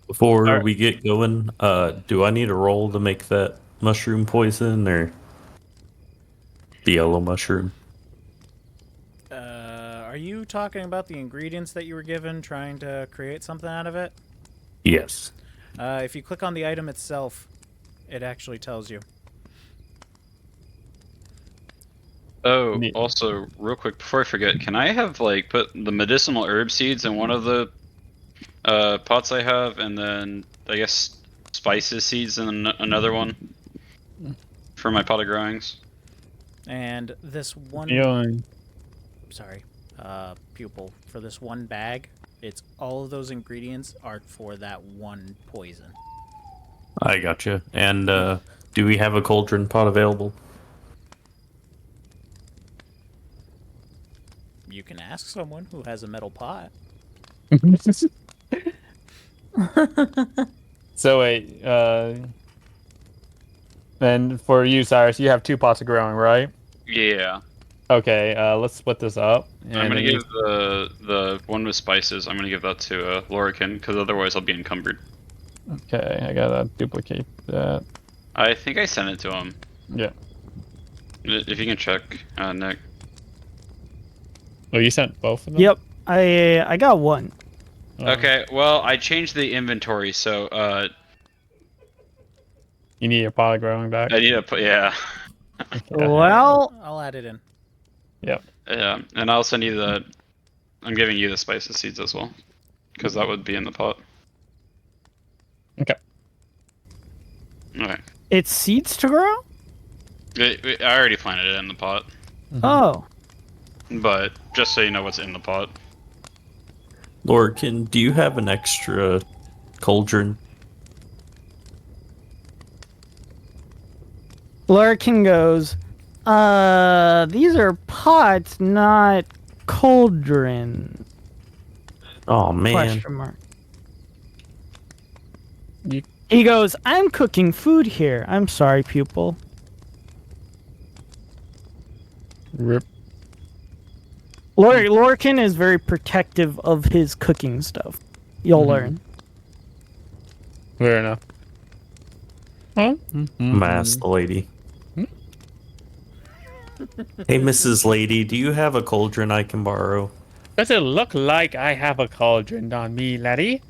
Before Alright. we get going, do I need a roll to make that mushroom poison or the yellow mushroom? Are you talking about the ingredients that you were given, trying to create something out of it? Yes. If you click on the item itself, it actually tells you. Oh, Neat. also, real quick before I forget, can I have put the medicinal herb seeds in one of the pots I have, and then I guess spices seeds in another one for my pot of growings? And this one, sorry, pupil, for this one bag, it's all of those ingredients are for that one poison. I gotcha. And do we have a cauldron pot available? You can ask someone who has a metal pot. So wait, and for you, Cyrus, you have 2 pots of growing, right? Yeah. Okay, let's split this up. I'm gonna then give the one with spices. I'm gonna give that to Lorican, because otherwise I'll be encumbered. Okay, I gotta duplicate that. I think I sent it to him. Yeah. If you can check, Nick. Oh, you sent both of them? Yep, I got one. Oh. Okay, well, I changed the inventory, so You need your pot of growing back? I need to put, yeah. Yeah. Well, I'll add it in. Yep. Yeah, and I'll send you I'm giving you the spices seeds as well, because that would be in the pot. Okay. Okay. it's seeds to grow? I already planted it in the pot, Oh. but just so you know what's in the pot. Lorcan, do you have an extra cauldron? Lurkin goes, these are pots, not cauldron. Oh man. Question mark. He goes, I'm cooking food here. I'm sorry, pupil. Rip. Lorcan is very protective of his cooking stuff. You'll learn. Fair enough. Huh? I'm gonna ask the lady. Hey, Mrs. Lady, do you have a cauldron I can borrow? Does it look like I have a cauldron on me, laddie?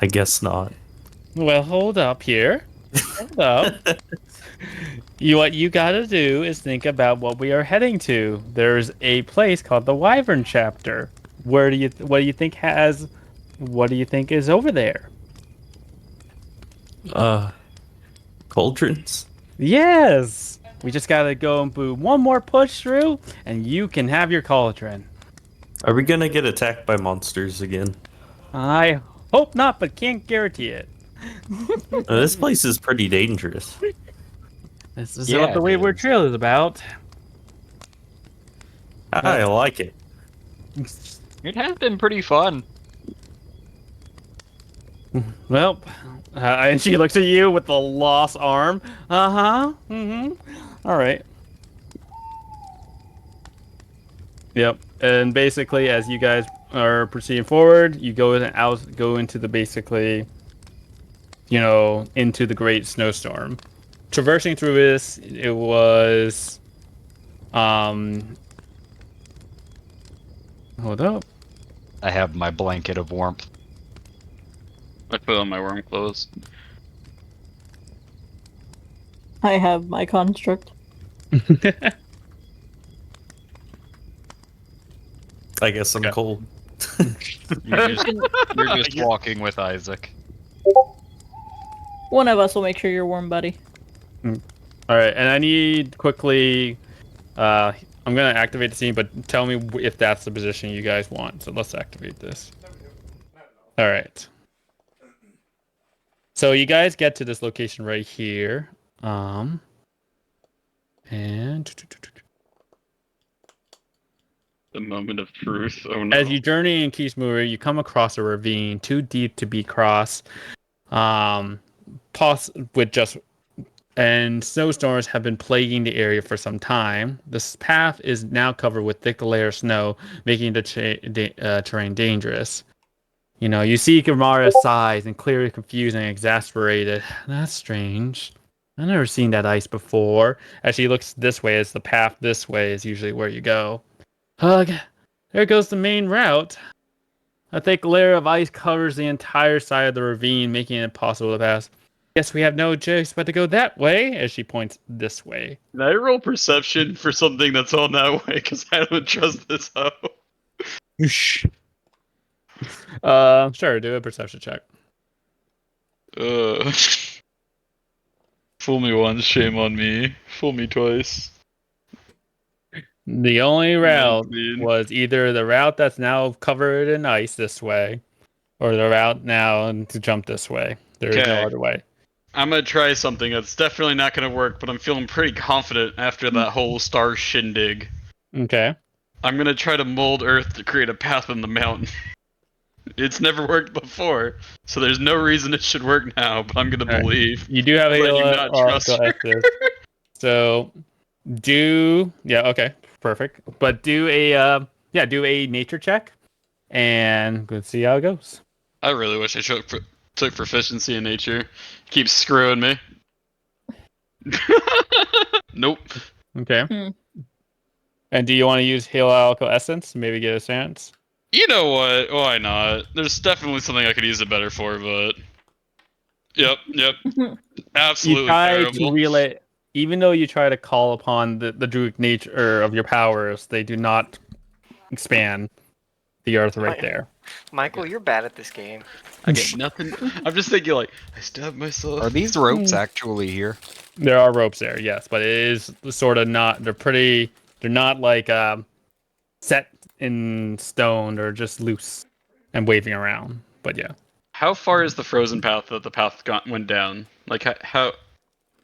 I guess not. Well, hold up here. Hold up. What you gotta do is think about what we are heading to. There's a place called the Wyvern Chapter. What do you think is over there? Cauldrons? Yes. We just gotta go and do one more push through, and you can have your cauldron. Are we gonna get attacked by monsters again? I hope not, but can't guarantee it. This place is pretty dangerous. This is what the Wayward Trail is about. I like it. It has been pretty fun. Well, and she looks at you with the lost arm. Uh-huh. Mm-hmm. All right. Yep. And basically, as you guys are proceeding forward, you go into the basically, into the Great Snowstorm. Traversing through this, it was, hold up. I have my blanket of warmth. I put on my worm clothes. I have my construct. I guess I'm cold. You're just walking with Isaac. One of us will make sure you're warm, buddy. All right, and I need quickly. I'm gonna activate the scene, but tell me if that's the position you guys want. So let's activate this. All right. So you guys get to this location right here, and The moment of truth. Oh no. as you journey in Kismuri, you come across a ravine too deep to be crossed. And snowstorms have been plaguing the area for some time. This path is now covered with thick layer of snow, making the terrain dangerous. You see Gamara's sighs and clearly confused and exasperated. That's strange. I've never seen that ice before. As she looks this way, as the path this way is usually where you go. Ugh, there goes the main route. A thick layer of ice covers the entire side of the ravine, making it impossible to pass. Guess we have no choice but to go that way, as she points this way. Can I roll perception for something that's on that way? Because I don't trust this hoe. Sure, do a perception check. Fool me once, shame on me. Fool me twice. The only route 19. was either the route that's now covered in ice this way, or the route now to jump this way. There is no other way. I'm gonna try something that's definitely not gonna work, but I'm feeling pretty confident after that whole star shindig. Okay. I'm gonna try to mold Earth to create a path in the mountain. It's never worked before, so there's no reason it should work now, but I'm gonna believe. You do have I do a not trust her. So okay, perfect. But do a nature check, and let's see how it goes. I really wish I took proficiency in nature. Keeps screwing me. Nope. Okay. And do you want to use Heal Alcohol Essence to maybe get a chance? You know what? Why not? There's definitely something I could use it better for, but... Yep. Absolutely You try terrible. to relay, even though you try to call upon the druidic nature of your powers, they do not expand the earth right there. Michael, you're bad at this game. I get nothing. I'm just thinking, like, I stabbed myself. Are these ropes actually here? There are ropes there, yes, but it is sort of not. They're not like set in stone or just loose and waving around. But yeah, How far is the frozen path that the path went down? Like, how...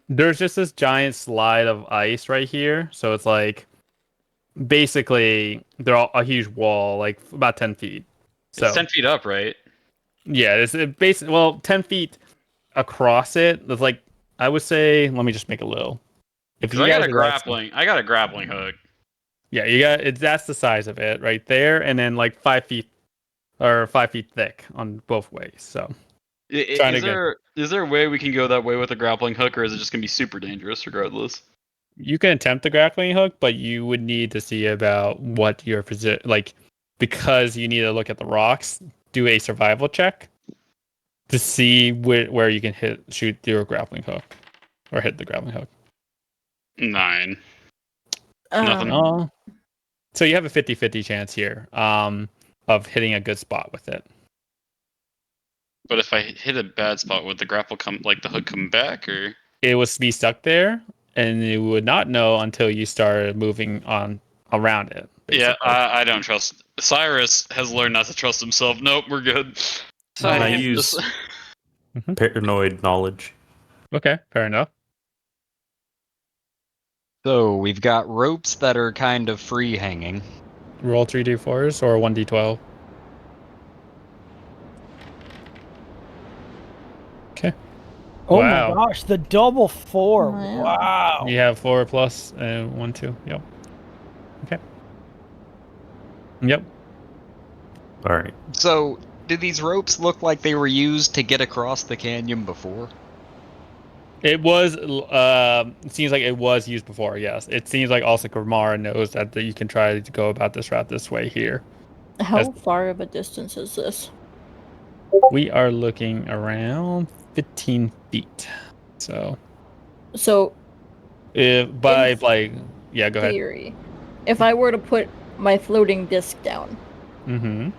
there's just this giant slide of ice right here, so it's like basically they're all a huge wall, like about 10 feet. So It's 10 feet up, right? Yeah, it's basically 10 feet across it. It's like I would say. Let me just make a little. If 'Cause you I got guys a are that- grappling. I got a grappling hook. Yeah, you got it. That's the size of it right there, and then like 5 feet or 5 feet thick on both ways. So trying to get. Is there a way we can go that way with a grappling hook, or is it just gonna be super dangerous regardless? You can attempt the grappling hook, but you would need to see about what your position, like, because you need to look at the rocks. Do a survival check to see where you can shoot your grappling hook, or hit the grappling hook. 9. Nothing. Oh, so you have a 50-50 chance here, of hitting a good spot with it. But if I hit a bad spot, would the grapple come, like the hook come back, or? It would be stuck there, and you would not know until you started moving on around it. Yeah, basically. I don't trust. Cyrus has learned not to trust himself. Nope, we're good. So I if use Mhm. paranoid knowledge. Okay, fair enough. So we've got ropes that are kind of free hanging. Roll 3d4s or 1d12. Okay. Oh Wow. my gosh, the double 4. Wow. Wow. You have 4 plus 1, 2. Yep. Okay. Yep. All right. So, do these ropes look like they were used to get across the canyon before? It was. It seems like it was used before. Yes. It seems like also Grimara knows that you can try to go about this route this way here. How far of a distance is this? We are looking around 15 feet. So, So, if by In like, yeah, go ahead. theory, if I were to put my floating disc down, Mm-hmm.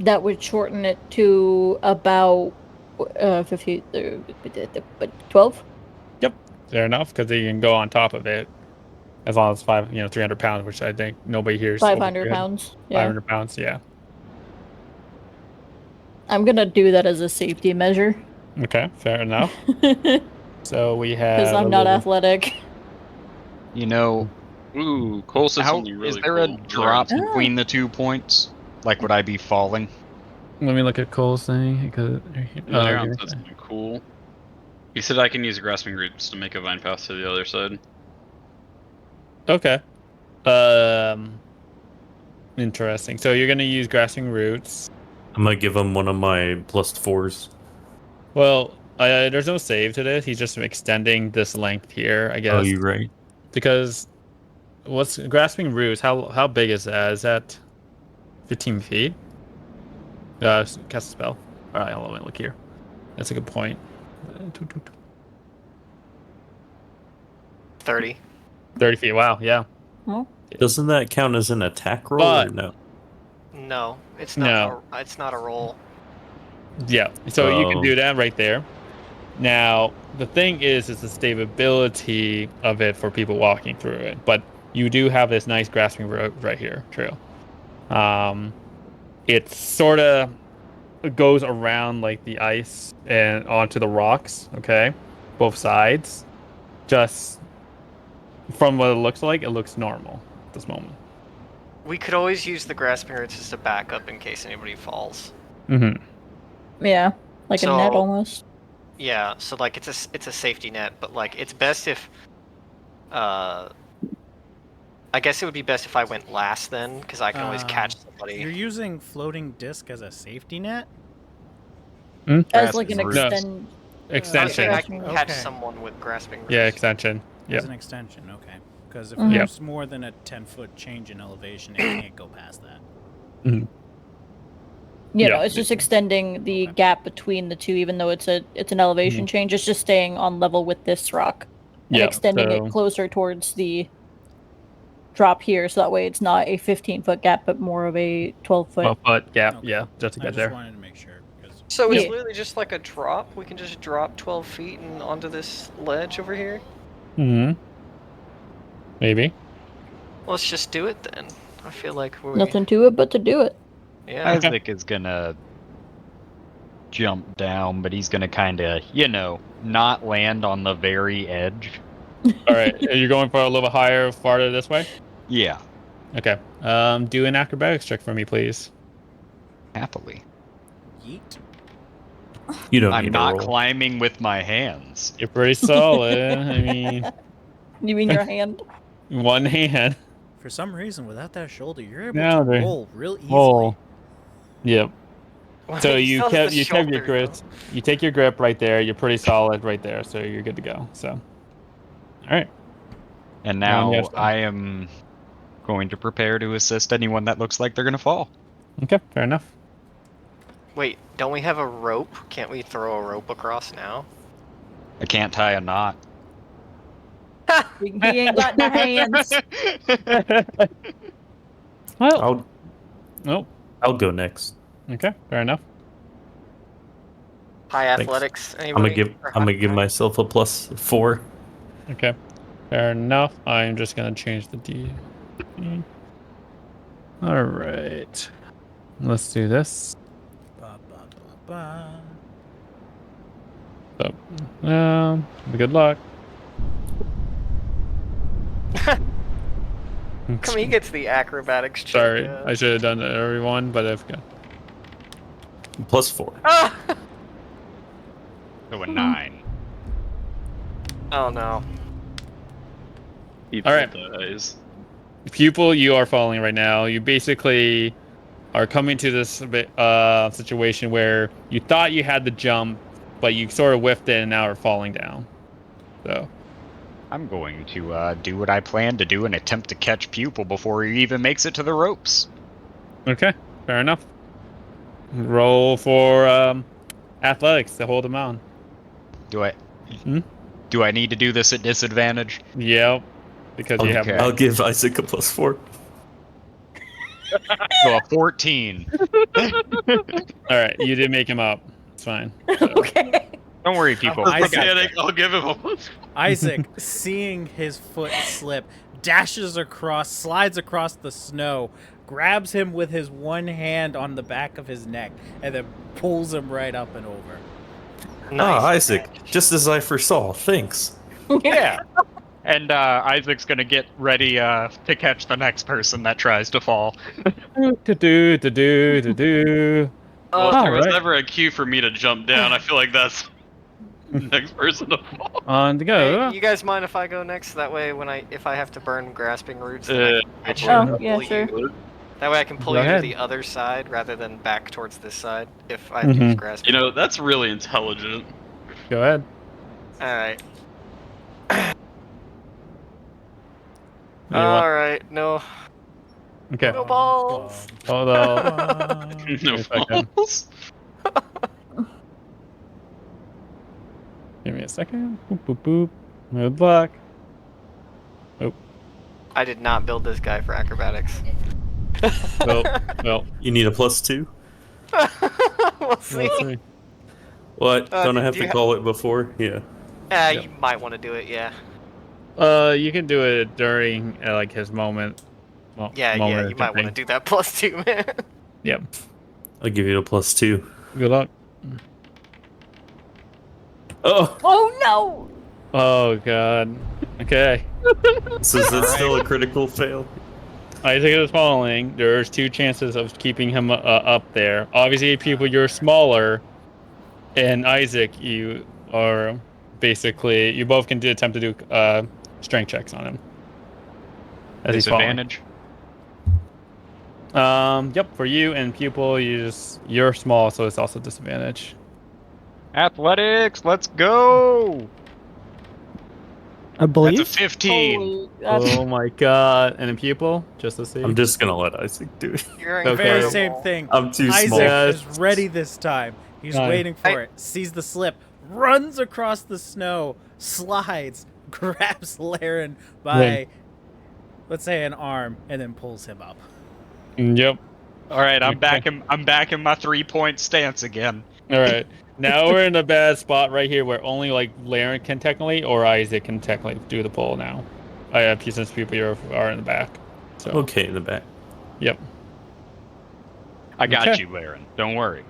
that would shorten it to about 50, 12? Fair enough, because you can go on top of it as long as 300 pounds, which I think nobody here is 500 pounds. Yeah. 500 pounds, yeah. I'm going to do that as a safety measure. Okay, fair enough. Because So we have. I'm not athletic. You know, Ooh, Cole said how something really is there cool. a drop Ah. between the 2 points? Like, would I be falling? Let me look at Cole's thing. Because, Aaron said something cool. He said I can use grasping roots to make a vine path to the other side. okay. Interesting. So you're gonna use grasping roots. I'm gonna give him one of my +4s. Well, there's no save to this. He's just extending this length here, I guess. Oh, you're right. Because what's grasping roots? How big is that? Is that 15 feet? Cast a spell. All right, hold on. Let me look here. That's a good point. 30. 30 feet. Wow. Yeah. Doesn't that count as an attack roll or But- no? No, it's not. It's not a roll. Yeah. So you can Oh. do that right there. Now the thing is the stability of it for people walking through it. But you do have this nice grasping rope right here. True. It sort of goes around like the ice and onto the rocks. Okay, both sides. Just from what it looks like, it looks normal at this moment. We could always use the grasping roots as a backup in case anybody falls. Mm-hmm. Yeah, like a net So- almost. Yeah, so like it's a safety net, but like it's best if I guess it would be best if I went last then, because I can always catch somebody. You're using floating disc as a safety net? As like an Grasping roots. Extension. I can catch Okay. someone with grasping roots. Yeah, extension. As Yep. an extension, okay. Because if Mhm. there's more than a 10-foot change in elevation, it can't go past that. You Yeah. know, it's just extending the gap between the two, even though it's an elevation change. It's just staying on level with this rock and Yeah, extending so- it closer towards the drop here, so that way it's not a 15-foot gap, but more of a 12-foot. 12-foot gap. Okay. Yeah, just to I get just there. wanted to make sure. 'Cause So it's Yeah. literally just like a drop. We can just drop 12 feet and onto this ledge over here. Mm-hmm. Maybe. Let's just do it then. I feel like we're Nothing to it but to do it. Yeah. Isaac is gonna jump down, but he's gonna kind of, not land on the very edge. All right. Are you going for a little bit higher, farther this way? Yeah, Okay. Do an acrobatics check for me, please. happily. yeet. You don't I'm need not to roll. climbing with my hands. You're pretty solid. I mean, You mean your hand? one hand. For some reason, without that shoulder, you're able No, to they- roll real easily. Roll. Yep. Well, So he you still has kept the you kept your shoulder, grip. You take your grip right there. You're pretty solid right there, so you're good to go. So, all right. And Now you now have to- I am going to prepare to assist anyone that looks like they're going to fall. Okay, fair enough. Wait, don't we have a rope? Can't we throw a rope across now? I can't tie a knot. He ain't got the hands. Well, I'll oh, I'll go next. okay, fair enough. High Thanks. athletics, I'm gonna anybody? give myself a +4. Okay, fair enough. I'm just gonna change the D. All right, let's do this. Ba, ba, ba, ba. So, good luck. Come, he gets the acrobatics check. Sorry, I should have done everyone, but I've got. +4. Ah! So a 9. Oh no. All right. Dies. Pupil, you are falling right now. You basically are coming to this situation where you thought you had the jump, but you sort of whiffed it and now are falling down. So, I'm going to do what I plan to do and attempt to catch Pupil before he even makes it to the ropes. okay, fair enough. Roll for athletics to hold him on. Do I? Hmm? Do I need to do this at disadvantage? Yep, because you have. Okay. I'll give Isaac a +4. So a 14. All right, you did make him up. It's fine. Okay. Don't worry, people. I I got Panic, this. I'll give him a Isaac, seeing his foot slip, dashes across, slides across the snow, grabs him with his one hand on the back of his neck, and then pulls him right up and over. Ah, Isaac, just as I foresaw. Thanks. Yeah. And Isaac's gonna get ready to catch the next person that tries to fall. Do. Well, if All there was right. ever a cue for me to jump down, I feel like that's the next person to fall. On to go. Hey, you guys mind if I go next? That way, if I have to burn grasping roots, then I can catch you Oh, and yeah, pull sure. you. That way, I can pull Go you ahead. to the other side rather than back towards this side. If I Mhm. use grasping. You know, that's really intelligent. Go ahead. All right. You want- All right. No. Okay. No balls. Hold on. No Wait a second. falls. Give me a second. Boop, boop, boop. Good luck. I did not build this guy for acrobatics. Well, You need a +2? We'll see. let's see. What? Don't I do have you to ha- call it before? Yeah. You might want to do it. Yeah. You can do it during like his moment. Well, Yeah. moment Yeah. of You might want to jumping. do that +2, man. Yep. I'll give you a +2. Good luck. Oh, Oh no! Oh god. Okay. so is that still a critical fail? Isaac is falling. There's 2 chances of keeping him up there. Obviously, people, you're smaller, and Isaac, you are basically you both can attempt to do strength checks on him. As he's falling. Disadvantage. Yep. For you and pupil, you're small, so it's also disadvantage. Athletics. Let's go. I That's believe. a 15. Holy, that's Oh my god! And a pupil, just to see. I'm just gonna let Isaac do it. You're Okay. Very incredible. same thing. I'm too Isaac small. is ready this time. He's Nice. waiting for it. Sees the slip, runs across the snow, slides, grabs Laren by, Wait. let's say, an arm, and then pulls him up. Yep. All right, I'm Okay. back in my 3-point stance again. All right. Now we're in a bad spot right here where only like Laren can technically or Isaac can technically do the pull now. I have since people are in the back. So Okay, in the back. yep. I got Okay. you, Laren. Don't worry.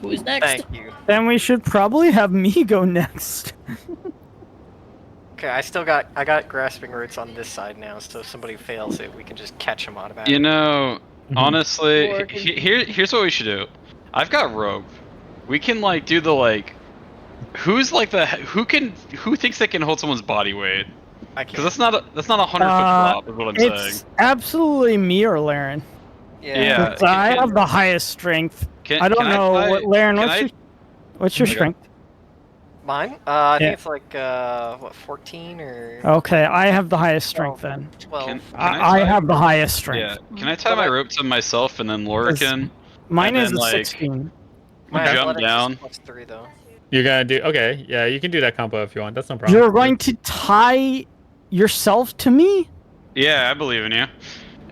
who's next? Thank you. Then we should probably have me go next. Okay, I got grasping roots on this side now, so if somebody fails it, we can just catch them automatically. You know, Mhm. honestly, Or- here's what we should do. I've got rope. we can like do the like, who thinks they can hold someone's body weight? I Because can't. that's not a 100-foot drop, is what I'm saying. It's absolutely me or Laren. Yeah. 'Cause I have the highest strength. Can, I don't can know try- what Laren. can What's your Okay. strength? Mine? I think Yeah. it's like, 14 or Okay, I have the highest strength then. 12. Can I tie- have the highest Yeah. strength. Can I tie my rope to myself and then Laura can Mine and is then, a like, 16. My jump athletics down? is +3 though. You're gonna do okay. Yeah, you can do that combo if you want. That's no problem. You're going to tie yourself to me? Yeah, I believe in you. And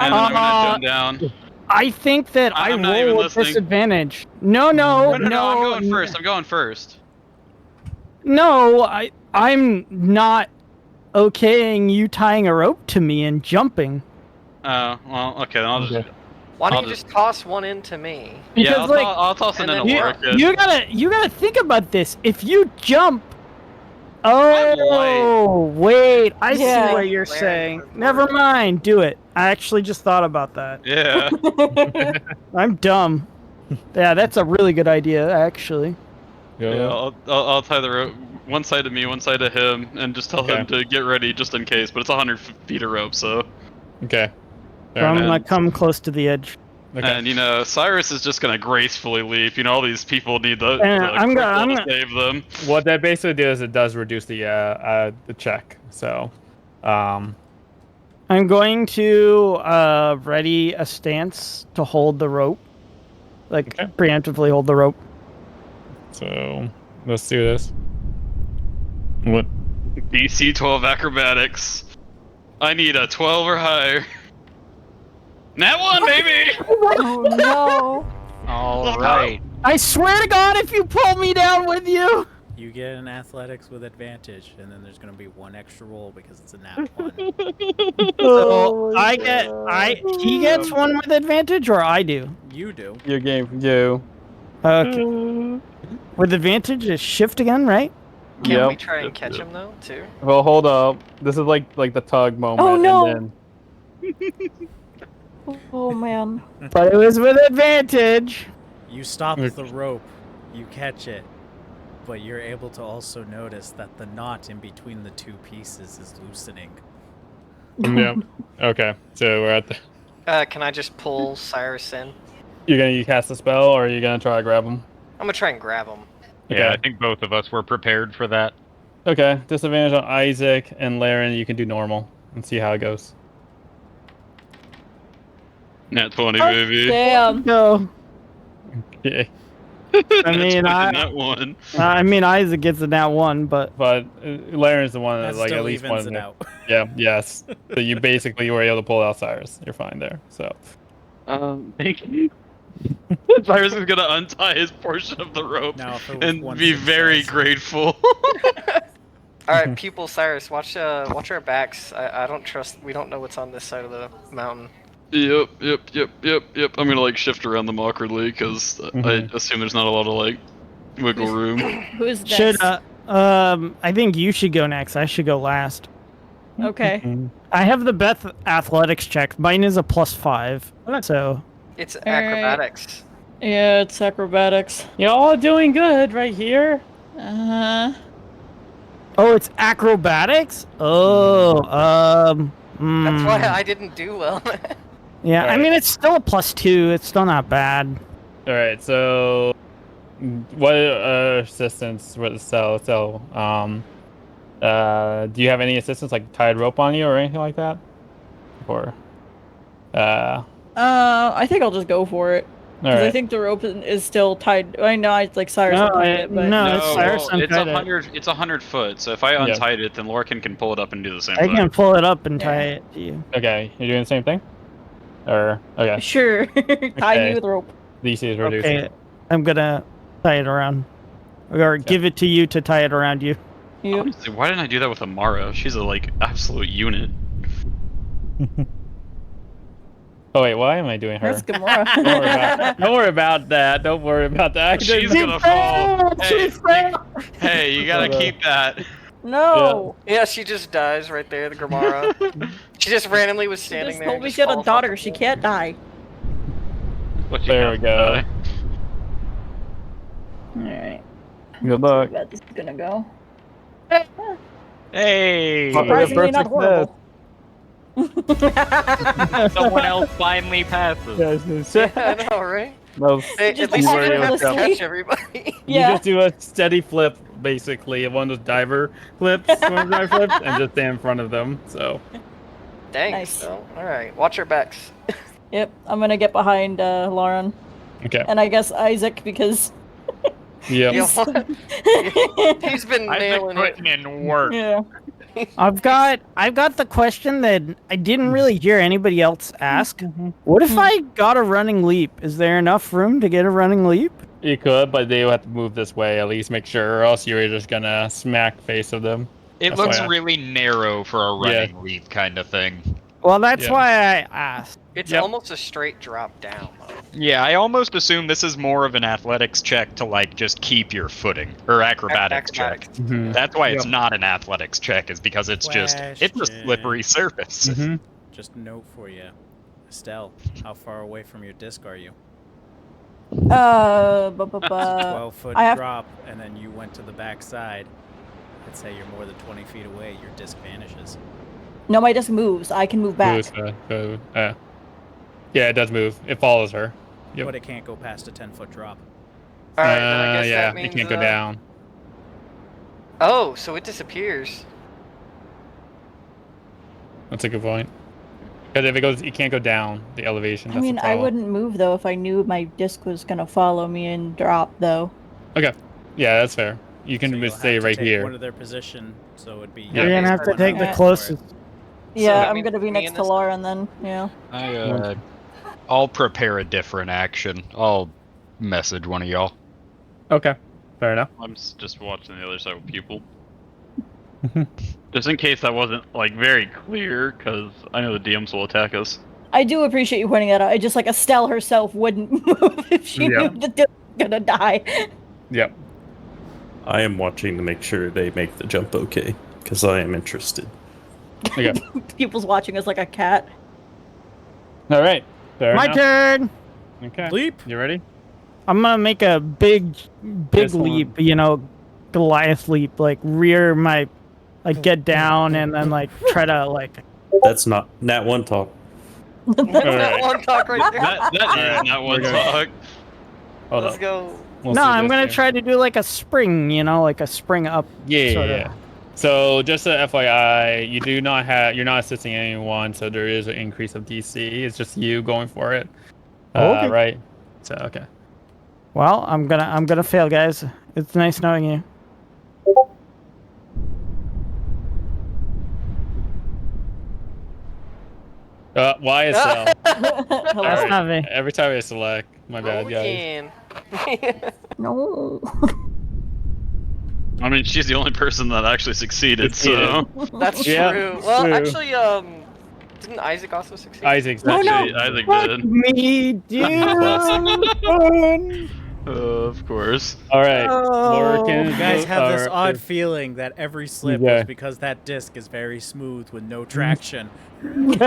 then I'm gonna jump down. I think that I I'm not even roll with listening. disadvantage. No, No, I'm going first. I'm going first. No, I'm not okaying you tying a rope to me and jumping. Oh, well, okay, then I'll just. Why don't I'll you just toss one into me? Yeah, Because like I'll toss it and in then to you- Laura. you gotta think about this. If you jump, I'm oh wait, I see Yeah. what you're Laren saying. for Never Lord. mind, do it. I actually just thought about that. Yeah. I'm dumb. Yeah, that's a really good idea, actually. Yeah, I'll tie the rope, one side to me, one side to him, and just tell him to get ready just in case. But it's 100 feet of rope, so. Okay. So I'm enough. gonna come close to the edge. Okay. And you know, Cyrus is just gonna gracefully leap. You know, all these people need the I'm quick gonna- roll I'm to gonna- save them. What that basically does, it does reduce the check. So, I'm going to ready a stance to hold the rope, like Okay. preemptively hold the rope. so let's do this. What? DC 12 acrobatics. I need a 12 or higher. Nat 1, baby! Oh no. All right. I swear to God, if you pull me down with you. You get an athletics with advantage, and then there's gonna be one extra roll because it's a nat 1. So he gets one with advantage, or I do. You do. Your game for you. Okay. With advantage is shift again, right? Can't we Yep. try and catch him though, too? Well, hold up. This is like the tug moment. Oh, no. And Oh man. But it was with advantage. You stop the rope, you catch it, but you're able to also notice that the knot in between the two pieces is loosening. then, yep. Okay. So we're at the. Can I just pull Cyrus in? You're gonna cast a spell, or are you gonna try to grab him? I'm gonna try and grab him. Yeah, I Okay. think both of us were prepared for that. Okay. Disadvantage on Isaac and Laren. You can do normal and see how it goes. Nat 20, baby. Damn. No. Yeah. I mean, Nat 1. Isaac gets a nat 1, but But Laren's the one That that like still at least evens one. it out. Yeah. Yes. So you basically were able to pull out Cyrus. You're fine there. So. Thank you. Cyrus is gonna untie his portion of the rope Now, if it was and one be very success- grateful. Alright, pupil Cyrus, watch our backs. I don't trust, we don't know what's on this side of the mountain. Yep. I'm gonna like shift around them awkwardly because I assume there's not a lot of like wiggle room. Who's next? should I think you should go next. I should go last. Okay. I have the best athletics check. Mine is a +5. So It's right. acrobatics. Yeah, it's acrobatics. You're all doing good right here. Uh-huh. oh, it's acrobatics. Oh, That's why I didn't do well. yeah. I Alright. mean, it's still a +2. It's still not bad. All right. So, what assistance? What so do you have any assistance like tied rope on you or anything like that? Or I think I'll just go for it. all Because I right. think the rope is still tied. I know it's like Cyrus untied it, but no, it's Cyrus well, it's untied it. 100. It's 100 foot. So if I Yeah. untied it, then Lorcan can pull it up and do the same I thing. can pull it up and Yeah. tie it to you. Okay, you're doing the same thing. Or okay, sure. Tie Okay. me with rope. DC is reduced. Okay, I'm gonna tie it around, or give it to you to tie it around you. Yep. Honestly, why didn't I do that with Amara? She's a like absolute unit. Oh wait, why am I doing her? That's Gamora. Don't worry about that. Don't worry about that. She's gonna fall. Hey, you gotta keep that. No. Yeah, she just dies right there, the Grimara. She just randomly was She standing just there. told and me just she had a falls off daughter. the She wall. can't die. What you There got, we go. Alright. Good luck. How this is gonna go. Hey! Surprisingly not horrible. Someone else finally passes. Yeah, I know, right? No, Hey, Just at least you worry didn't have to yourself. catch everybody. You Yeah. just do a steady flip, basically, one of those diver flips, and just stay in front of them. So, Thanks. Nice. So, all right, watch your backs. Yep, I'm gonna get behind Lauren. okay. And I guess Isaac, because... Yep. You know what? He's been nailing it. in work. Yeah. I've got the question that I didn't really hear anybody else ask. What if I got a running leap? Is there enough room to get a running leap? You could, but they would have to move this way at least, make sure, or else you're just gonna smack face of them. It That's looks why I- really narrow for a running leap kind of thing. Well, that's Yeah. why I asked. It's Yep. almost a straight drop down. Though. Yeah, I almost assume this is more of an athletics check to like just keep your footing or acrobatics check. Mhm. That's why it's Yep. not an athletics check, is because it's it's a Question. slippery surface. Mhm. Just a note for you. Estelle, how far away from your disc are you? 12-foot I have- drop, and then you went to the back side. Let's say you're more than 20 feet away, your disc vanishes. No, my disc moves. I can move back. Yeah, it does move. It follows her. Yep. But it can't go past a 10-foot drop. All right, then I guess yeah, that means it can't go down. Oh, so it disappears. That's a good point. Because if it goes, it can't go down the elevation. I That's mean, the I problem. wouldn't move, though, if I knew my disc was gonna follow me and drop, though. Okay. Yeah, that's fair. You can So you'll just stay have to right take here. one of their position, so it'd be... Yeah. You're gonna have to take the Yeah. closest. Yeah, that I'm means gonna be me next and to this- Lauren then, yeah. I'll prepare a different action. I'll message one of y'all. Okay. Fair enough. I'm just watching the other side with Pupil. Just in case that wasn't like very clear, because I know the DMs will attack us. I do appreciate you pointing that out. I just, like, Estelle herself wouldn't move if she Yeah. knew the disc was gonna die. Yep. I am watching to make sure they make the jump okay, because I am interested. Okay. People's watching us like a cat. All right. Fair My enough. turn. Okay. Leap! You ready? I'm gonna make a big This one. leap. You know, Goliath leap. Like get down and then like try to like. That's not Nat 1 talk. All That right. one talk right there. That is not one We're good. talk. Hold Let's up. go. We'll No, see I'm this gonna here. try to do like a spring. You know, like a spring up. Yeah, sorta. yeah. So just a FYI, you're not assisting anyone, so there is an increase of DC. It's just you going for it. Okay. Right. So okay. Well, I'm gonna fail, guys. It's nice knowing you. YSL. Hello? That's not me. Every time I select, my bad, guys. Again. No. I mean, she's the only person that actually succeeded, so... That's Yeah, true. Well, true. actually, didn't Isaac also succeed? Isaac's Oh, no. Actually, I think Fuck did. me, dude. Of course. All right. Oh. Lorcan, You guys have this or- odd feeling that every slip Yeah. was because that disc is very smooth with no traction. So Is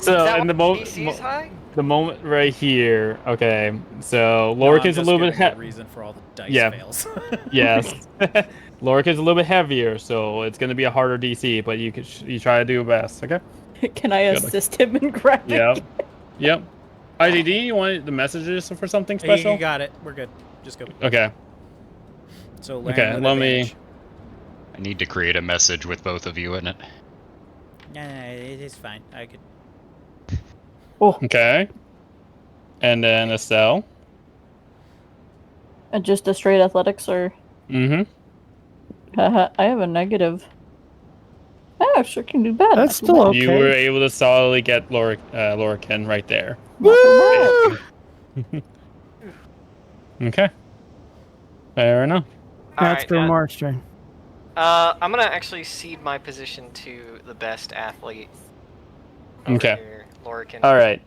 that in the why moment, DC's high? the moment right here. Okay. So No, I'm Lorcan's a just little bit giving the he- reason for all the dice Yeah. fails. Yes. Lorcan's a little bit heavier, so it's gonna be a harder DC, but you try to do your best. Okay. Can I Good. assist him in grabbing? Yep. Yep. IDD, you want the messages for something Hey, special? you got it. We're good. Just go. Okay. So land Okay, with let me- advantage. I need to create a message with both of you in it. Nah, it is fine. I could. Okay. And then Estelle. And just a straight athletics, or Mm-hmm. I have a negative. I actually can do better. That's still okay. You were able to solidly get Lorcan right there. Woo! Okay. Fair enough. That's Alright, for now- Mark's turn. I'm gonna actually cede my position to the best athlete. over Okay. here, Lorcan. All right.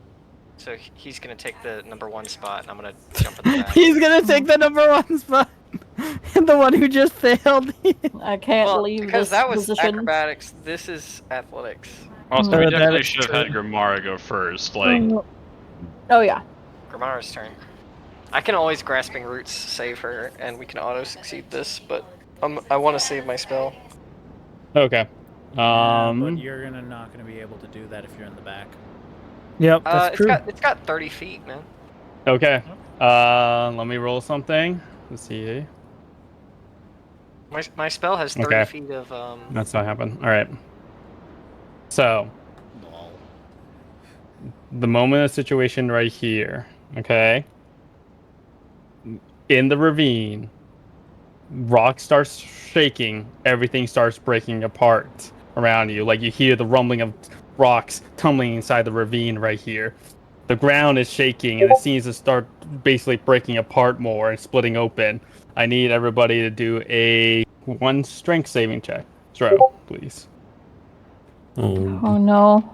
So he's gonna take the #1 spot, and I'm gonna jump in the back. He's gonna take the #1 spot. The one who just failed. I can't Well, leave because this that was position. acrobatics. This is athletics. Also, Oh, we that definitely is should have had Grimara go first. Like, Oh yeah. Grimara's turn. I can always Grasping Roots save her, and we can auto-succeed this, but I want to save my spell. Okay. But you're not gonna be able to do that if you're in the back. Yep, that's true. It's got 30 feet, man. Okay. Let me roll something. Let's see. My spell has 30 Okay. feet of That's not happen. All right. So, the moment of situation right here. Okay. In the ravine, rock starts shaking. Everything starts breaking apart around you. Like you hear the rumbling of rocks tumbling inside the ravine right here. The ground is shaking and it seems to start basically breaking apart more and splitting open. I need everybody to do a 1 strength saving check. Throw, please. Oh no.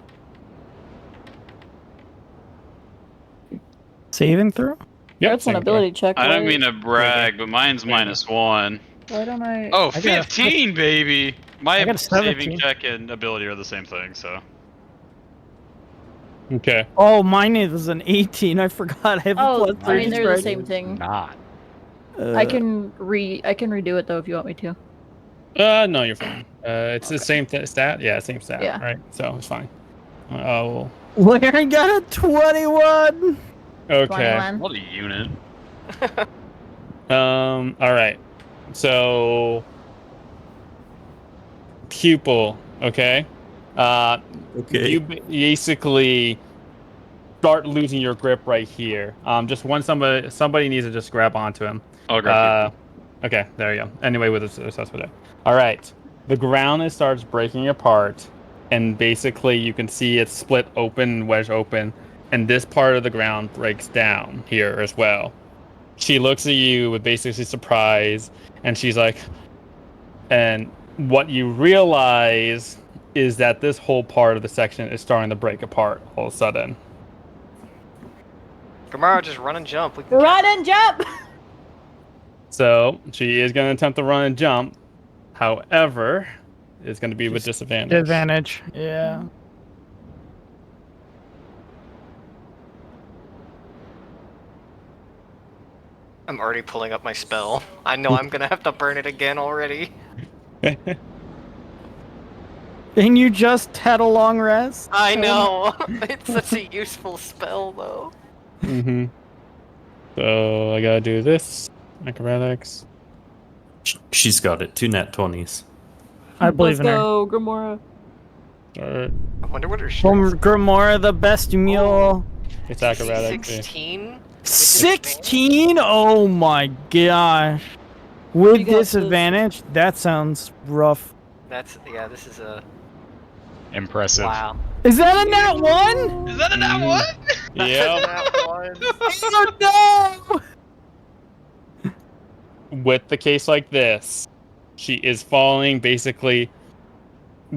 Saving throw? Yep, That's an saving throw. ability check. I don't Why- mean to brag, but mine's -1. Why don't I? Oh, I got a 15, baby! My I got a saving 17. check and ability are the same thing, so. Okay. Oh, mine is an 18. I forgot. I have a Oh, plus I 30 mean they're the strike. same thing. Not. I can redo it though if you want me to. No, you're fine. It's the same stat. Yeah, same stat. Yeah. Right. So it's fine. Oh. Larry got a 21. Okay. 21. What a unit. All right. So pupil. Okay. Okay. You basically start losing your grip right here. Just when somebody needs to just grab onto him. I'll grab Okay, there you go. Anyway, with the success with it. All right. The ground starts breaking apart, and basically you can see it split open, wedge open, and this part of the ground breaks down here as well. She looks at you with basically surprise, and she's like, and what you realize is that this whole part of the section is starting to break apart all of a sudden. Gamara, just run and jump. We can Run and jump! So she is going to attempt to run and jump. However, it's going to be with disadvantage. Advantage. Yeah. I'm already pulling up my spell. I know I'm gonna have to burn it again already. And you just had a long rest? I know! It's such a useful spell, though. Mm-hmm. So I gotta do this. Acrobatics. She's got it. 2 nat 20s. I believe Let's in her. go, Gamora. Start. I wonder what her strength is. Grimora, the best mule. It's acrobatics. 16? 16? Oh my gosh. With You got this. disadvantage? That sounds rough. Yeah, this is a... Impressive. Wow. Is that a nat 1? Is that a nat 1? Yep. Oh no! With the case like this, she is falling basically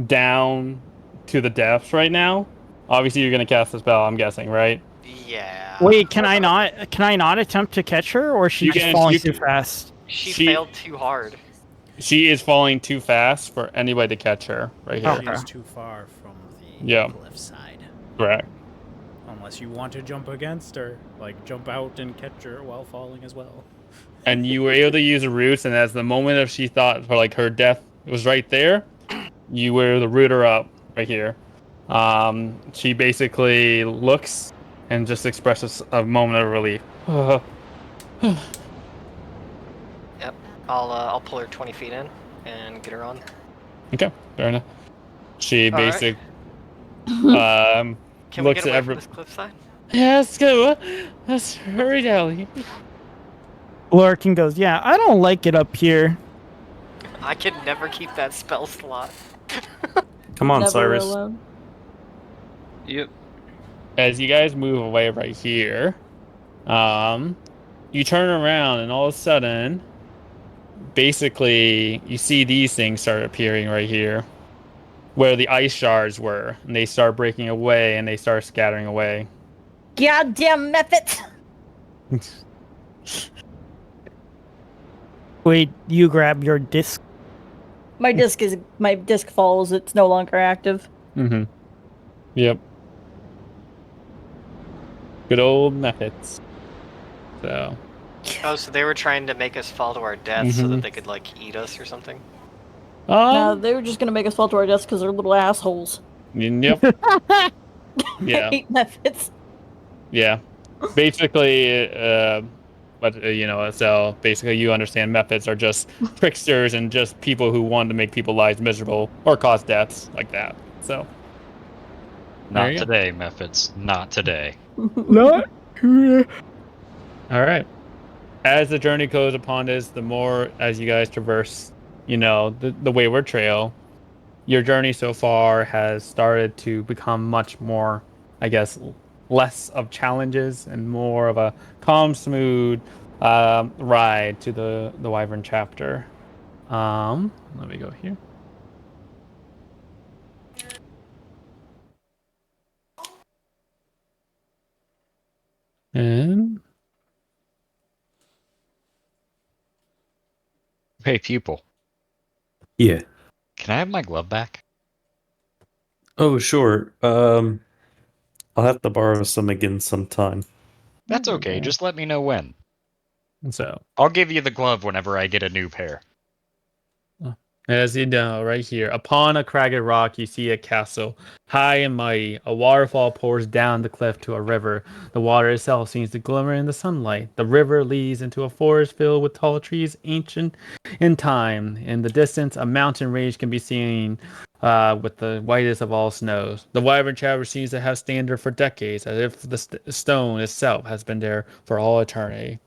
down to the depths right now. Obviously, you're gonna cast the spell. I'm guessing, right? Yeah. Wait, can I not attempt to catch her, or is she You just can- falling you too can- fast? She she- failed too hard. She is falling too fast for anybody to catch her right here. Okay. She's too far from the Yeah. cliffside. Correct. Unless you want to jump against her, like jump out and catch her while falling as well. And you were able to use the roots, and as the moment of she thought for like her death was right there, you were able to root her up right here. She basically looks and just expresses a moment of relief. Yep. I'll pull her 20 feet in and get her on. Okay, fair enough. She All right. basic Can we looks get at away from every. this cliffside? Yeah, let's go. Let's hurry, Ellie. Lurkin goes, yeah, I don't like it up here. I could never keep that spell slot. Come on, Never Cyrus. alone. Yep. As you guys move away right here, you turn around and all of a sudden, basically, you see these things start appearing right here, where the ice shards were, and they start breaking away and they start scattering away. Goddamn method! Wait, you grab your disc. My disc falls. It's no longer active. Mm-hmm. Yep. Good old methods. So Oh, so they were trying to make us fall to our deaths so Mhm. that they could, like, eat us or something? No, they were just gonna make us fall to our deaths because they're little assholes. Yep. I Yeah. hate methods. Yeah. Basically, so basically you understand methods are just tricksters and just people who want to make people's lives miserable or cause deaths like that. So there Not you go. today, methods. Not today. Not All right. As the journey goes upon this, the more as you guys traverse, the wayward trail, your journey so far has started to become much more, I guess, less of challenges and more of a calm, smooth ride to the Wyvern Chapter. Let me go here. And Hey, pupil. Yeah. Can I have my glove back? Oh, sure. I'll have to borrow some again sometime. That's okay. Just let me know when. so, I'll give you the glove whenever I get a new pair. as you know, right here, upon a cragged rock, you see a castle, high and mighty. A waterfall pours down the cliff to a river. The water itself seems to glimmer in the sunlight. The river leads into a forest filled with tall trees, ancient in time. In the distance, a mountain range can be seen with the whitest of all snows. The Wyvern Chapter seems to have standard for decades, as if the stone itself has been there for all eternity.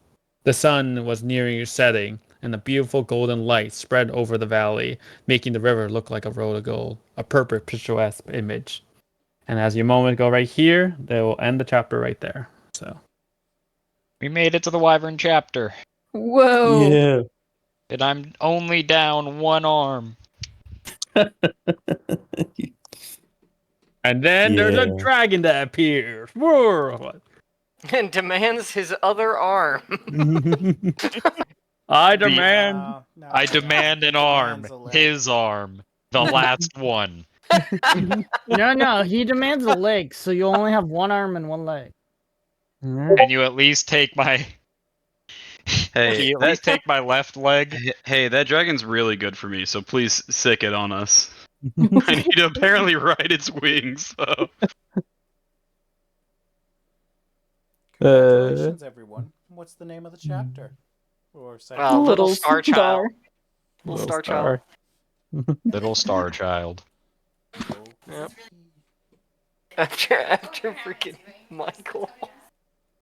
The sun was nearing setting, and the beautiful golden light spread over the valley, making the river look like a road of gold, a perfect picturesque image. And as your moment go right here, they will end the chapter right there. So We made it to the Wyvern Chapter, Whoa. Yeah. and I'm only down one arm. and then there's a Yeah. dragon that appears. Whoa. And demands his other arm. I demand. No, I demand an arm. Demands a leg. His arm. The last one. No, he demands a leg, so you only have one arm and one leg. Can you at least take my... Can Hey, you at least take my left leg? hey, that dragon's really good for me, so please sick it on us. I need to apparently ride its wings. So. Congratulations, everyone. What's the name of the chapter? Or section? Little Star Child. Little Star Child. Little Star Child. Yep. After freaking Michael.